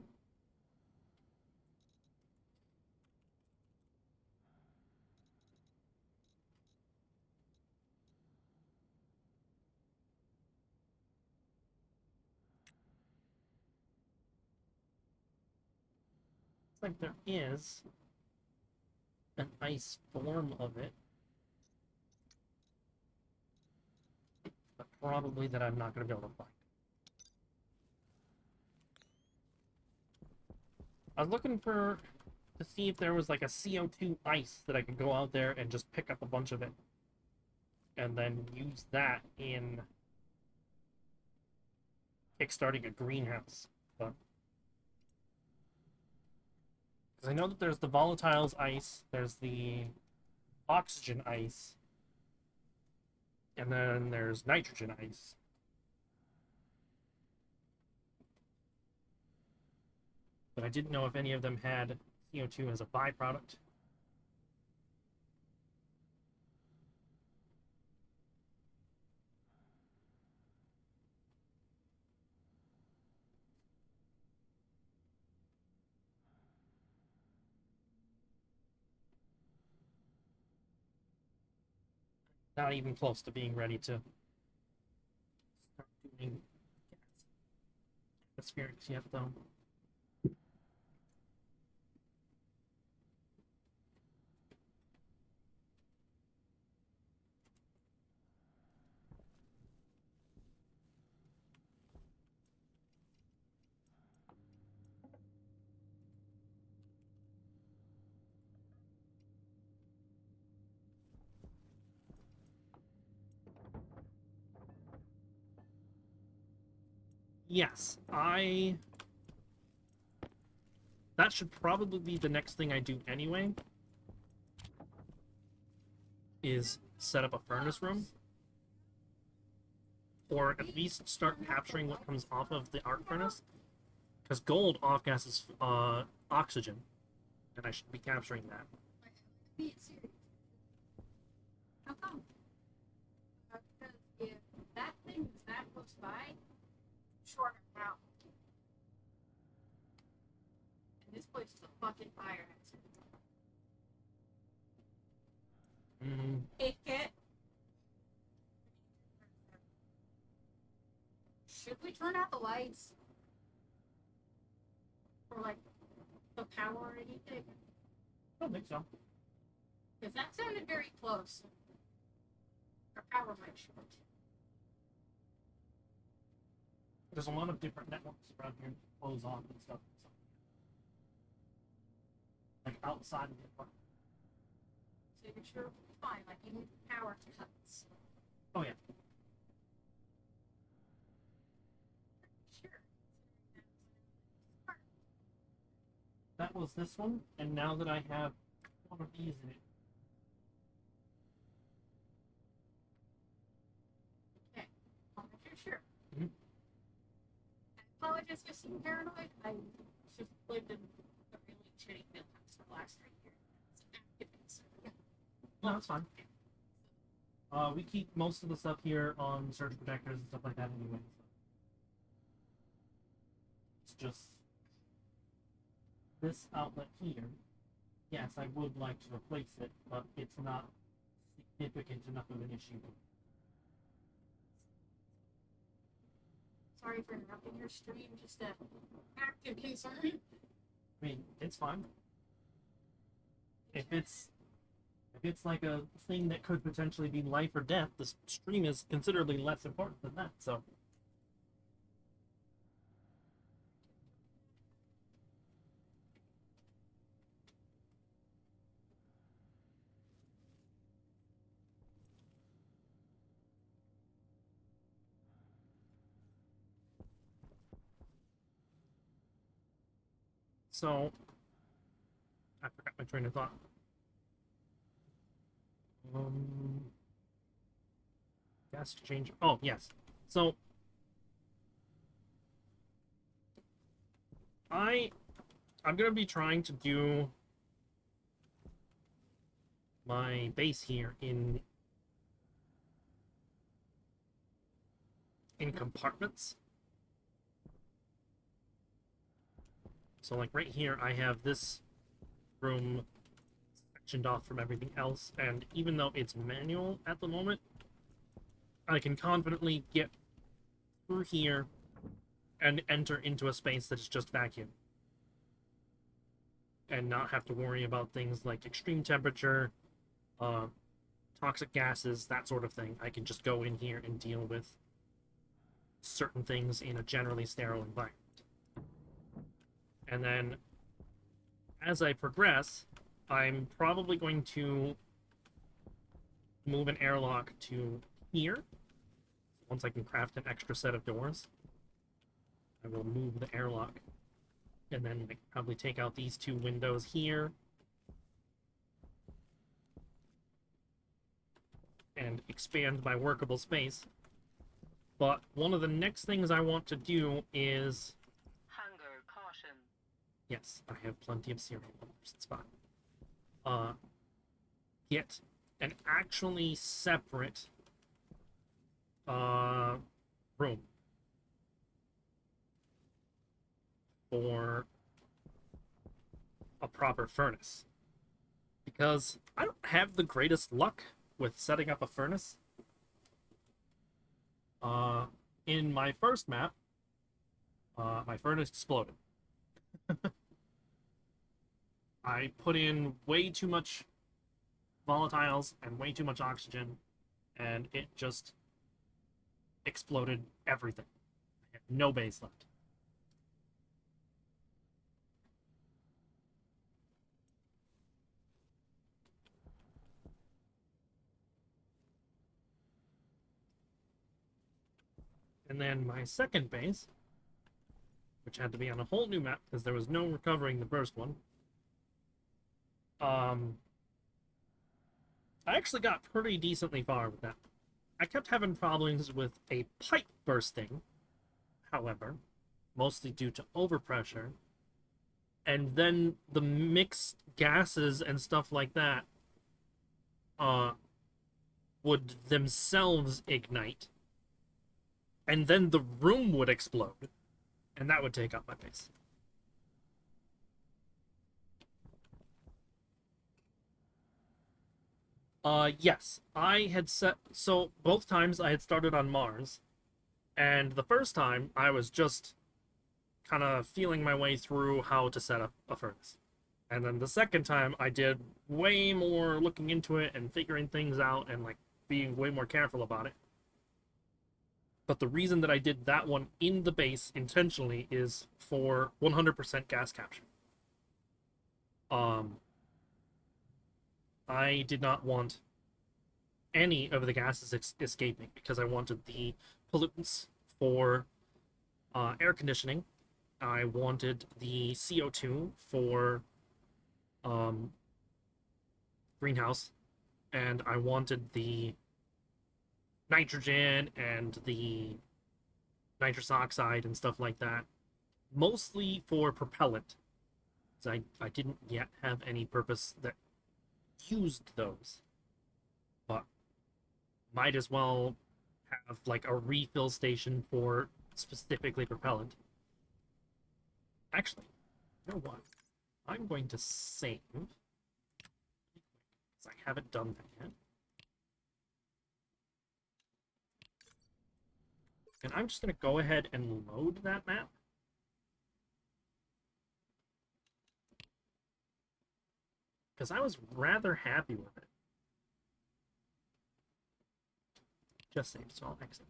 It's like there is an ice form of it, but probably that I'm not going to be able to find. I was looking to see if there was like a CO2 ice that I could go out there and just pick up a bunch of it and then use that in kickstarting a greenhouse. But because I know that there's the volatiles ice, there's the oxygen ice, and then there's nitrogen ice. But I didn't know if any of them had CO2 as a byproduct. Not even close to being ready to start doing atmospherics yet, though. Yes, that should probably be the next thing I do anyway, is set up a furnace room. Or at least start capturing what comes off of the arc furnace. Because gold off-gases oxygen, and I should be capturing that. How come? Because if that thing is that close by, short out. And this place is a fucking fire hazard. It get. Should we turn out the lights? Or like the power or anything? I don't think so. If that sounded very close, our power might short. There's a lot of different networks around here, close off and stuff. Like outside of the apartment. So you're sure it'll be fine, like even with power cuts. Oh yeah. Sure. That was this one, and now that I have one of these in it. Okay. I'll make sure. Mhm. I apologize for being paranoid. I just lived in a really shitty field house for the last 3 years. It's an active concern. No, that's fine. We keep most of the stuff here on surge protectors and stuff like that anyway. So. It's just this outlet here. Yes, I would like to replace it, but it's not significant enough of an issue. Sorry for interrupting your stream. Just an active concern. I mean, it's fine. If it's like a thing that could potentially be life or death, the stream is considerably less important than that. So. So, I forgot my train of thought. Gas exchange. Oh, yes. So, I'm gonna be trying to do my base here in compartments. So like right here, I have this room sectioned off from everything else, and even though it's manual at the moment, I can confidently get through here and enter into a space that is just vacuum. And not have to worry about things like extreme temperature, toxic gases, that sort of thing. I can just go in here and deal with certain things in a generally sterile environment. And then, as I progress, I'm probably going to move an airlock to here. Once I can craft an extra set of doors, I will move the airlock. And then like, probably take out these two windows here. And expand my workable space. But one of the next things I want to do is... Hunger caution. Yes, I have plenty of serial numbers. It's fine. Get an actually separate room for a proper furnace. Because I don't have the greatest luck with setting up a furnace. In my first map, my furnace exploded. I put in way too much volatiles and way too much oxygen, and it just exploded everything. I had no base left. And then my second base, which had to be on a whole new map because there was no recovering the first one. I actually got pretty decently far with that. I kept having problems with a pipe bursting, however, mostly due to overpressure. And then the mixed gases and stuff like that would themselves ignite. And then the room would explode. And that would take up my base. Yes. I had set... So, both times I had started on Mars. And the first time, I was just kind of feeling my way through how to set up a furnace. And then the second time, I did way more looking into it and figuring things out and, like, being way more careful about it. But the reason that I did that one in the base intentionally is for 100% gas capture. Um, I did not want any of the gases escaping because I wanted the pollutants for air conditioning. I wanted the CO2 for um, greenhouse, and I wanted the nitrogen and the nitrous oxide and stuff like that, mostly for propellant. I didn't yet have any purpose that used those, but might as well have like a refill station for specifically propellant. Actually, you know what? I'm going to save because I haven't done that yet. And I'm just going to go ahead and load that map. Because I was rather happy with it. Just saved, so I'll exit.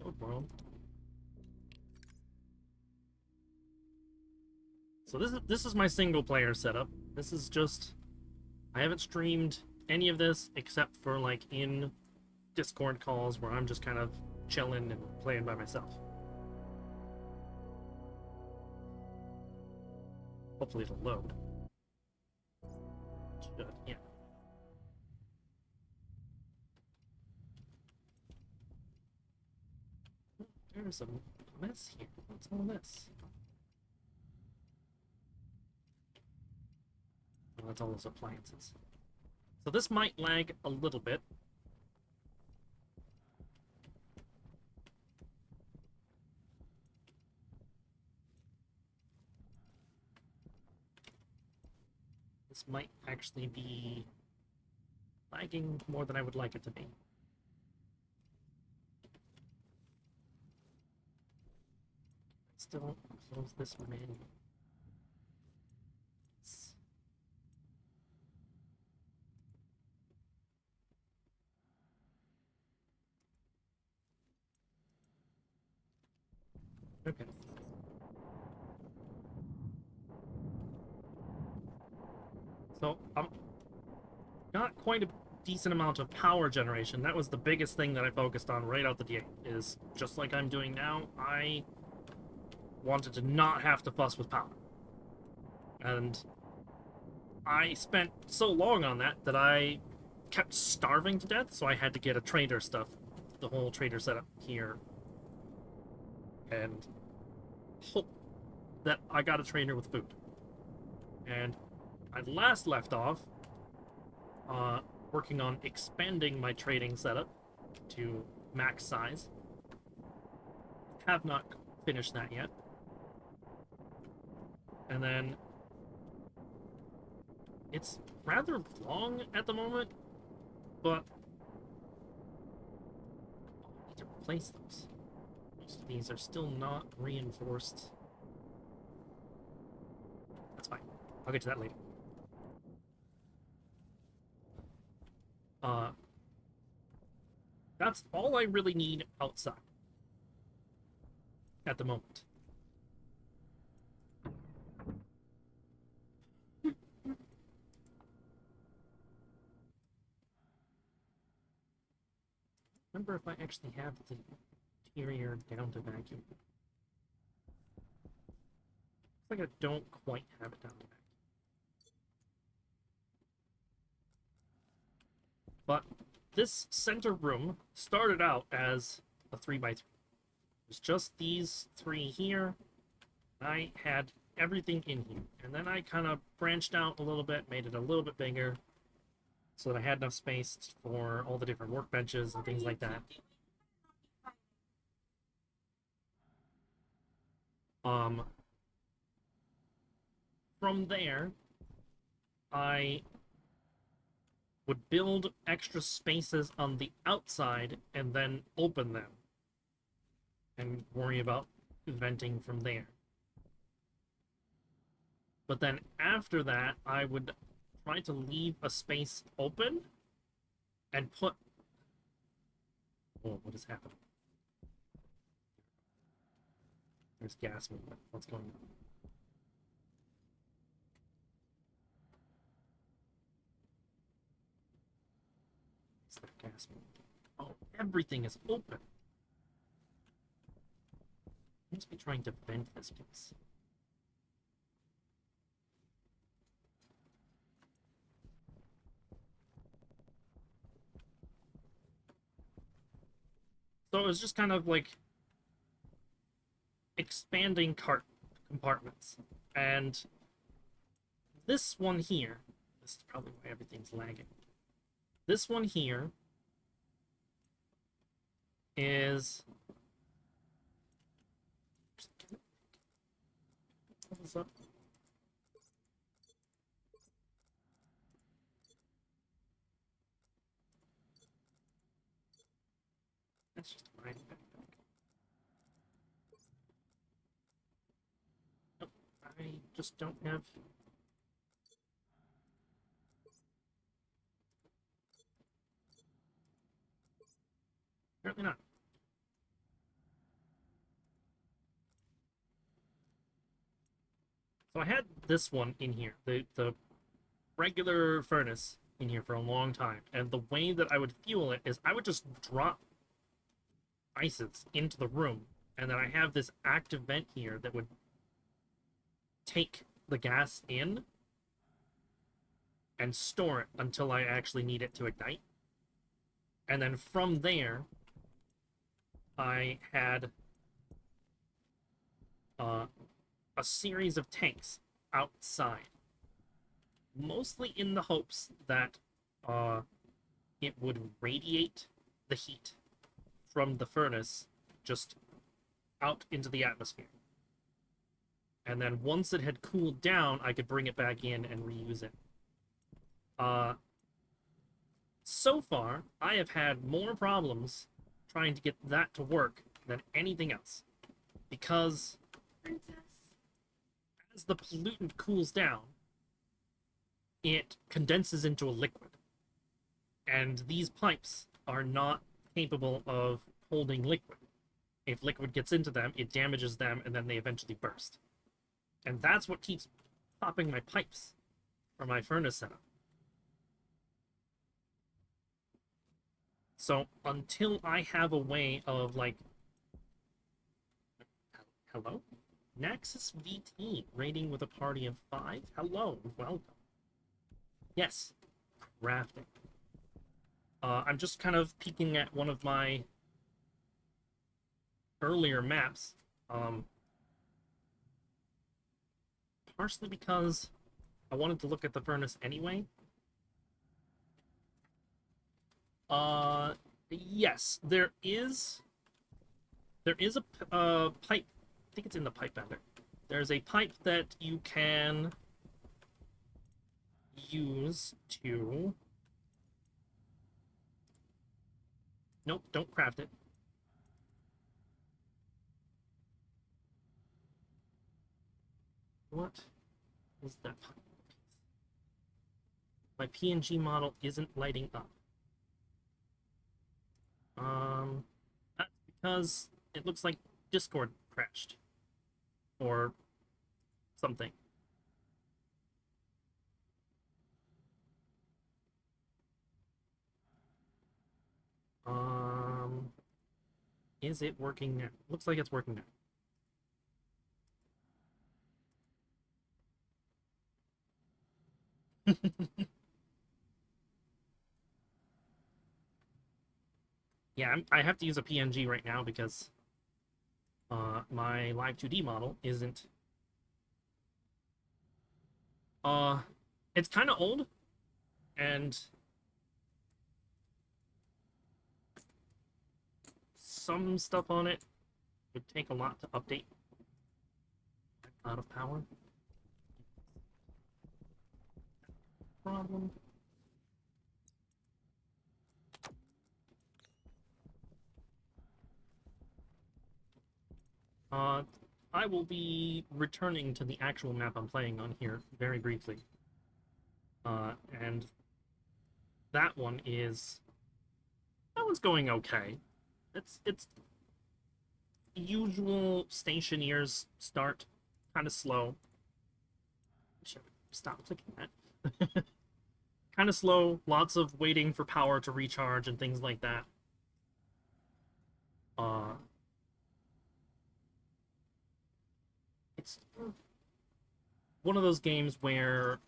Oh, well. So this is my single player setup. This is just, I haven't streamed any of this except for like in Discord calls where I'm just kind of chilling and playing by myself. Hopefully it'll load. Should, yeah. There's a mess here. What's all this? Oh, that's all those appliances. So this might lag a little bit. This might actually be lagging more than I would like it to be. Still close this menu. Okay. So I'm got quite a decent amount of power generation. That was the biggest thing that I focused on right out the gate. Is just like I'm doing now. I wanted to not have to fuss with power, and I spent so long on that that I kept starving to death. So I had to get a trader stuff, the whole trader setup here, and hope that I got a trainer with food. And I last left off working on expanding my trading setup to max size. Have not finished that yet. And then it's rather long at the moment, but I need to replace those. Most of these are still not reinforced. That's fine. I'll get to that later. That's all I really need outside at the moment. Remember if I actually have the interior down to vacuum. Looks like I don't quite have it down to vacuum. But this center room started out as a 3x3. There's just these three here. I had everything in here. And then I kind of branched out a little bit, made it a little bit bigger, so that I had enough space for all the different workbenches and things like that. From there, I would build extra spaces on the outside and then open them and worry about venting from there. But then after that, I would try to leave a space open and put... Oh, what is happening? There's gas movement. What's going on? Is that gas movement? Oh, everything is open. I must be trying to vent this place. So it was just kind of like expanding cart compartments. And this one here, this is probably why everything's lagging. This one here is... What's up? That's just a mining backpack. Nope, I just don't have... Apparently not. So I had this one in here, the regular furnace in here for a long time, and the way that I would fuel it is I would just drop ices into the room, and then I have this active vent here that would take the gas in and store it until I actually need it to ignite. And then from there, I had a series of tanks outside, mostly in the hopes that it would radiate the heat from the furnace just out into the atmosphere. And then once it had cooled down, I could bring it back in and reuse it. So far, I have had more problems trying to get that to work than anything else. Because as the pollutant cools down, it condenses into a liquid. And these pipes are not capable of holding liquid. If liquid gets into them, it damages them, and then they eventually burst. And that's what keeps popping my pipes for my furnace setup. So until I have a way of, like... Hello? Nexus VT, raiding with a party of 5? Hello, welcome. Yes, crafting. I'm just kind of peeking at one of my earlier maps. Partially because I wanted to look at the furnace anyway. Yes, there is a pipe. I think it's in the pipe bender. There's a pipe that you can use to... Nope, don't craft it. What is that pipe? My PNG model isn't lighting up. That's because it looks like Discord crashed. Or something. Is it working now? Looks like it's working now. Yeah, I have to use a PNG right now because my Live 2D model isn't... it's kind of old, and some stuff on it would take a lot to update. Out of power. Problem. I will be returning to the actual map I'm playing on here very briefly. And that one is one's going okay. It's usual Stationeers start, kind of slow. Should stop clicking that. Kind of slow, lots of waiting for power to recharge and things like that. It's one of those games where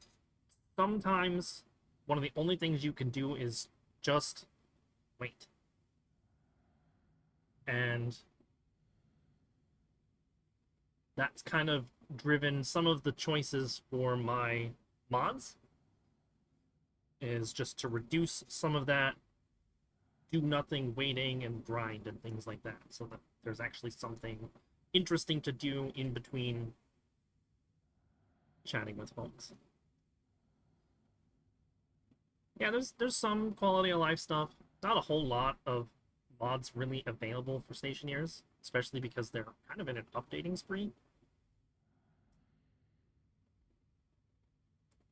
sometimes one of the only things you can do is just wait. And that's kind of driven some of the choices for my mods, is just to reduce some of that do nothing waiting and grind and things like that, so that there's actually something interesting to do in between chatting with folks. Yeah, there's some quality of life stuff. Not a whole lot of mods really available for Stationeers, especially because they're kind of in an updating spree.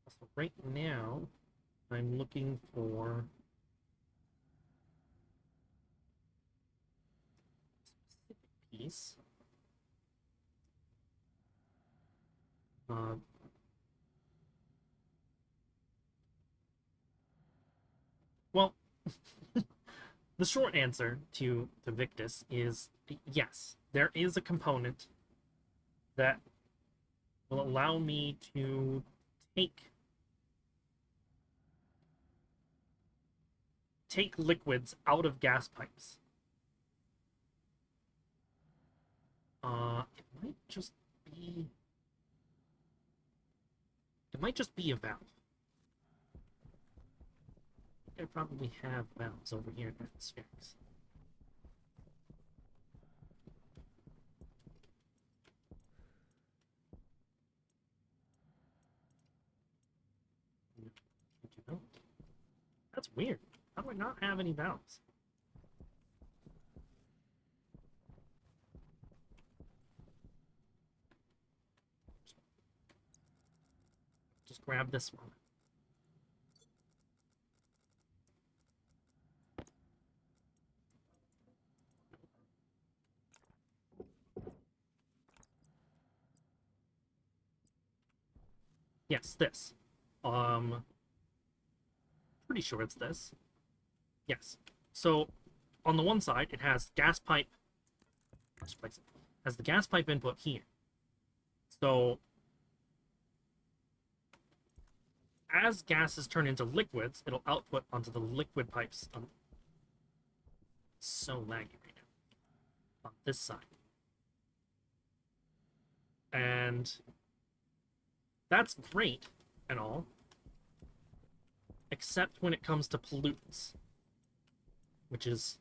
So right now, I'm looking for a specific piece. Well, the short answer to Victus is yes, there is a component that will allow me to take liquids out of gas pipes. It might just be a valve. I probably have valves over here in Atmospherics. That's weird. How do I not have any valves? Just grab this one. Yes, this. Pretty sure it's this. Yes. So, on the one side, it has gas pipe. Let's place it. Has the gas pipe input here. So, as gases turn into liquids, it'll output onto the liquid pipes. So laggy right now. On this side. And that's great and all, except when it comes to pollutants, which is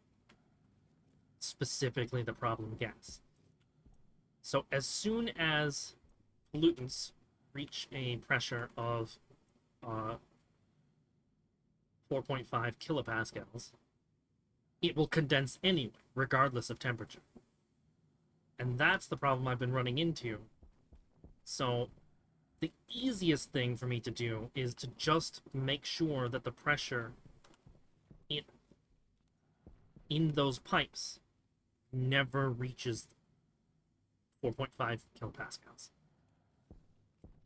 specifically the problem gas. So as soon as pollutants reach a pressure of 4.5 kilopascals, it will condense anyway, regardless of temperature. And that's the problem I've been running into. So the easiest thing for me to do is to just make sure that the pressure in those pipes never reaches 4.5 kilopascals.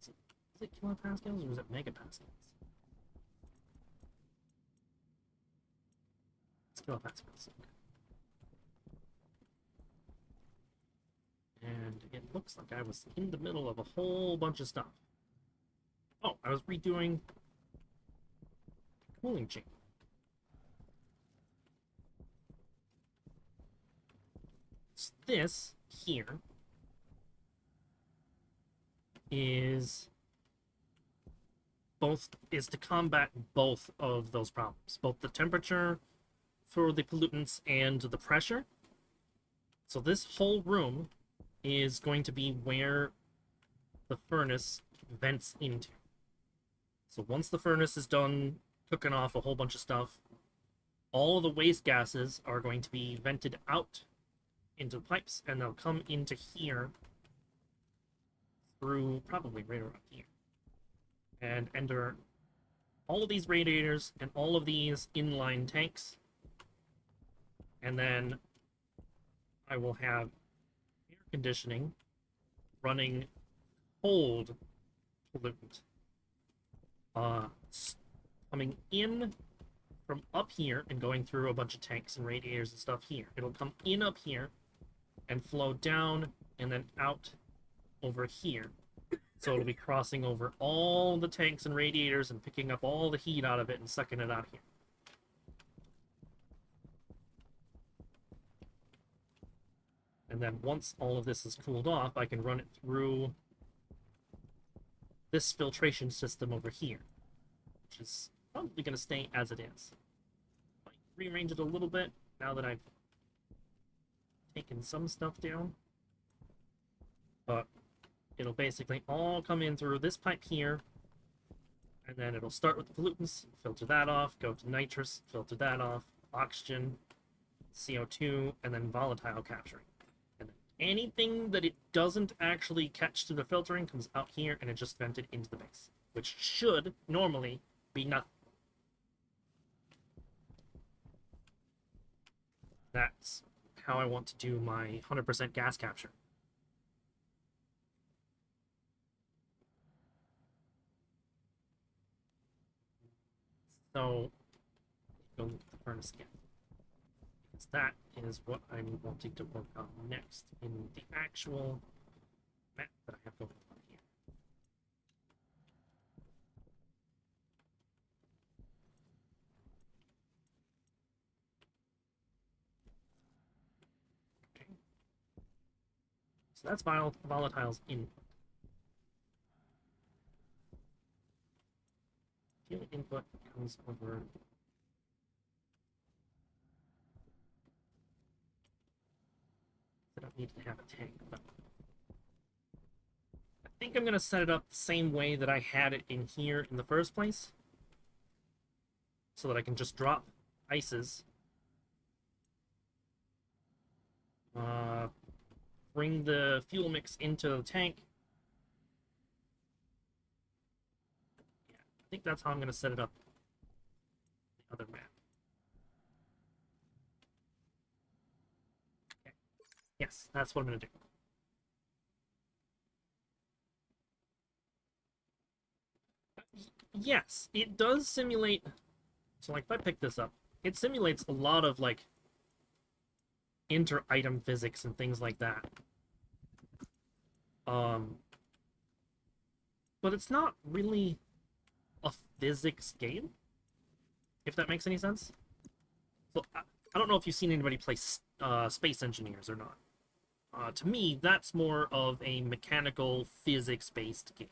Is it kilopascals or is it megapascals? It's kilopascals. Okay. And it looks like I was in the middle of a whole bunch of stuff. Oh, I was redoing cooling chamber. This here is to combat both of those problems, both the temperature for the pollutants and the pressure. So this whole room is going to be where the furnace vents into. So once the furnace is done cooking off a whole bunch of stuff, all of the waste gases are going to be vented out into the pipes, and they'll come into here through probably right around here and enter all of these radiators and all of these inline tanks And then I will have air conditioning running cold pollutant. Coming in from up here and going through a bunch of tanks and radiators and stuff here. It'll come in up here and flow down and then out over here. So it'll be crossing over all the tanks and radiators and picking up all the heat out of it and sucking it out here. And then once all of this is cooled off, I can run it through this filtration system over here, which is probably going to stay as it is. Might rearrange it a little bit now that I've taken some stuff down. But it'll basically all come in through this pipe here, and then it'll start with the pollutants, filter that off, go to nitrous, filter that off, oxygen, CO2, and then volatile capturing. And then anything that it doesn't actually catch through the filtering comes out here and it's just vented into the base, which should normally be nothing. That's how I want to do my 100% gas capture. So, go look at the furnace again. Because that is what I'm wanting to work on next in the actual map that I have going on here. Okay. So that's volatiles in. Fuel input comes over. I don't need to have a tank, but I think I'm going to set it up the same way that I had it in here in the first place, so that I can just drop ices, bring the fuel mix into the tank. Yeah, I think that's how I'm going to set it up the other map. Okay. Yes, that's what I'm going to do. Yes, it does simulate. So, like, if I pick this up, it simulates a lot of, like, inter-item physics and things like that. But it's not really a physics game, if that makes any sense. So, I don't know if you've seen anybody play Space Engineers or not. To me, that's more of a mechanical, physics-based game.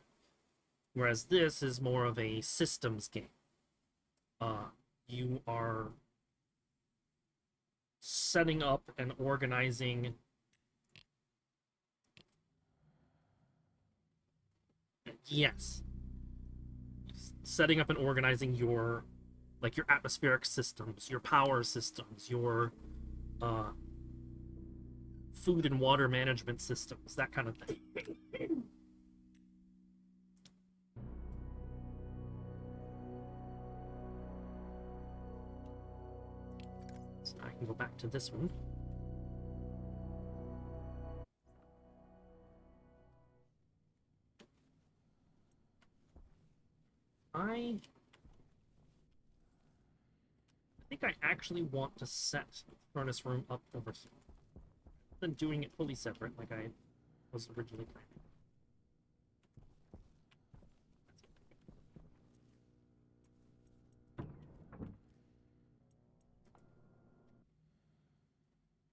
Whereas this is more of a systems game. You are setting up and organizing yes, setting up and organizing your, like, your atmospheric systems, your power systems, your food and water management systems, that kind of thing. So I can go back to this one. I think I actually want to set the furnace room up over here, than doing it fully separate like I was originally planning.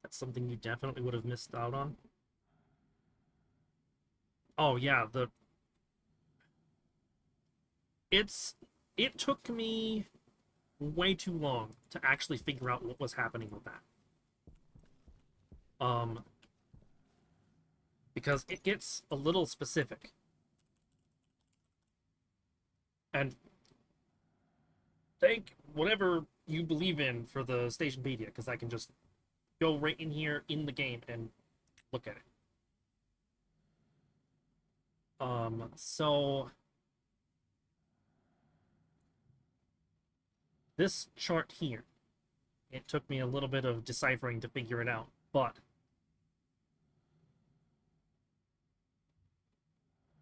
That's something you definitely would have missed out on. Oh yeah, it took me way too long to actually figure out what was happening with that. Because it gets a little specific. And thank whatever you believe in for the Stationpedia, because I can just go right in here in the game and look at it. So this chart here It took me a little bit of deciphering to figure it out, but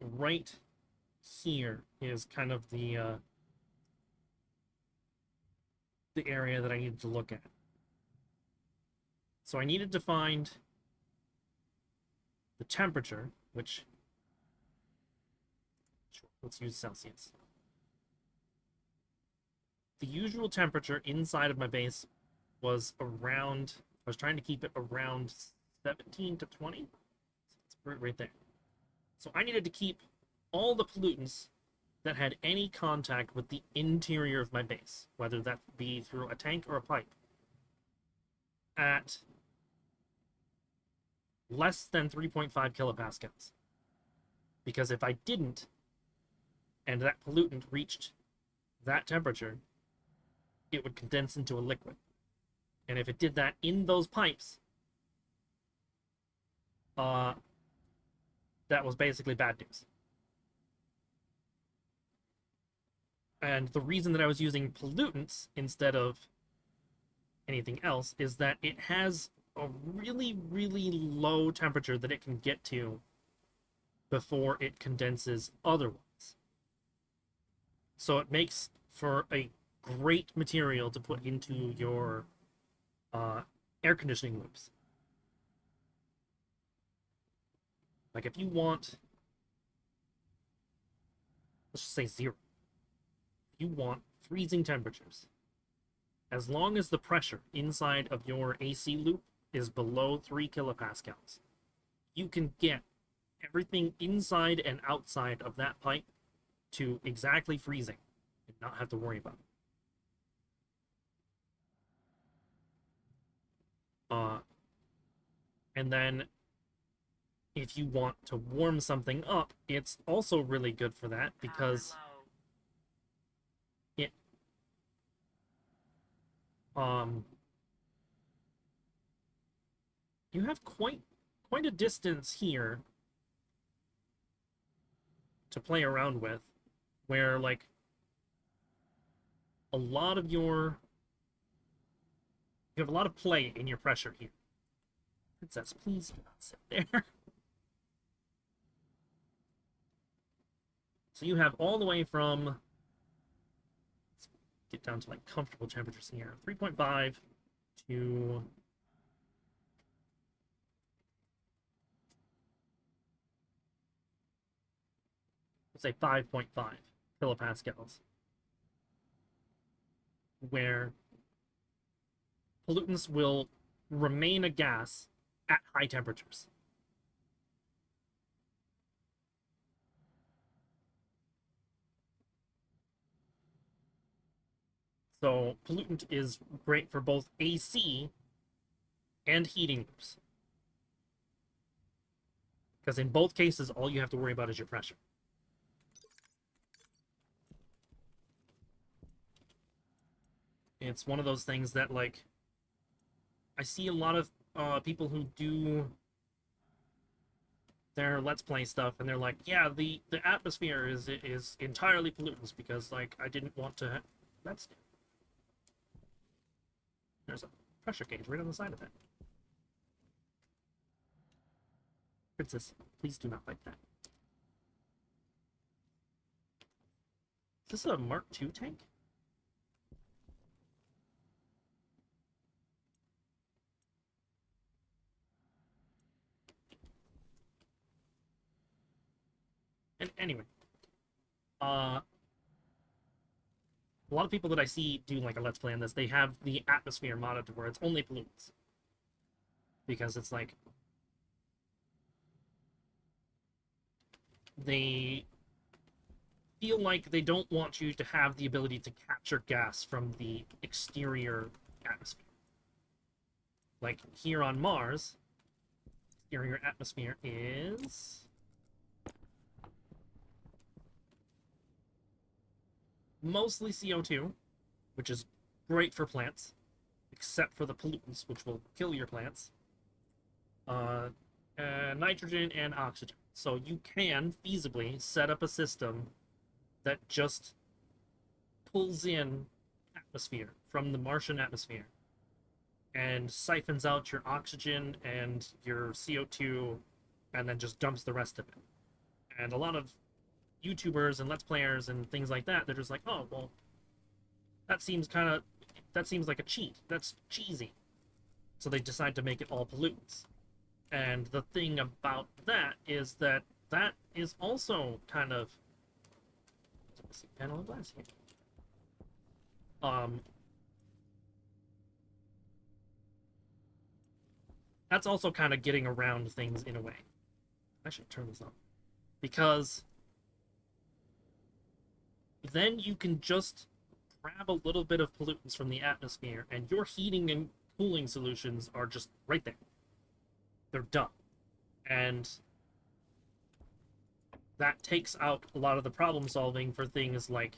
right here is kind of the area that I needed to look at. So I needed to find the temperature, which, let's use Celsius. The usual temperature inside of my base was around, I was trying to keep it around 17 to 20. So it's right there. So I needed to keep all the pollutants that had any contact with the interior of my base, whether that be through a tank or a pipe, at less than 3.5 kilopascals. Because if I didn't, and that pollutant reached that temperature, it would condense into a liquid. And if it did that in those pipes, that was basically bad news. And the reason that I was using pollutants instead of anything else is that it has a really, really low temperature that it can get to before it condenses otherwise. So it makes for a great material to put into your air conditioning loops. Like if you want, let's just say 0. If you want freezing temperatures, as long as the pressure inside of your AC loop is below 3 kilopascals, you can get everything inside and outside of that pipe to exactly freezing and not have to worry about it. And then if you want to warm something up, it's also really good for that because it you have quite a distance here to play around with, where like a lot of your you have a lot of play in your pressure here. Princess, please do not sit there. So you have all the way from, let's get down to like comfortable temperatures here, 3.5 to let's say 5.5 kilopascals, where pollutants will remain a gas at high temperatures. So pollutant is great for both AC and heating loops, because in both cases, all you have to worry about is your pressure. It's one of those things that, like, I see a lot of people who do their Let's Play stuff, and they're like, yeah, the atmosphere is entirely pollutants because, like, I didn't want to. That's there's a pressure gauge right on the side of it. Princess, please do not like that. Is this a Mark II tank? And anyway, a lot of people that I see do like a Let's Play on this, they have the atmosphere modded to where it's only pollutants. Because it's like, they feel like they don't want you to have the ability to capture gas from the exterior atmosphere. Like here on Mars, exterior atmosphere is mostly CO2, which is great for plants, except for the pollutants, which will kill your plants. Nitrogen and oxygen. So you can feasibly set up a system that just pulls in atmosphere from the Martian atmosphere and siphons out your oxygen and your CO2 and then just dumps the rest of it. And a lot of YouTubers and Let's Players and things like that, they're just like, oh, well, that seems like a cheat. That's cheesy. So they decide to make it all pollutants. And the thing about that is that that is also kind of a panel of glass here. That's also kind of getting around things in a way. I should turn this on. Because then you can just grab a little bit of pollutants from the atmosphere, and your heating and cooling solutions are just right there. They're done. And that takes out a lot of the problem solving for things like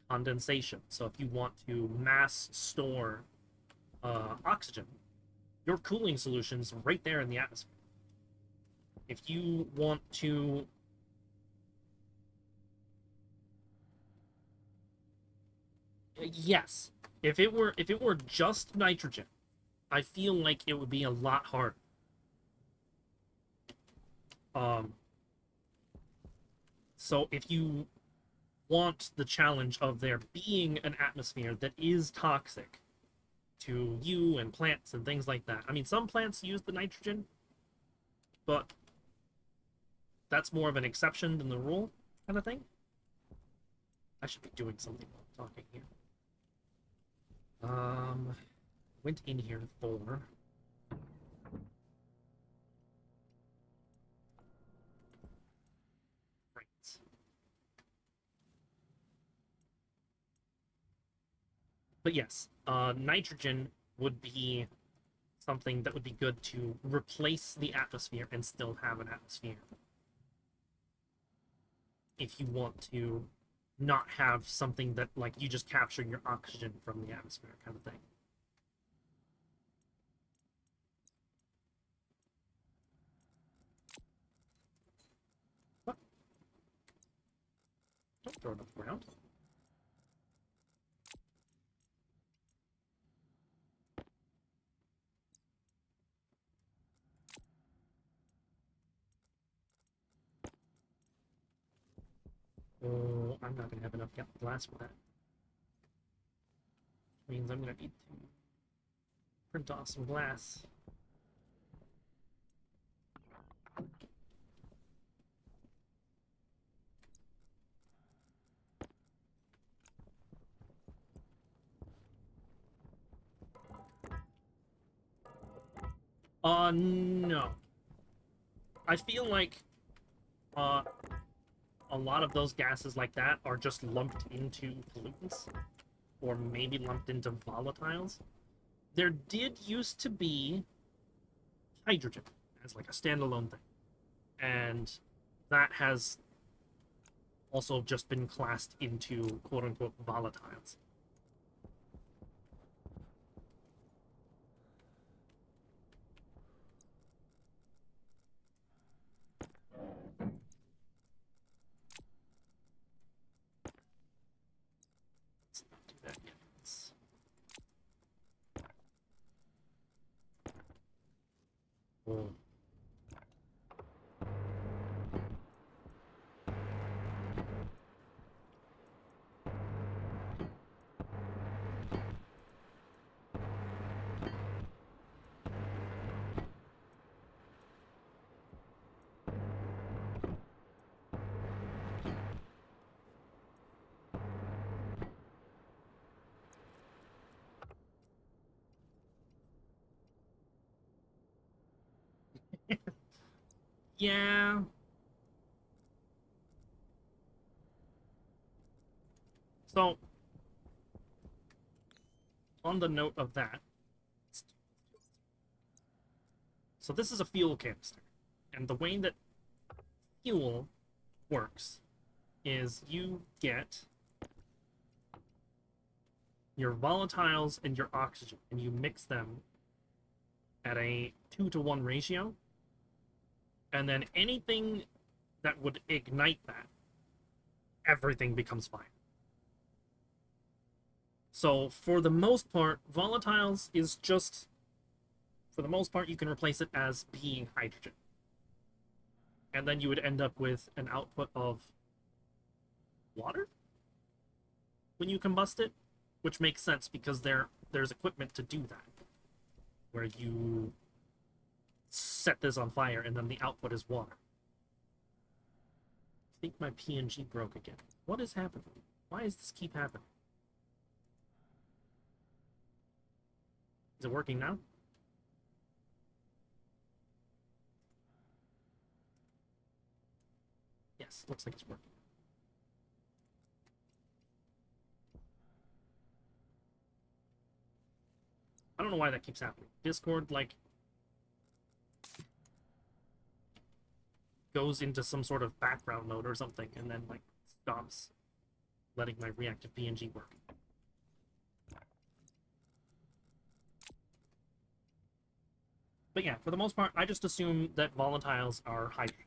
condensation. So if you want to mass store oxygen, your cooling solution's right there in the atmosphere. If you want to yes, if it were just nitrogen, I feel like it would be a lot harder. So if you want the challenge of there being an atmosphere that is toxic to you and plants and things like that. I mean, some plants use the nitrogen, but that's more of an exception than the rule kind of thing. I should be doing something while talking here. Went in here for crates. But yes, nitrogen would be something that would be good to replace the atmosphere and still have an atmosphere. If you want to not have something that, like, you just capture your oxygen from the atmosphere kind of thing. What? Don't throw it on the ground. Oh, I'm not going to have enough glass for that. Which means I'm going to need to print off some glass. No. I feel like, a lot of those gases like that are just lumped into pollutants, or maybe lumped into volatiles. There did used to be hydrogen as like a standalone thing, and that has also just been classed into quote-unquote volatiles. Let's not do that yet. Oh. Yeah. So, on the note of that, so this is a fuel canister, and the way that fuel works is you get your volatiles and your oxygen, and you mix them at a 2-to-1 ratio, and then anything that would ignite that, everything becomes fine. So for the most part, volatiles is just for the most part, you can replace it as being hydrogen. And then you would end up with an output of water when you combust it, which makes sense because there's equipment to do that, where you set this on fire and then the output is water. I think my PNG broke again. What is happening? Why does this keep happening? Is it working now? Yes, looks like it's working. I don't know why that keeps happening. Discord, like, goes into some sort of background mode or something, and then, like, stops letting my reactive PNG work. But yeah, for the most part, I just assume that volatiles are hydrogen.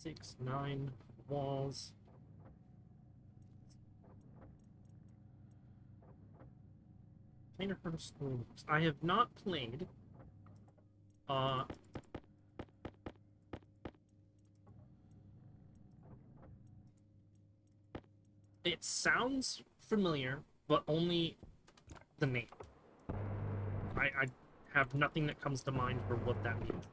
Six, 9 walls. Planar Hurdle School. I have not played. It sounds familiar, but only the name. I have nothing that comes to mind for what that means.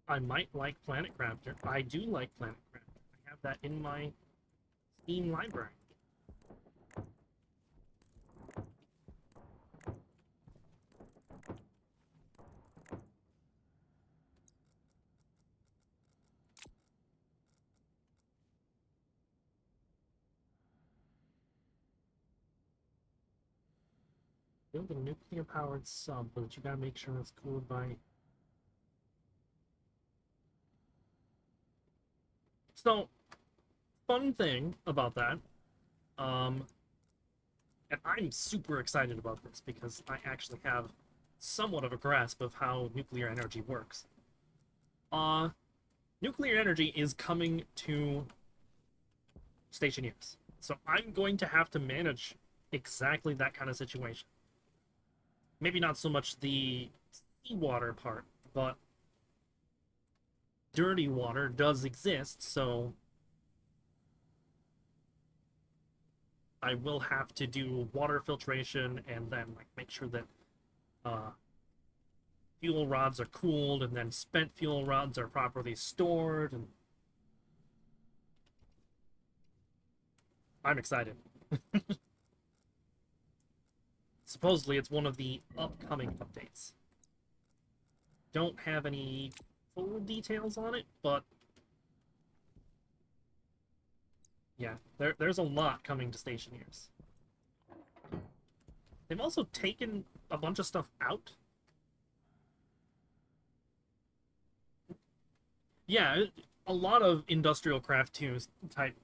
I might like Planet Crafter. I do like Planet Crafter. I have that in my Steam library. Build a nuclear-powered sub, but you gotta make sure it's cooled by... So, fun thing about that, and I'm super excited about this because I actually have somewhat of a grasp of how nuclear energy works. Nuclear energy is coming to Stationeers. So I'm going to have to manage exactly that kind of situation. Maybe not so much the seawater part, but dirty water does exist, so I will have to do water filtration and then like make sure that fuel rods are cooled and then spent fuel rods are properly stored, and I'm excited. Supposedly it's one of the upcoming updates. Don't have any full details on it, but yeah, there's a lot coming to Stationeers. They've also taken a bunch of stuff out. Yeah, a lot of Industrial Craft 2 type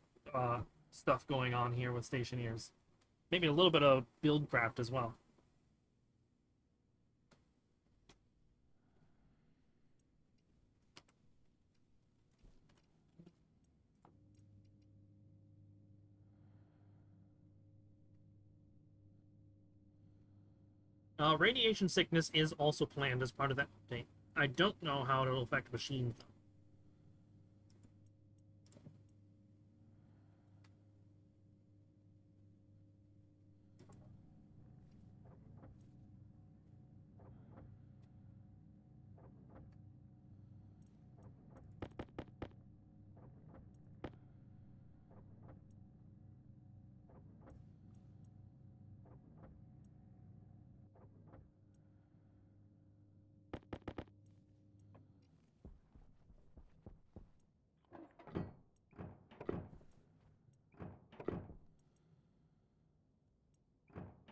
stuff going on here with Stationeers. maybe a little bit of buildcraft as well. Radiation sickness is also planned as part of that update. I don't know how it'll affect machines, though.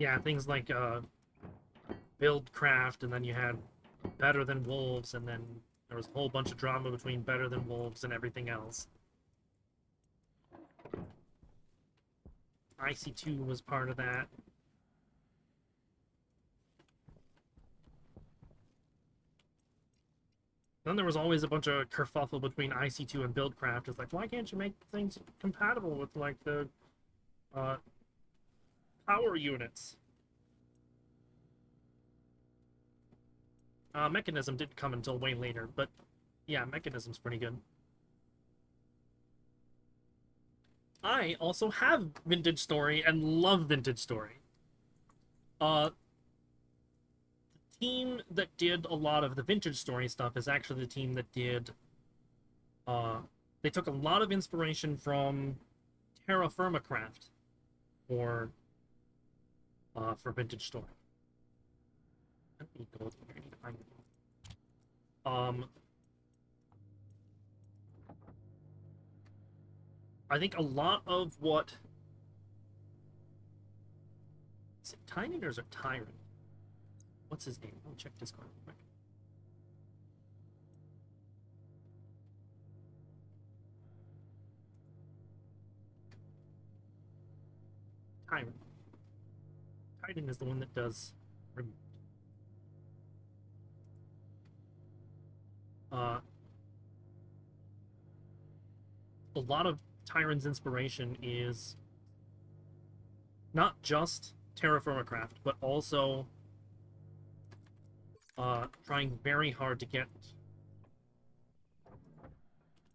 Yeah, things like buildcraft, and then you had better than wolves, and then there was a whole bunch of drama between better than wolves and everything else. IC2 was part of that. Then there was always a bunch of kerfuffle between IC2 and Buildcraft. It's like, why can't you make things compatible with, like, the power units? Mechanism didn't come until way later, but yeah, Mechanism's pretty good. I also have Vintage Story and love Vintage Story. The team that did a lot of the Vintage Story stuff is actually the team that did. They took a lot of inspiration from Terra Firma Craft for Vintage Story. Let me go there. I need to find it. I think a lot of what is it Tynaners or Tyrant? What's his name? I'll check Discord real quick. Tyrant. Tyrant is the one that does remote. A lot of Tyrant's inspiration is not just Terra Firma Craft, but also trying very hard to get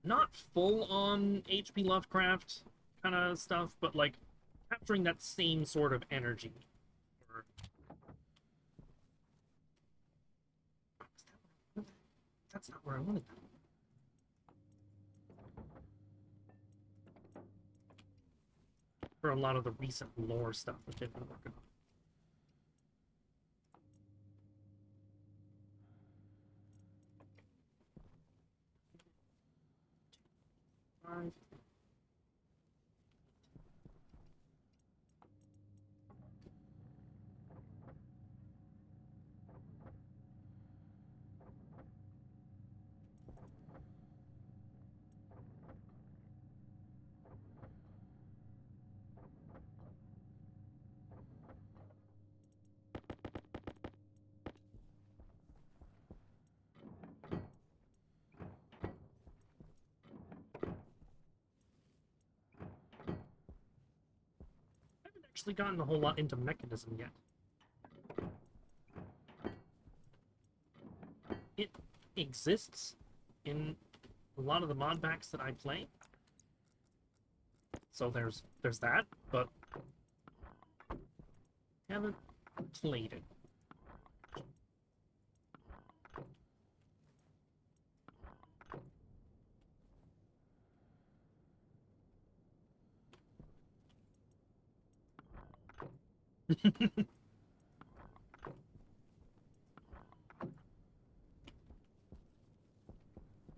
not full on HP Lovecraft kind of stuff, but like capturing that same sort of energy. That's not where I wanted that. For a lot of the recent lore stuff that they've been working on. 5. Actually gotten a whole lot into Mechanism yet. It exists in a lot of the mod packs that I play. So there's that, but haven't played it.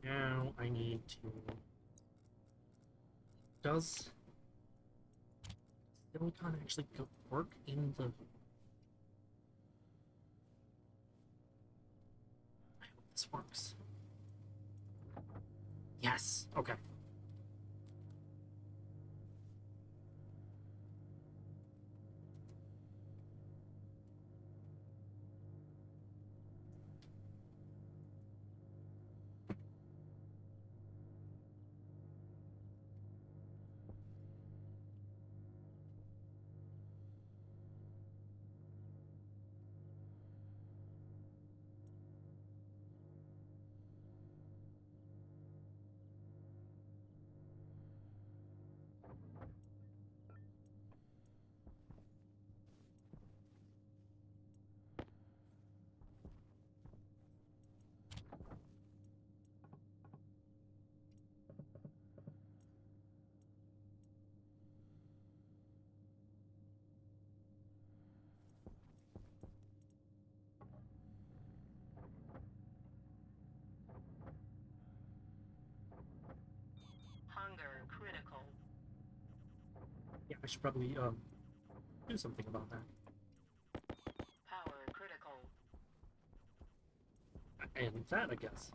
Now I need to... Does silicon actually work in the... I hope this works. Yes! Okay. I should probably do something about that. Power critical. And that, I guess.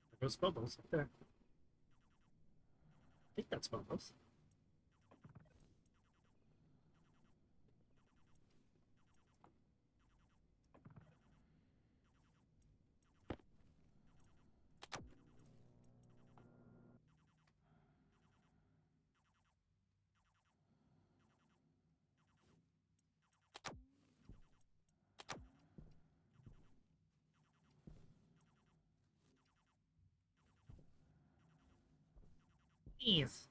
There goes Phobos up there. I think that's Phobos. Yes.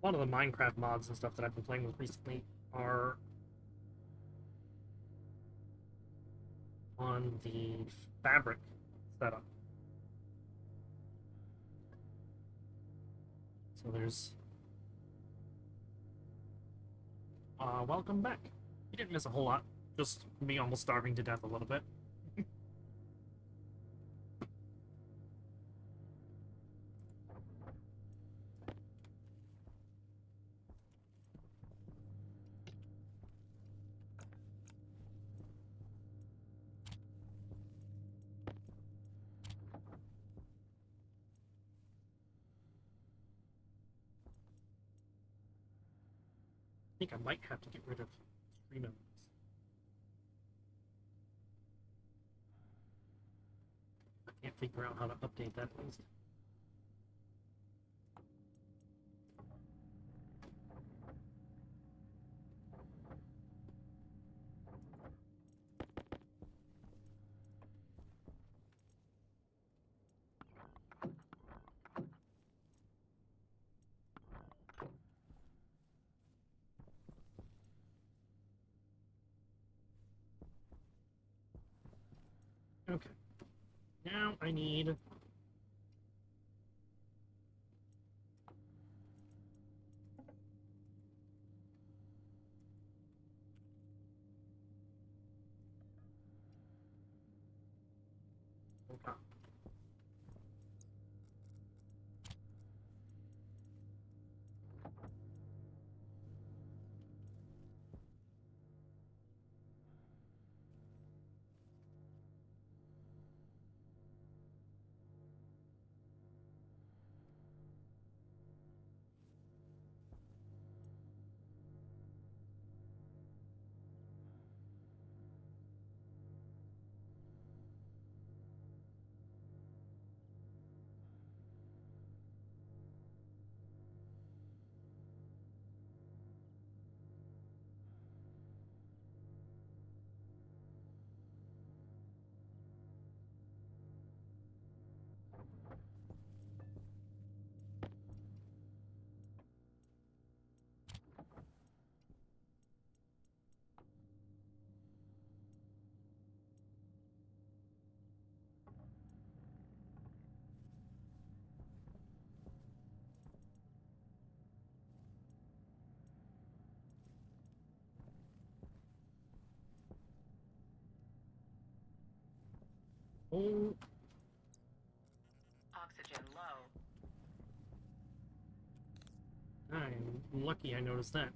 A lot of the Minecraft mods and stuff that I've been playing with recently are on the fabric setup. So there's welcome back. You didn't miss a whole lot, just me almost starving to death a little bit. I think I might have to get rid of stream elements. I can't figure out how to update that at least. Okay. Now I need... Okay. Oh, Oxygen low. I'm lucky I noticed that.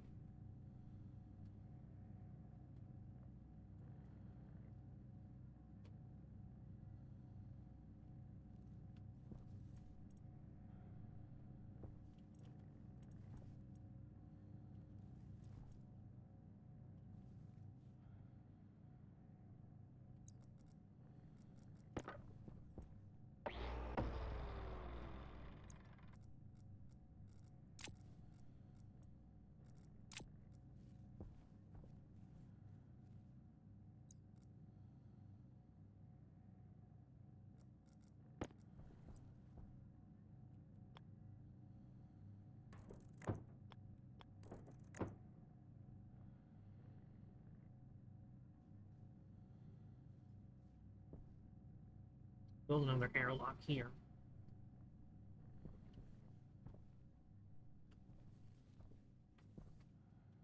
Build another airlock here.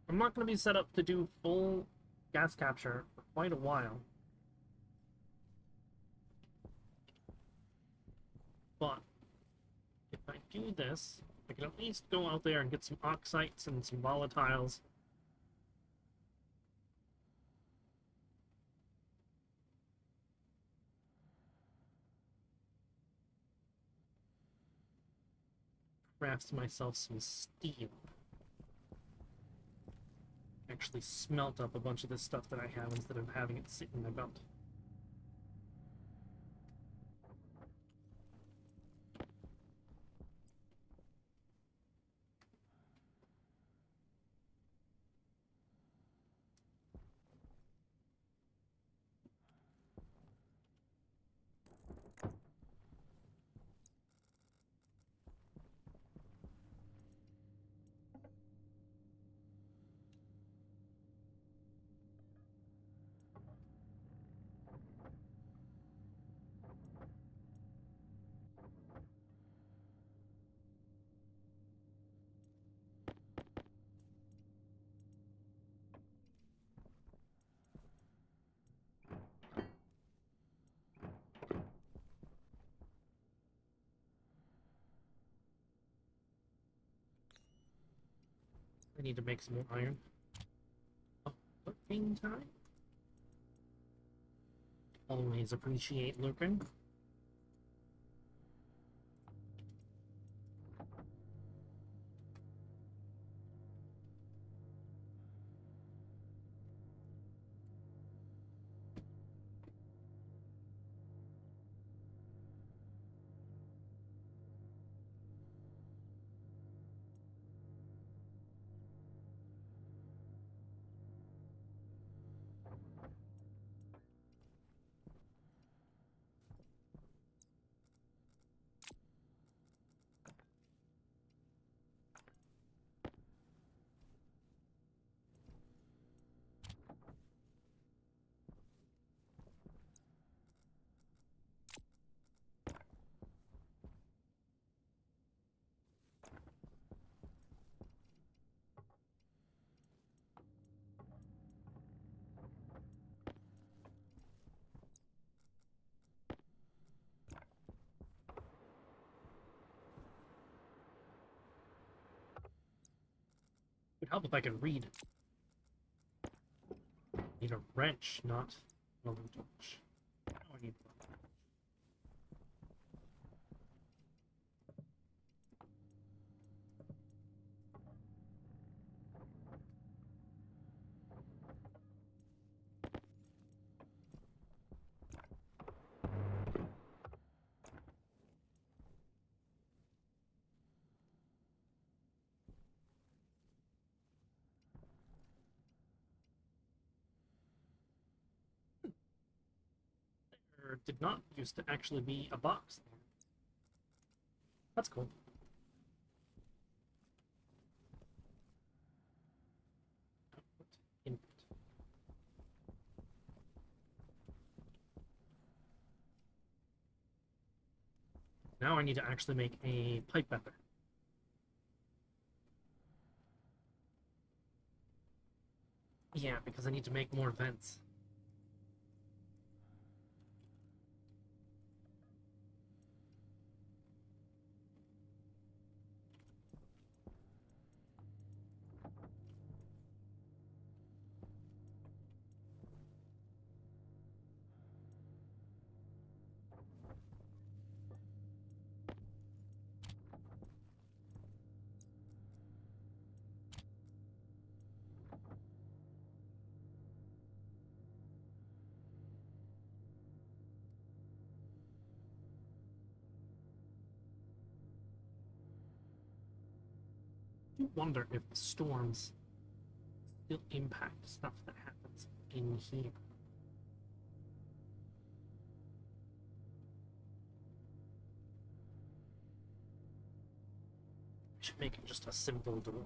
I'm not going to be set up to do full gas capture for quite a while. But if I do this, I can at least go out there and get some oxites and some volatiles. Crafts myself some steel. Actually smelt up a bunch of this stuff that I have instead of having it sit in my belt. I need to make some more iron. Oh, lurking time? Always appreciate lurking. It would help if I could read. Need a wrench, not a torch. Oh, I need one. There did not used to actually be a box there. That's cool. Output, input. Now I need to actually make a pipe bender. Yeah, because I need to make more vents. do wonder if the storms still impact stuff that happens in here. I should make it just a simple door.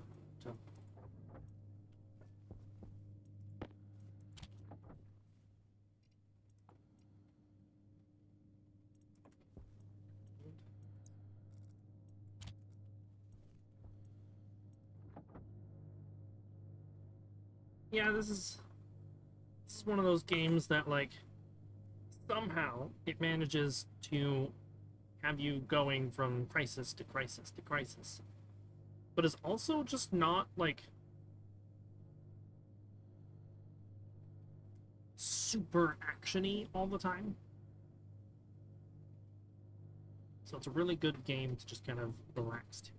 Yeah, this is one of those games that, like, somehow it manages to have you going from crisis to crisis to crisis, but is also just not, like, super actiony all the time. So it's a really good game to just kind of relax to.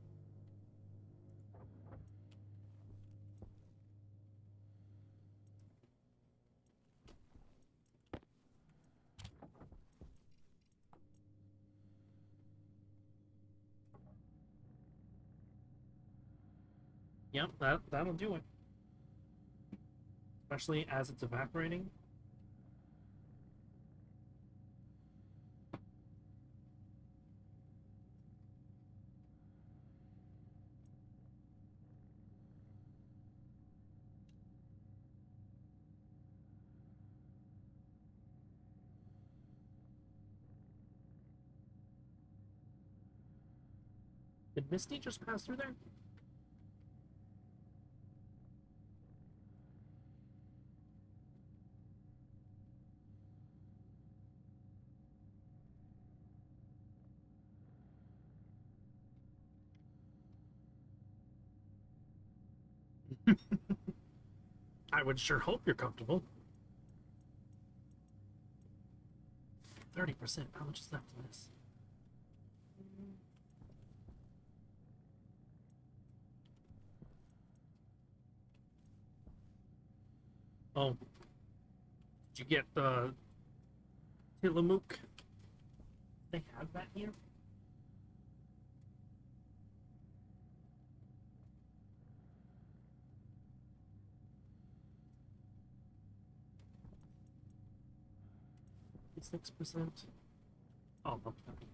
Yep, that'll do it. Especially as it's evaporating. Did Misty just pass through there? I would sure hope you're comfortable. 30%. How much is left in this? Oh. Did you get the Tillamook? They have that here? It's 6%. Oh, okay.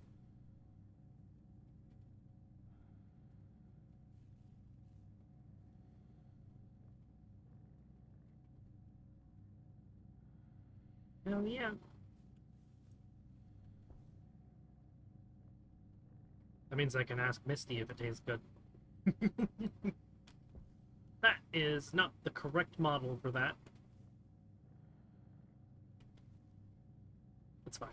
Hell yeah. That means I can ask Misty if it tastes good. That is not the correct model for that. It's fine.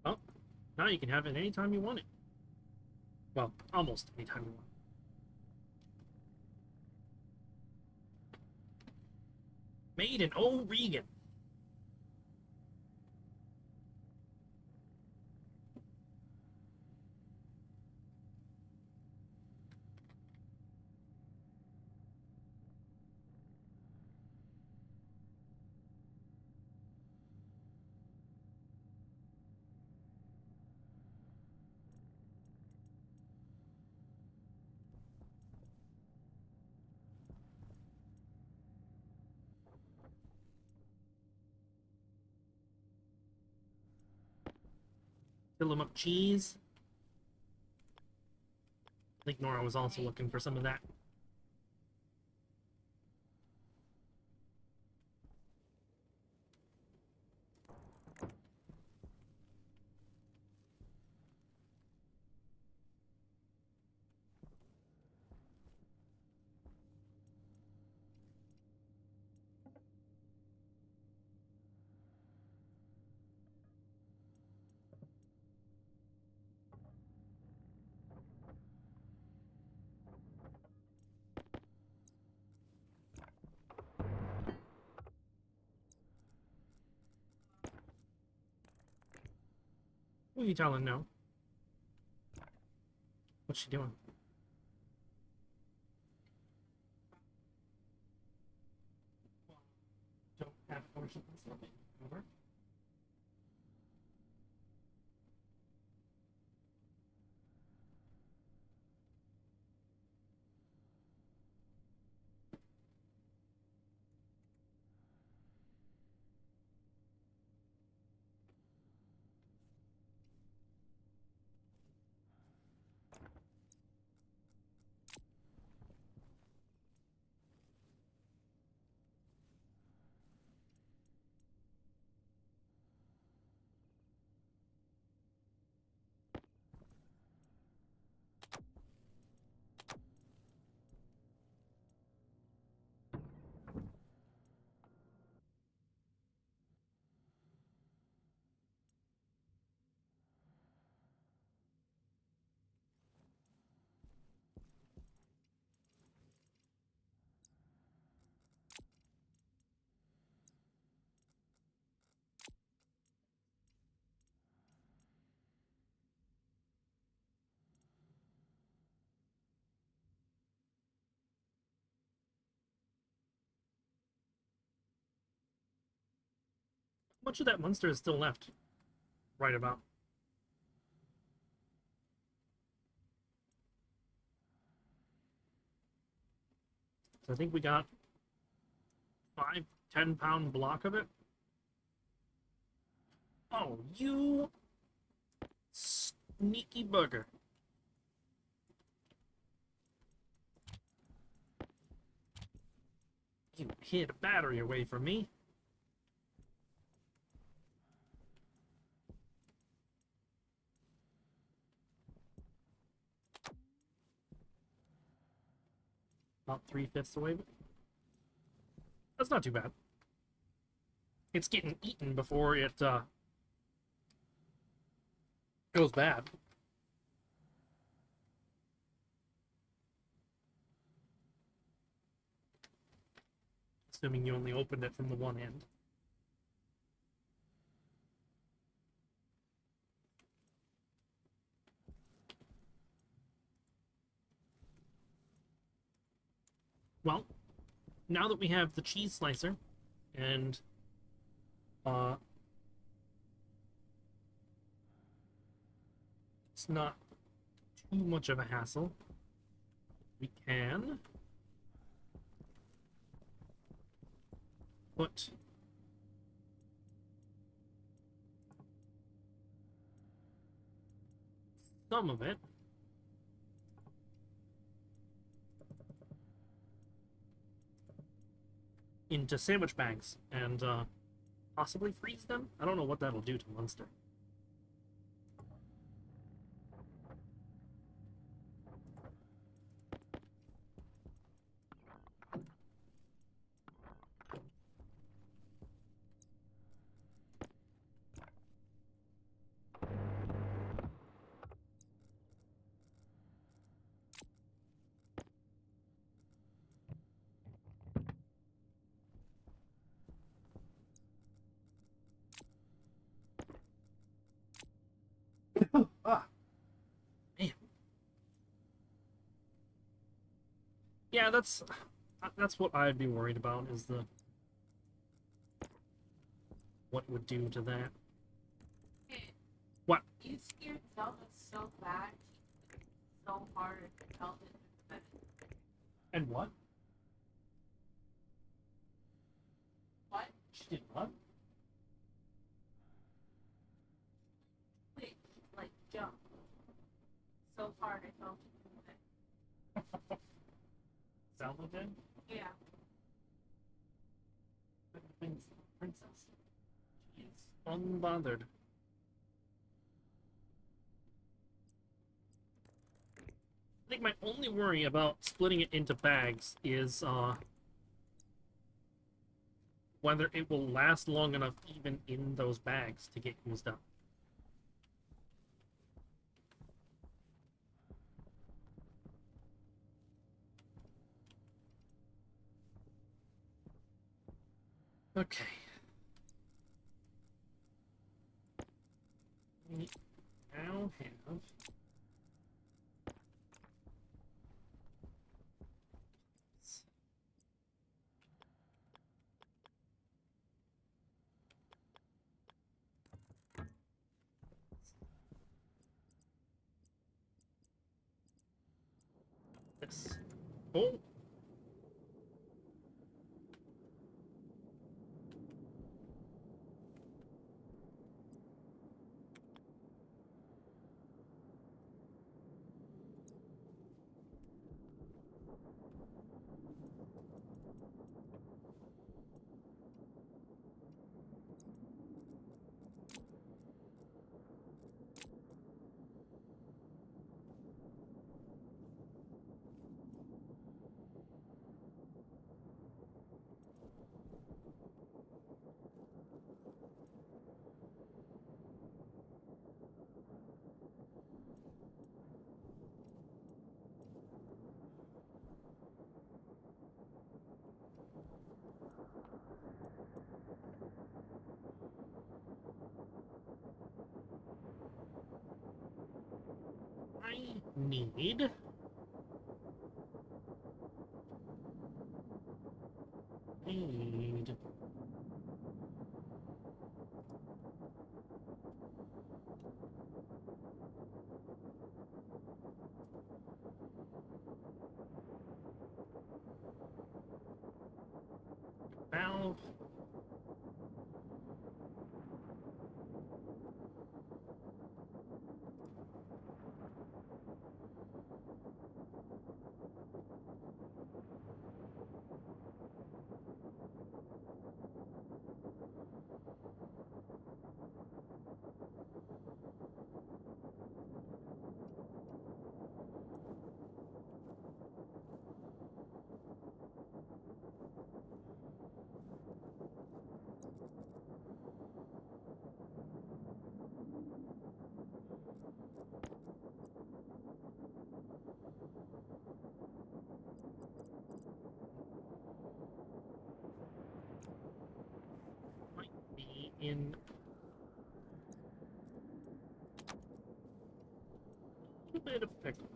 Well, now you can have it anytime you want it. Well, almost anytime you want it. Made in O'Regan. Fill them up cheese. I think Nora was also looking for some of that. you telling no? What's she doing? Don't have ownership of this building. Over. How much of that monster is still left? Right about. So I think we got 5-10 pound block of it. Oh, you sneaky bugger. You hid a battery away from me. About 3/5 away. That's not too bad. It's getting eaten before it goes bad. Assuming you only opened it from the one end. Well, now that we have the cheese slicer and it's not too much of a hassle, we can put some of it into sandwich bags and possibly freeze them. I don't know what that'll do to Munster. Ah, man. Yeah, that's what I'd be worried about is the what it would do to that. Hey, What? you scared Zelda so bad, so hard to tell it. And what? What? She did what? Wait, like jump. So hard I felt it. Zelda did? Yeah. Things, princess. She's unbothered. I think my only worry about splitting it into bags is whether it will last long enough even in those bags to get used up. Okay. now have this. Oh! I need valve. Might be in a bit of pickle.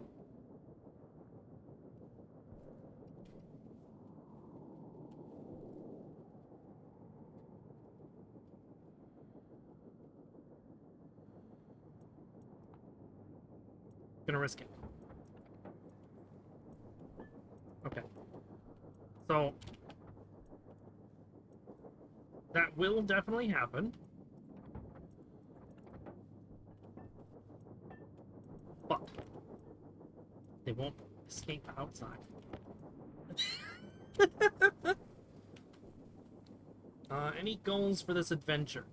Gonna risk it. Okay. So that will definitely happen. But they won't escape outside. Any goals for this adventure?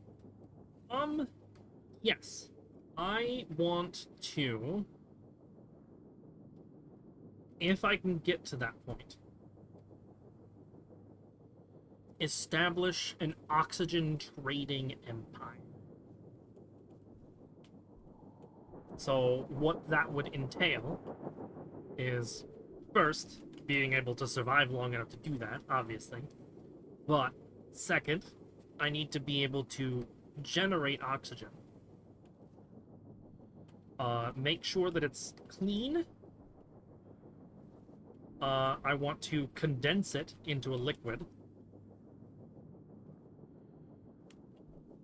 Yes. I want to, if I can get to that point, establish an oxygen trading empire. So what that would entail is, first, being able to survive long enough to do that, obviously. But second, I need to be able to generate oxygen. Make sure that it's clean. I want to condense it into a liquid.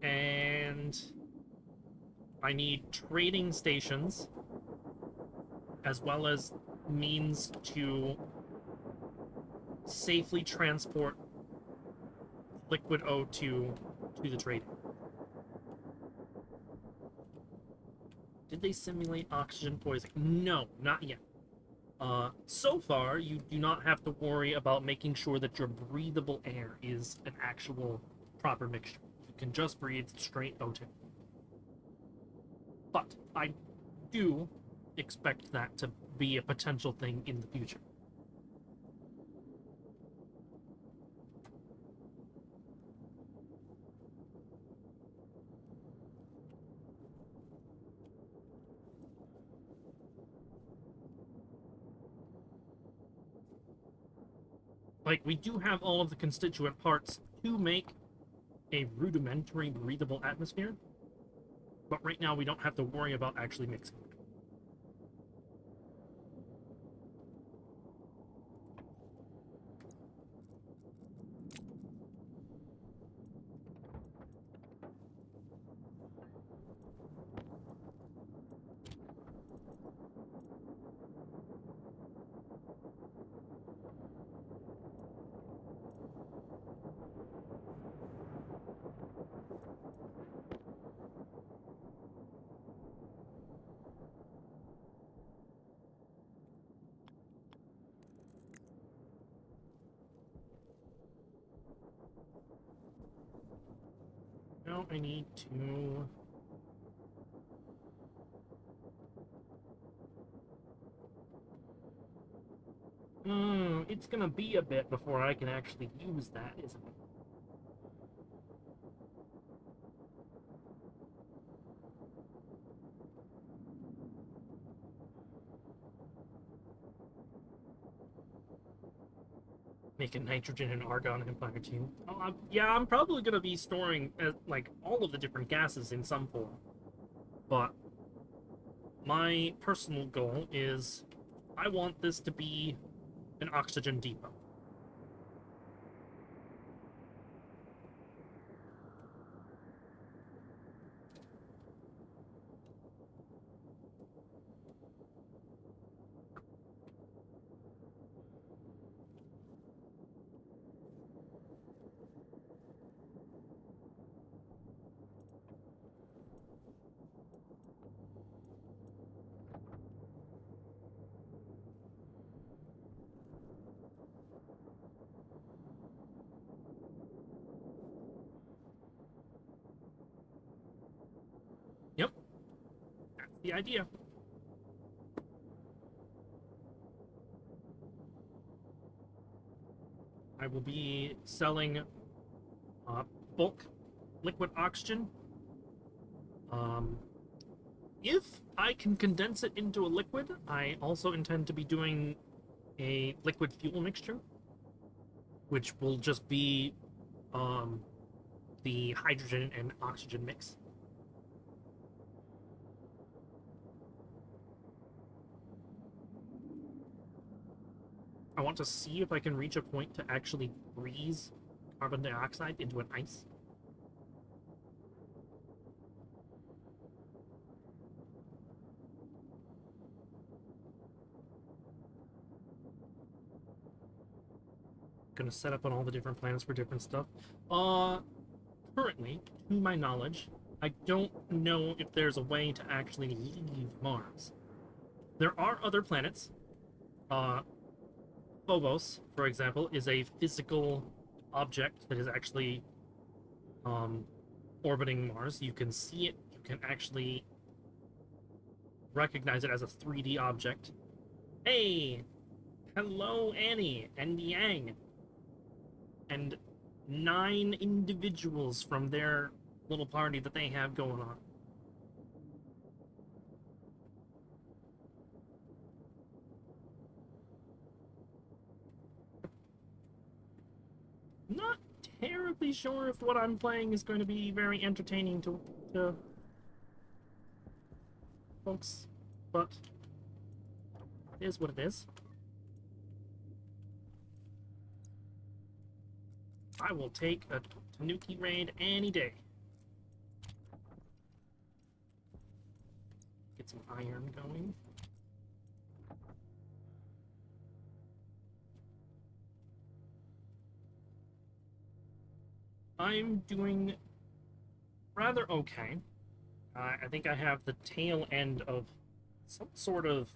And I need trading stations, as well as means to safely transport liquid O2 to the trading. Did they simulate oxygen poisoning? No, not yet. So far, you do not have to worry about making sure that your breathable air is an actual proper mixture. You can just breathe straight O2. But I do expect that to be a potential thing in the future. Like, we do have all of the constituent parts to make a rudimentary breathable atmosphere, But right now we don't have to worry about actually mixing. Now I need to... it's gonna be a bit before I can actually use that, isn't it? Making nitrogen and argon empire too. Yeah, I'm probably gonna be storing like all of the different gases in some form. But my personal goal is I want this to be an oxygen depot. Yep, that's the idea. I will be selling bulk liquid oxygen. If I can condense it into a liquid, I also intend to be doing a liquid fuel mixture, which will just be the hydrogen and oxygen mix. I want to see if I can reach a point to actually freeze carbon dioxide into an ice. Gonna set up on all the different planets for different stuff. Currently, to my knowledge, I don't know if there's a way to actually leave Mars. There are other planets. Phobos, for example, is a physical object that is actually orbiting Mars. You can see it. You can actually recognize it as a 3D object. Hey! Hello, Annie and Yang. And 9 individuals from their little party that they have going on. Not terribly sure if what I'm playing is going to be very entertaining to folks, but it is what it is. I will take a Tanuki raid any day. Get some iron going. I'm doing rather okay. I think I have the tail end of some sort of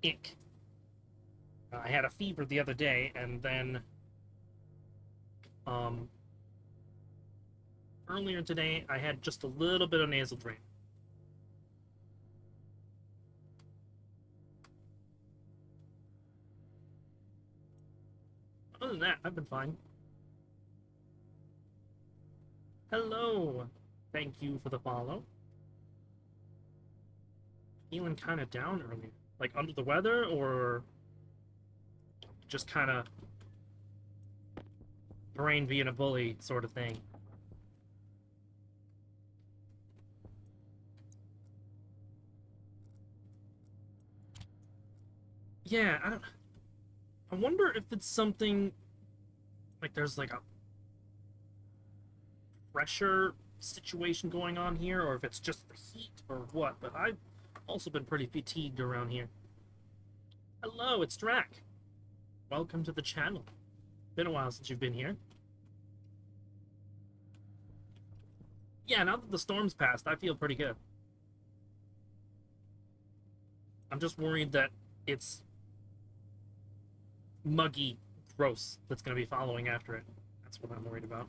ick. I had a fever the other day, and then earlier today I had just a little bit of nasal drain. Other than that, I've been fine. Hello! Thank you for the follow. Feeling kind of down earlier. Like under the weather, or just kind of brain being a bully sort of thing? Yeah, I don't. I wonder if it's something like there's like a pressure situation going on here, or if it's just the heat or what. But I've also been pretty fatigued around here. Hello, it's Drac. Welcome to the channel. Been a while since you've been here. Yeah, now that the storm's passed, I feel pretty good. I'm just worried that it's muggy, gross that's going to be following after it. That's what I'm worried about.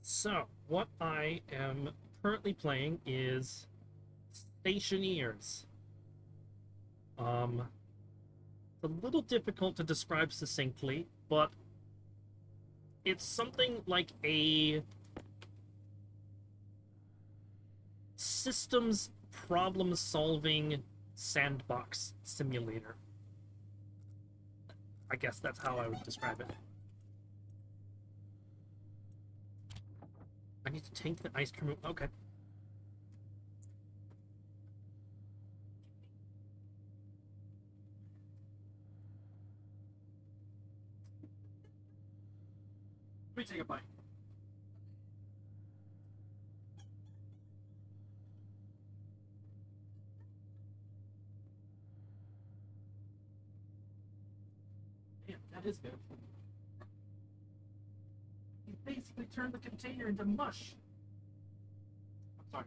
So, what I am currently playing is Stationeers. It's a little difficult to describe succinctly, but it's something like a systems problem solving sandbox simulator. I guess that's how I would describe it. I need to take the ice cream. Okay. Let me take a bite. Damn, that is good. You basically turned the container into mush. I'm sorry.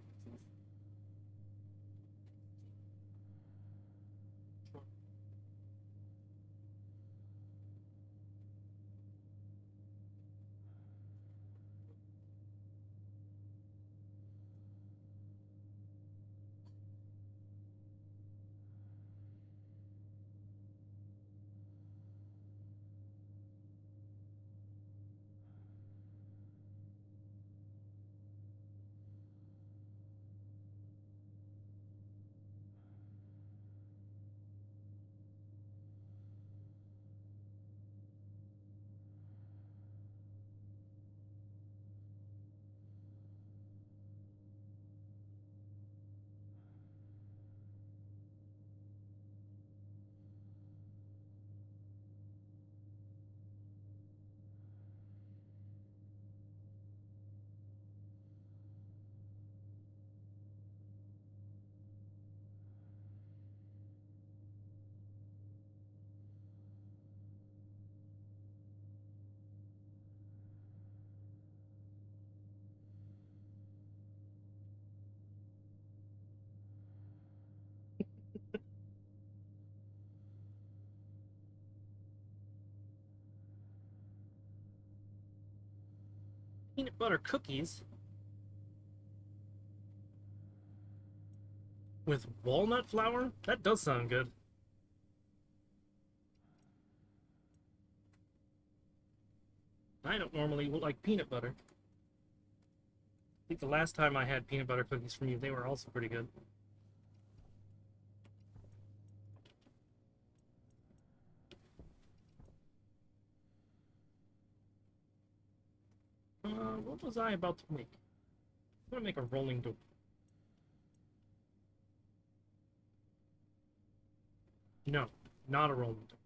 Peanut butter cookies with walnut flour? That does sound good. I don't normally like peanut butter. I think the last time I had peanut butter cookies from you, they were also pretty good. What was I about to make? I'm gonna make a rolling door. No, not a rolling door.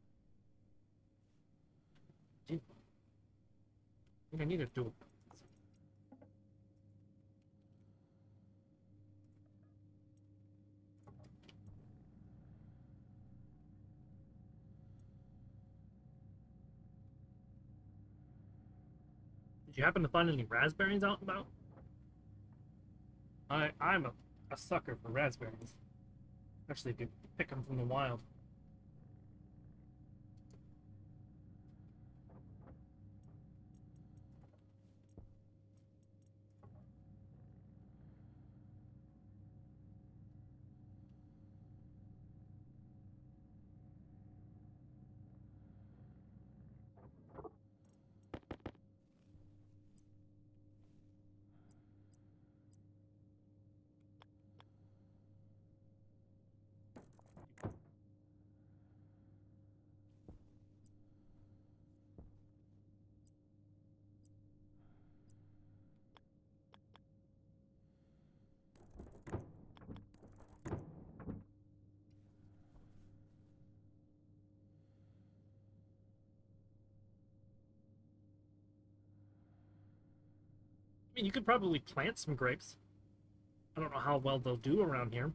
Dude, I think I need a door. Did you happen to find any raspberries out and about? I'm a sucker for raspberries. Especially if you pick them from the wild. mean, you could probably plant some grapes. I don't know how well they'll do around here.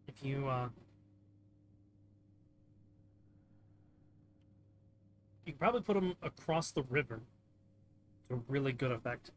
If you could probably put them across the river to really good effect.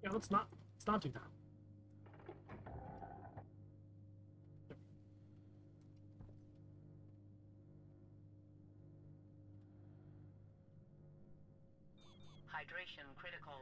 Yeah, let's not do that. Hydration critical.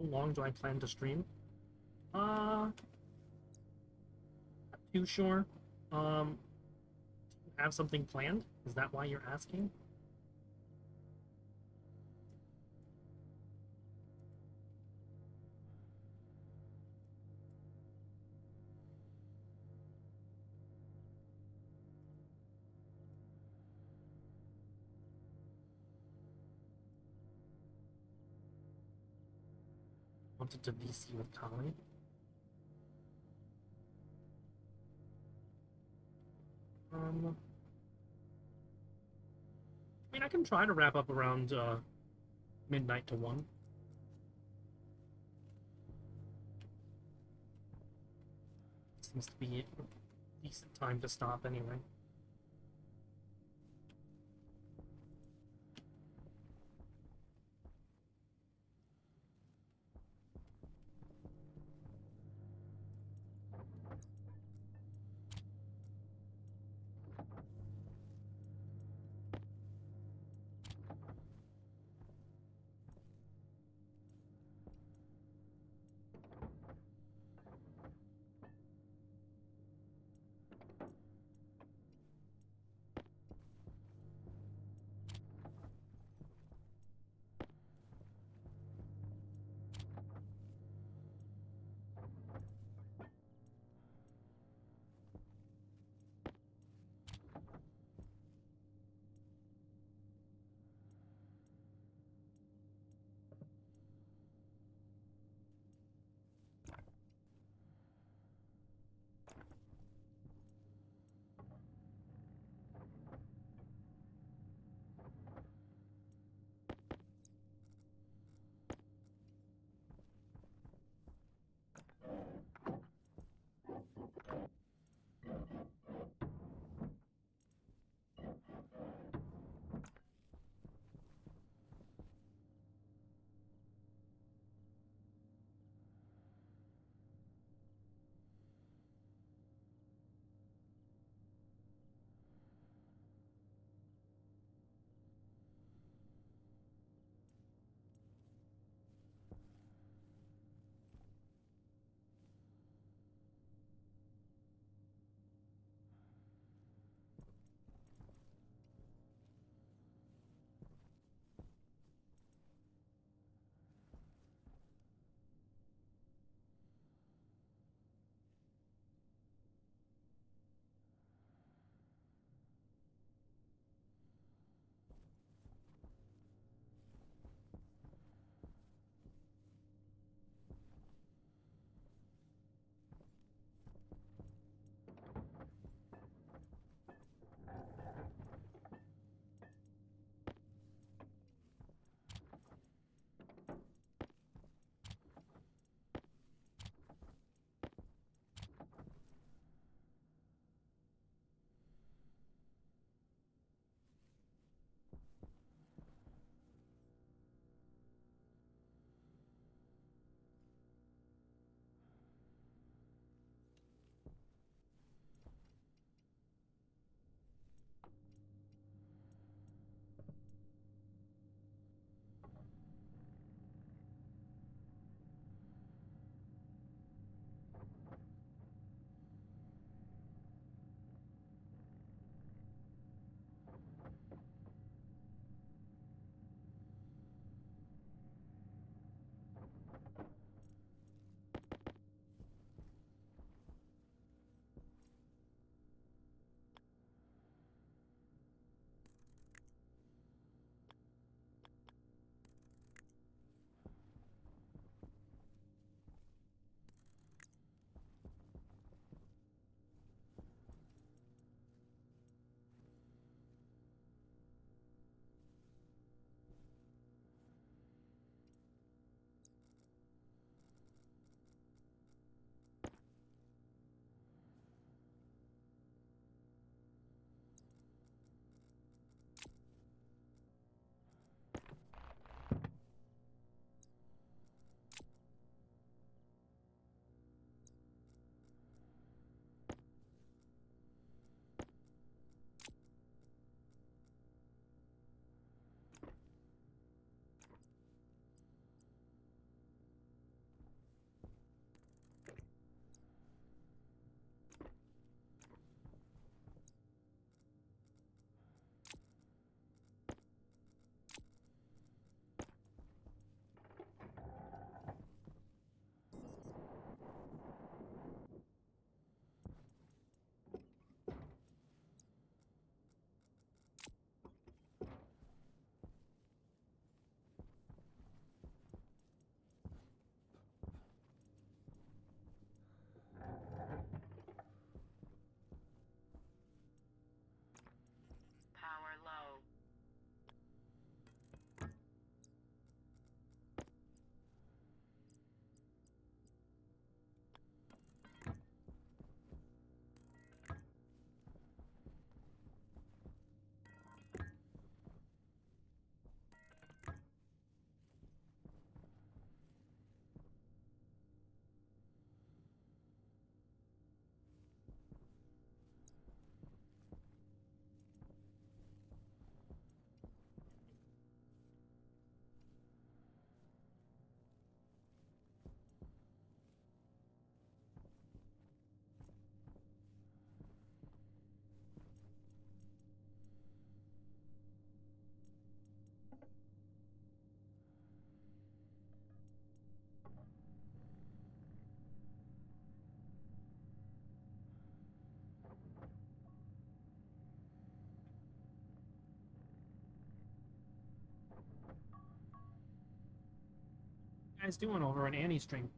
How long do I plan to stream? Not too sure. Um, have something planned? Is that why you're asking? Wanted to VC with Colin. I mean, I can try to wrap up around midnight to 1. Seems to be a decent time to stop anyway. guys doing over on Annie's stream?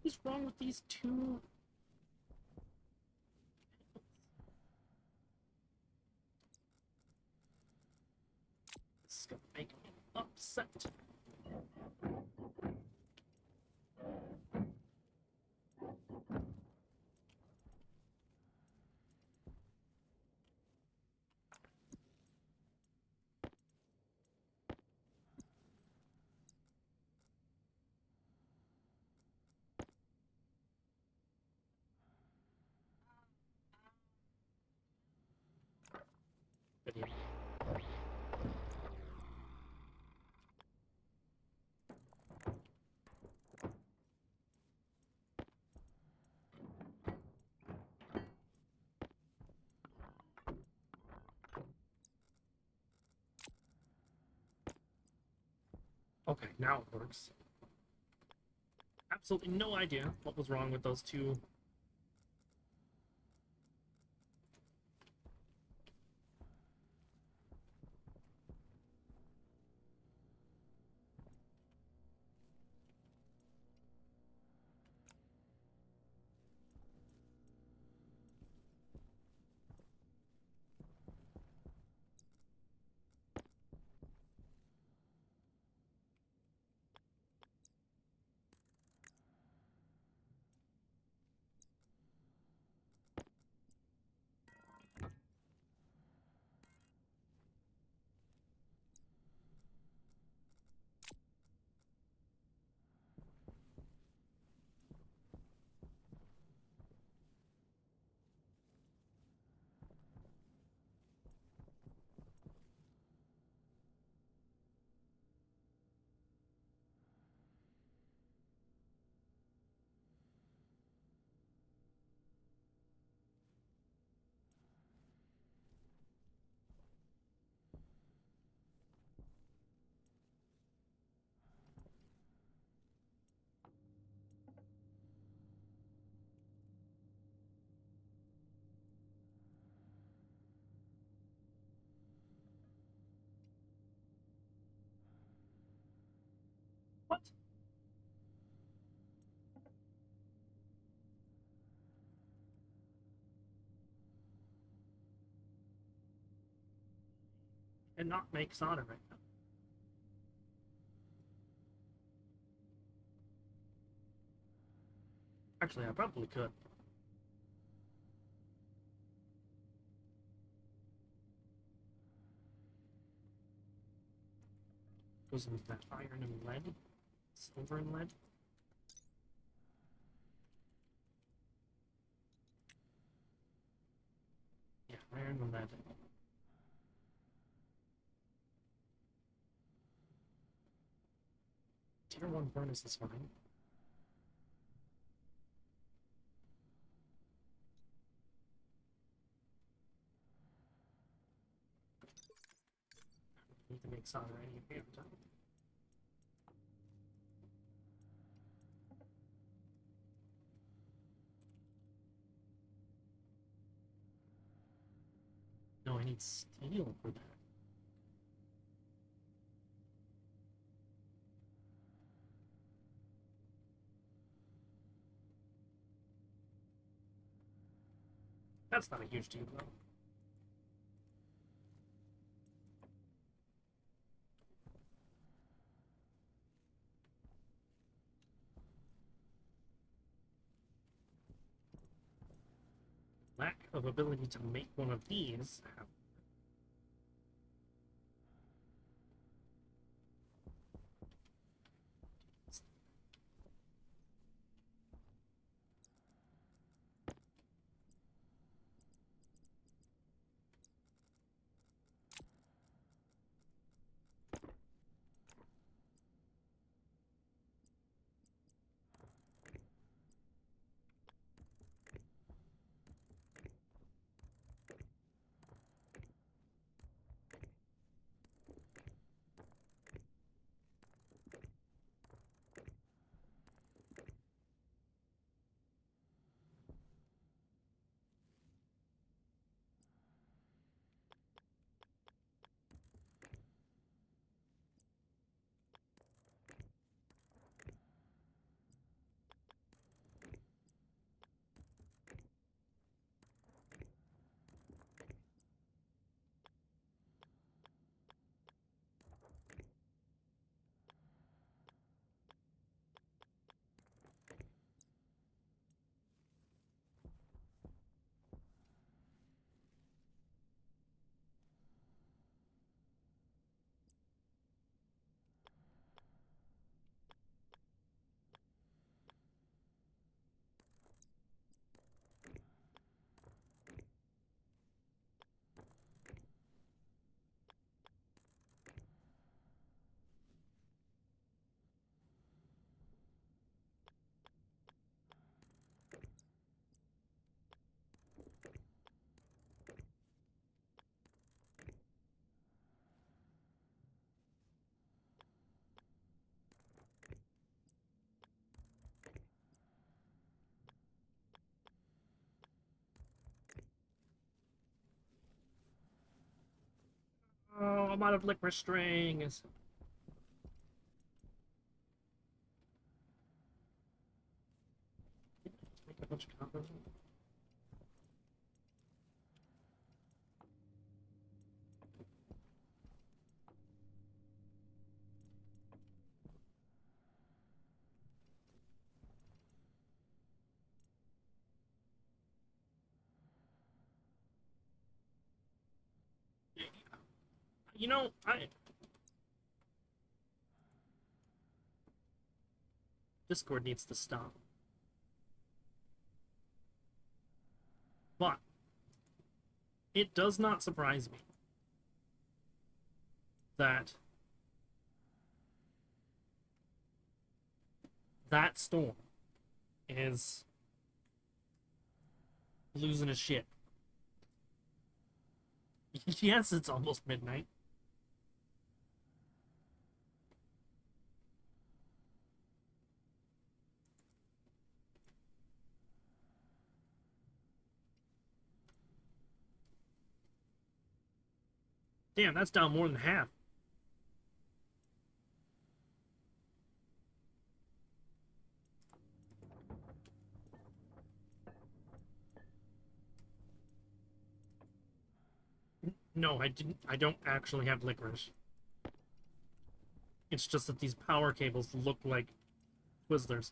What's wrong with these two? This is gonna make me upset. Video. Okay, now it works. Absolutely no idea what was wrong with those two. What? And not make solder right now. Actually, I probably could. Goes into that iron and lead. Silver and lead. Yeah, iron and lead. Tier 1 furnace is fine. Need to make solder any damn time. No, I need steel for that. That's not a huge deal, though. Lack of ability to make one of these. Oh, I'm out of liquor strings. Make a bunch of copper. You know, Discord needs to stop. But it does not surprise me that that storm is losing his shit. Yes, it's almost midnight. Damn, that's down more than half. No, I didn't. I don't actually have licorice. It's just that these power cables look like Twizzlers.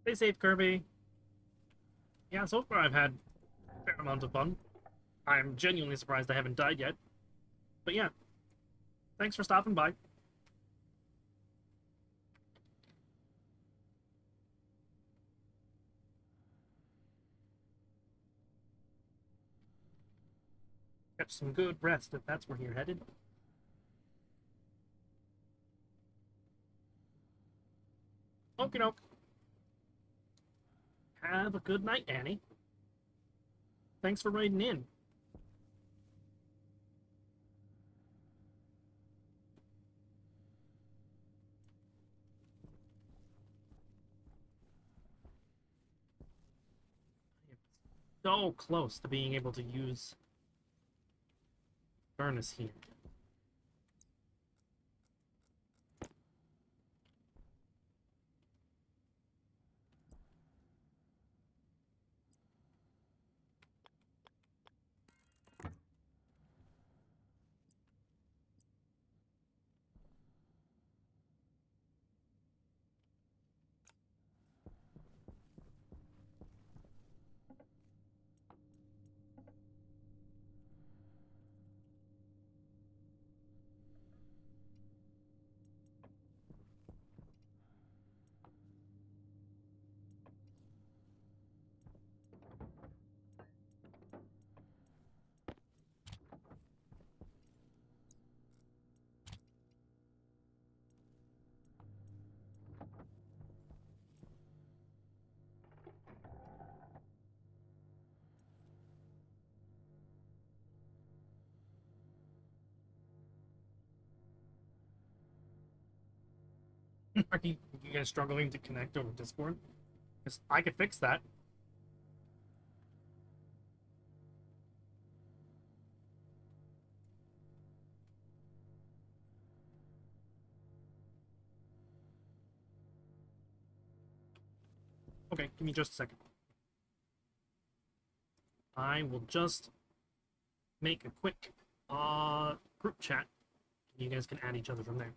Stay safe, Kirby. Yeah, so far I've had a fair amount of fun. I'm genuinely surprised I haven't died yet. But yeah, thanks for stopping by. Catch some good rest if that's where you're headed. Okie doke. Have a good night, Annie. Thanks for riding in. So close to being able to use furnace heat. Are you guys struggling to connect over Discord? Because I could fix that. Okay, give me just a second. I will just make a quick group chat. You guys can add each other from there.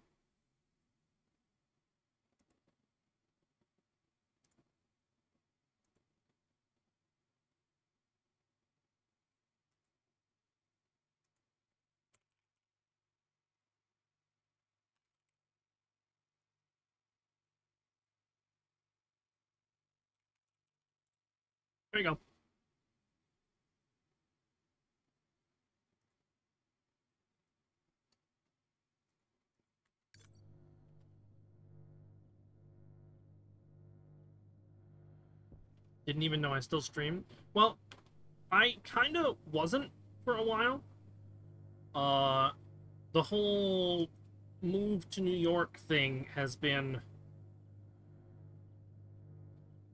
There you go. Didn't even know I still stream. Well, I kind of wasn't for a while. Uh, the whole move to New York thing has been,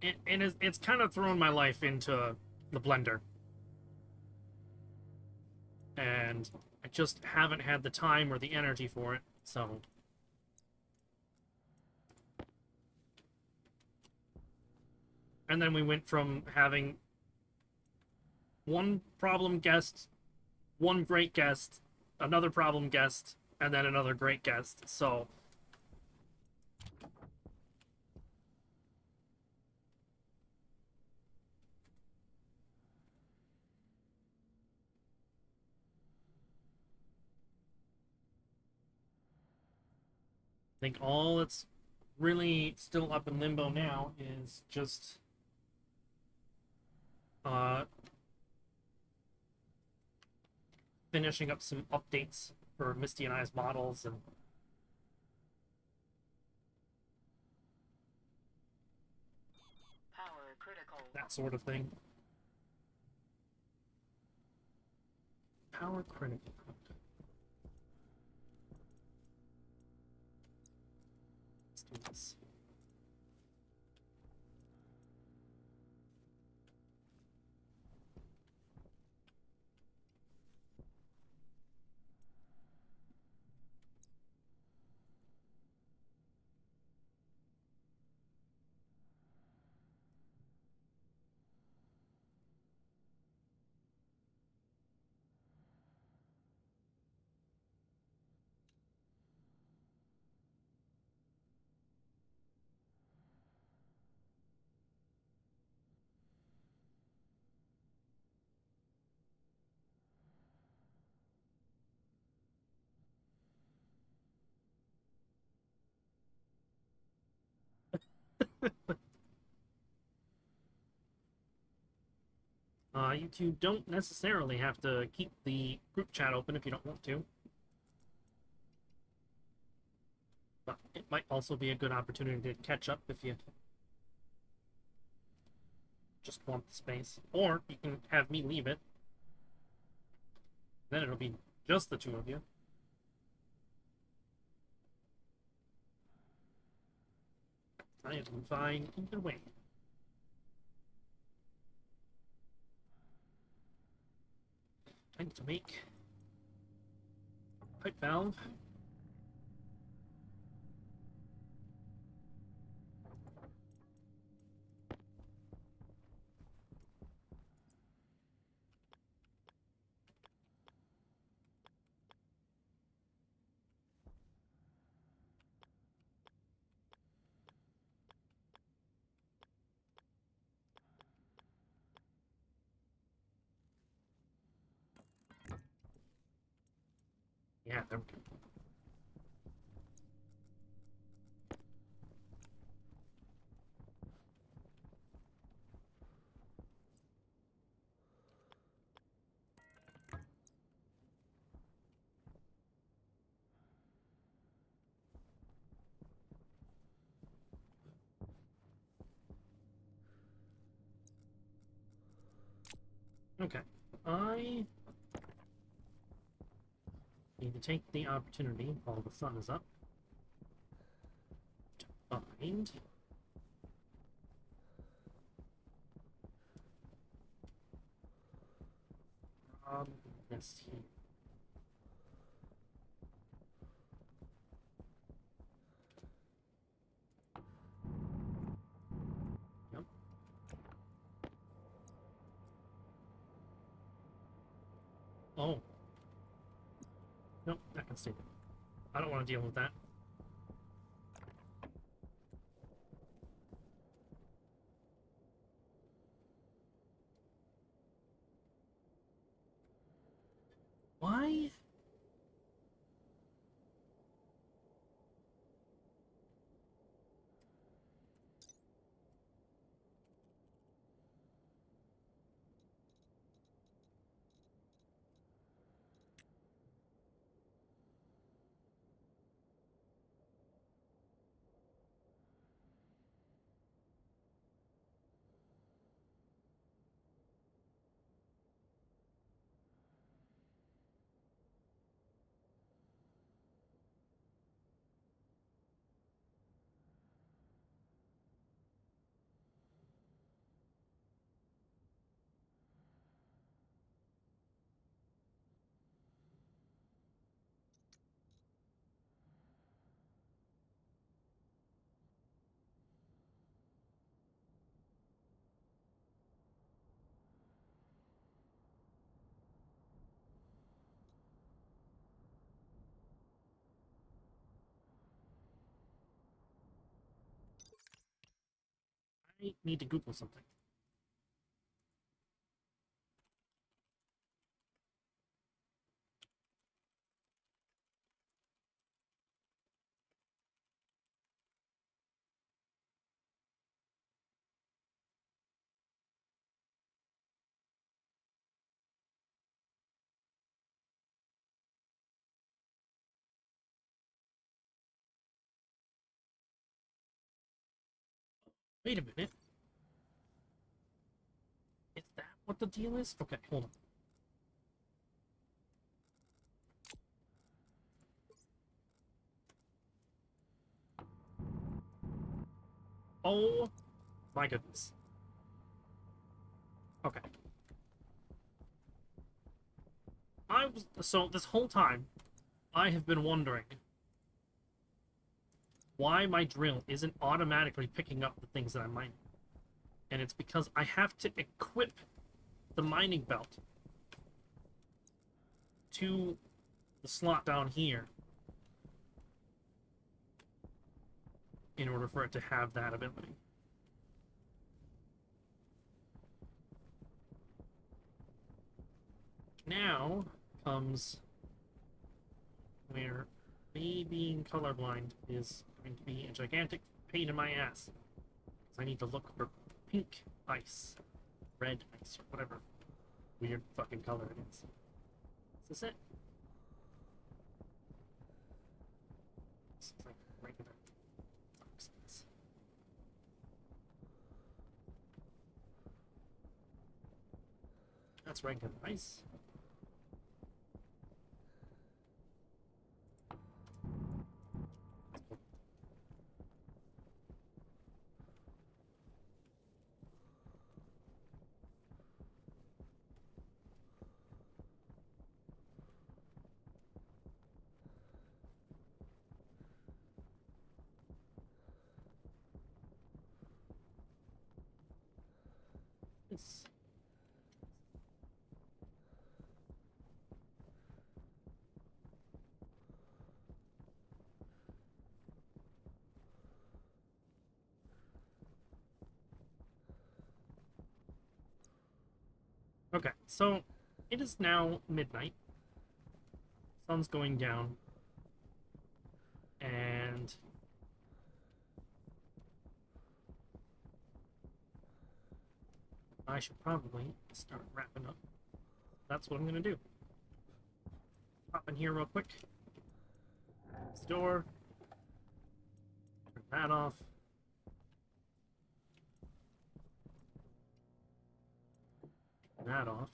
it's kind of thrown my life into the blender, and I just haven't had the time or the energy for it. So And then we went from having one problem guest, one great guest, another problem guest, and then another great guest. So I think all that's really still up in limbo now is just uh, finishing up some updates for Misty and I's models and Power critical. that sort of thing. Power critical. Let's do this. You two don't necessarily have to keep the group chat open if you don't want to. But it might also be a good opportunity to catch up if you just want the space. Or you can have me leave it. Then it'll be just the two of you. I am fine either way. I need to make pipe valve. Yeah, there we go. Okay. I need to take the opportunity while the sun is up to find this here. Yep. Oh. Nope, that can stay there. I don't want to deal with that. Why? I need to Google something. Wait a minute. Is that what the deal is? Okay, hold on. Oh my goodness. Okay. So this whole time, I have been wondering why my drill isn't automatically picking up the things that I'm mining. And it's because I have to equip the mining belt to the slot down here in order for it to have that ability. Now comes where me being colorblind is going to be a gigantic pain in my ass. Because I need to look for pink ice, red ice, or whatever weird fucking color it is. Is this it? This looks like regular oxides. That's regular ice. This. Okay, so it is now midnight. Sun's going down. And I should probably start wrapping up. That's what I'm gonna do. Pop in here real quick. Close the door. Turn that off. Turn that off.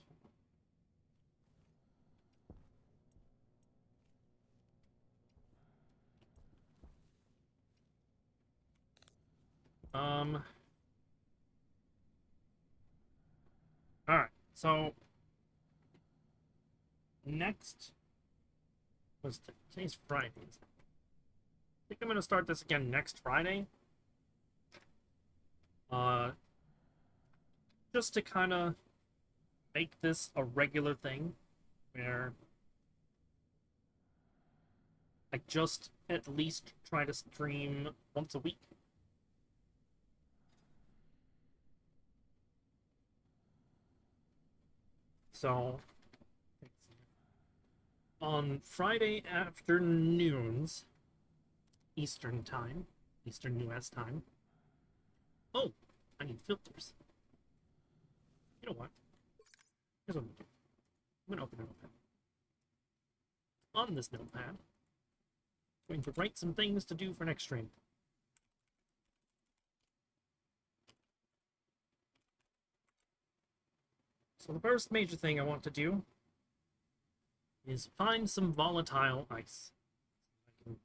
Alright, so next was today's Friday. I think I'm gonna start this again next Friday. Just to kind of make this a regular thing where I just at least try to stream once a week. So, on Friday afternoons, Eastern time, Eastern US time. Oh, I need filters. You know what? Here's what I'm gonna do. I'm gonna open a notepad. On this notepad, I'm going to write some things to do for next stream. So the first major thing I want to do is find some volatile ice. I can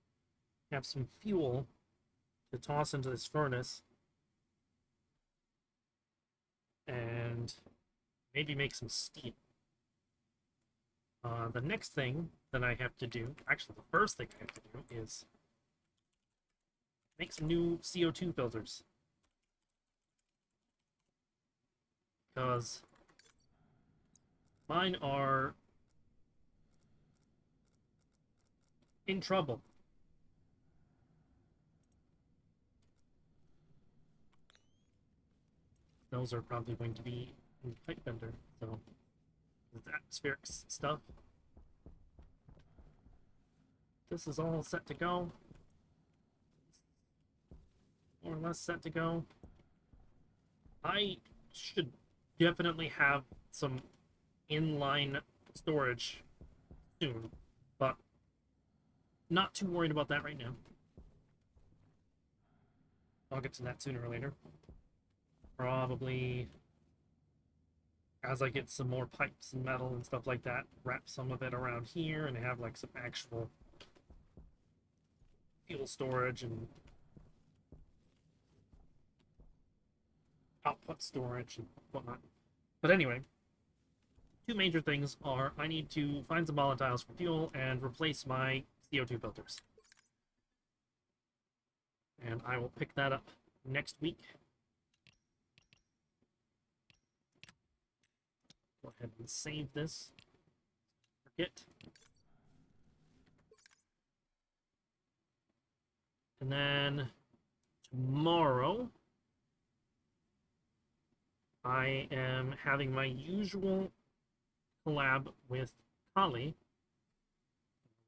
have some fuel to toss into this furnace and maybe make some steel. The next thing that I have to do, actually the first thing I have to do is make some new CO2 filters. Because mine are in trouble. those are probably going to be in the pipe bender. So with atmospheric stuff. This is all set to go. More or less set to go. I should definitely have some inline storage soon, but not too worried about that right now. I'll get to that sooner or later. Probably as I get some more pipes and metal and stuff like that, wrap some of it around here and have like some actual fuel storage and output storage and whatnot. But anyway, two major things are I need to find some volatiles for fuel and replace my CO2 filters. And I will pick that up next week. Go ahead and save this. Forget. And then tomorrow, I am having my usual collab with Kali.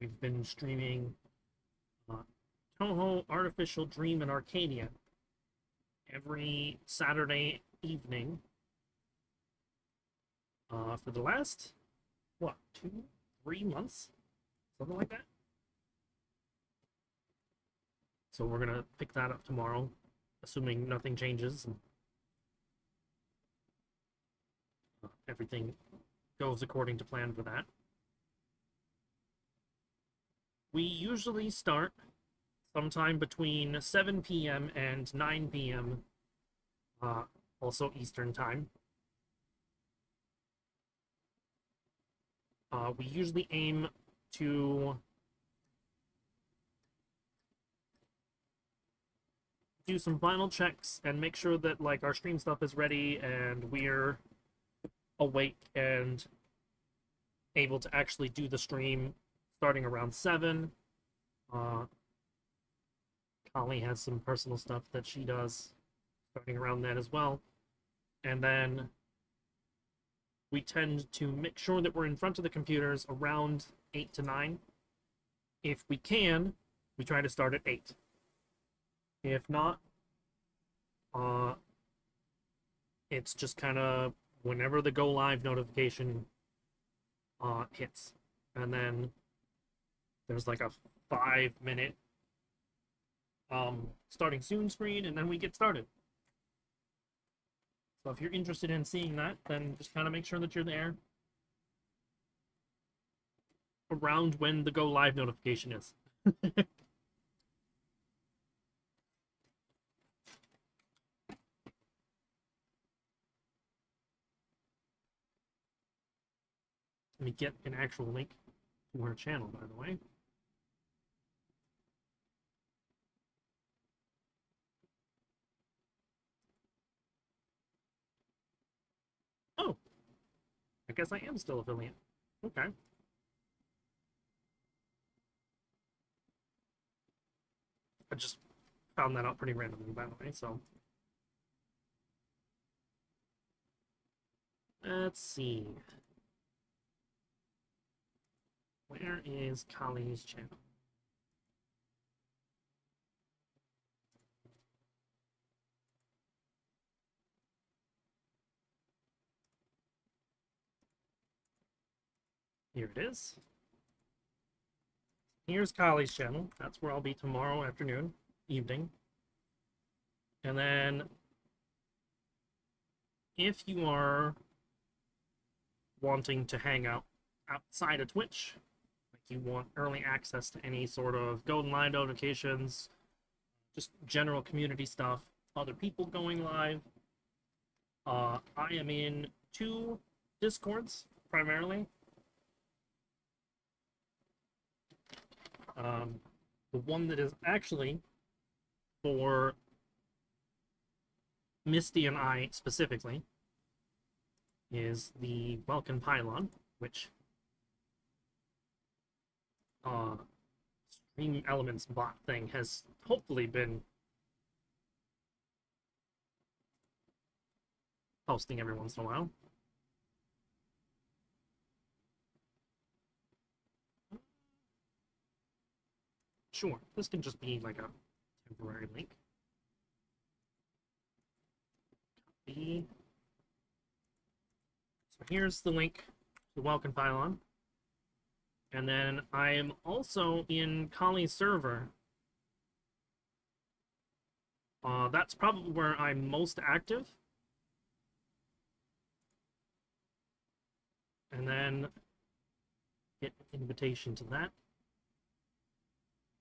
We've been streaming Toho, Artificial Dream, and Arcadia every Saturday evening for the last, what, 2-3 months? Something like that. So we're going to pick that up tomorrow, assuming nothing changes and everything goes according to plan for that. We usually start sometime between 7 p.m. and 9 p.m. Also Eastern time. We usually aim to do some final checks and make sure that like our stream stuff is ready and we're awake and able to actually do the stream starting around 7. Kali has some personal stuff that she does starting around that as well. And then we tend to make sure that we're in front of the computers around 8 to 9. If we can, we try to start at 8. If not, it's just kind of whenever the go live notification hits. And then there's like a 5-minute starting soon screen, and then we get started. So if you're interested in seeing that, then just kind of make sure that you're there around when the go live notification is. Let me get an actual link to our channel, by the way. Oh, I guess I am still affiliate. Okay. I just found that out pretty randomly, by the way, so. Let's see. Where is Kali's channel? Here it is. Here's Kali's channel. That's where I'll be tomorrow afternoon, evening. And then if you are wanting to hang out outside of Twitch, like you want early access to any sort of golden live notifications, just general community stuff, other people going live, I am in 2 Discords primarily. The one that is actually for Misty and I specifically is the Welkin Pylon, which Stream Elements bot thing has hopefully been posting every once in a while. Sure, this can just be like a temporary link. Copy. So here's the link to the welcome file on. And then I'm also in Kali's server. That's probably where I'm most active. And then get an invitation to that.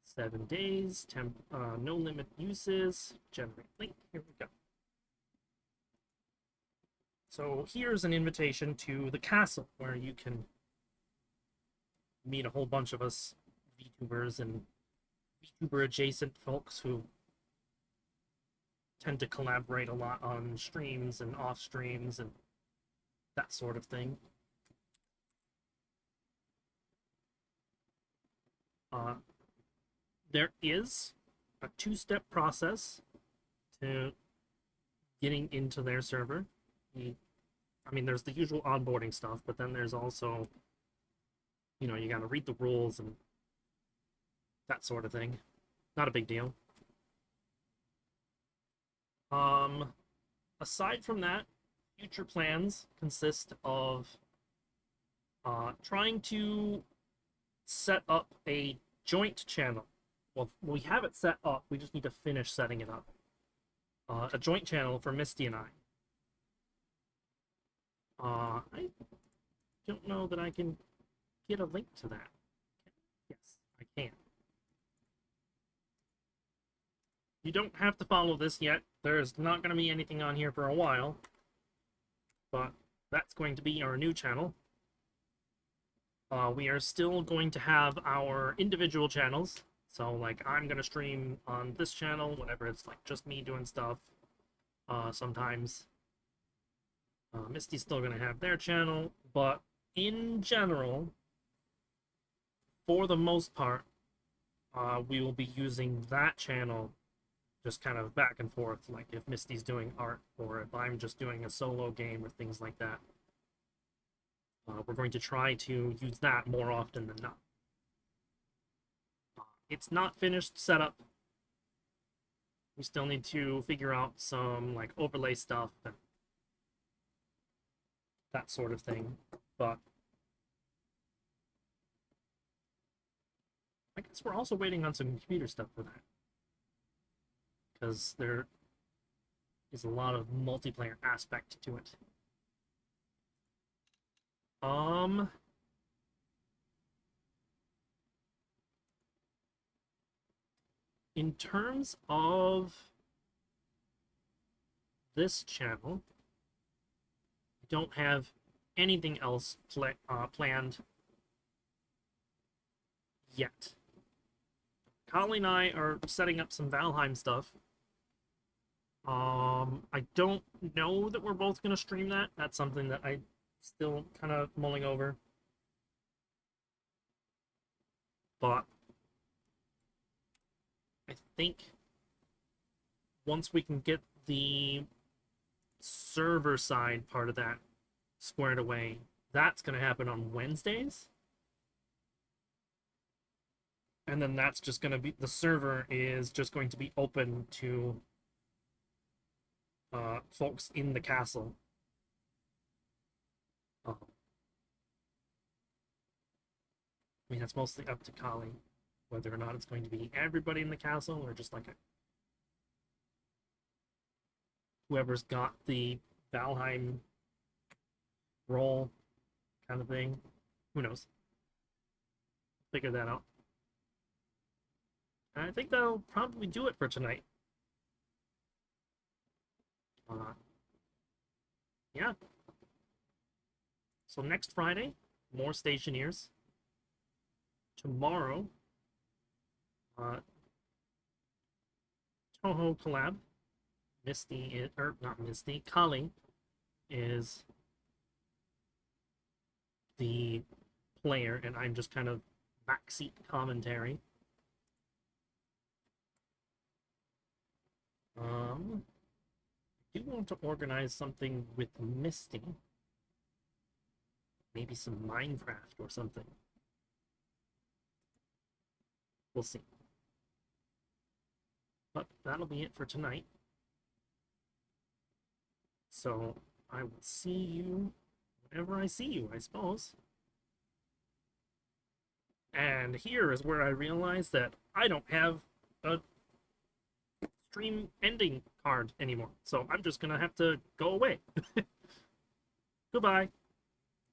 7 days, no limit uses, generate link, here we go. So here's an invitation to the castle where you can meet a whole bunch of us VTubers and VTuber adjacent folks who tend to collaborate a lot on streams and off streams and that sort of thing. There is a 2-step process to getting into their server. I mean, there's the usual onboarding stuff, but then there's also, you know, you gotta read the rules and that sort of thing. Not a big deal. Aside from that, future plans consist of trying to set up a joint channel. Well, we have it set up, we just need to finish setting it up. A joint channel for Misty and I. I don't know that I can get a link to that. Yes, I can. You don't have to follow this yet. There's not going to be anything on here for a while. But that's going to be our new channel. We are still going to have our individual channels. So, like, I'm going to stream on this channel whenever it's, like, just me doing stuff. Sometimes. Misty's still going to have their channel. But, in general, for the most part, we will be using that channel just kind of back and forth, like if Misty's doing art or if I'm just doing a solo game or things like that. We're going to try to use that more often than not. It's not finished setup. We still need to figure out some like overlay stuff and that sort of thing, but I guess we're also waiting on some computer stuff for that. Because there is a lot of multiplayer aspect to it. In terms of this channel, I don't have anything else planned yet. Kali and I are setting up some Valheim stuff. I don't know that we're both going to stream that. That's something that I still kind of mulling over. But I think once we can get the server side part of that squared away, that's going to happen on Wednesdays. And then that's just going to be, the server is just going to be open to folks in the castle. I mean, that's mostly up to Kali, whether or not it's going to be everybody in the castle or just like whoever's got the Valheim role kind of thing. Who knows? Figure that out. And I think that'll probably do it for tonight. Yeah. So next Friday, more Stationeers. Tomorrow, Toho collab. Misty, or not Misty, Kali is the player, and I'm just kind of backseat commentary. I do want to organize something with Misty. Maybe some Minecraft or something. We'll see. But that'll be it for tonight. So I will see you whenever I see you, I suppose. And here is where I realize that I don't have a stream ending card anymore. So I'm just gonna have to go away. Goodbye.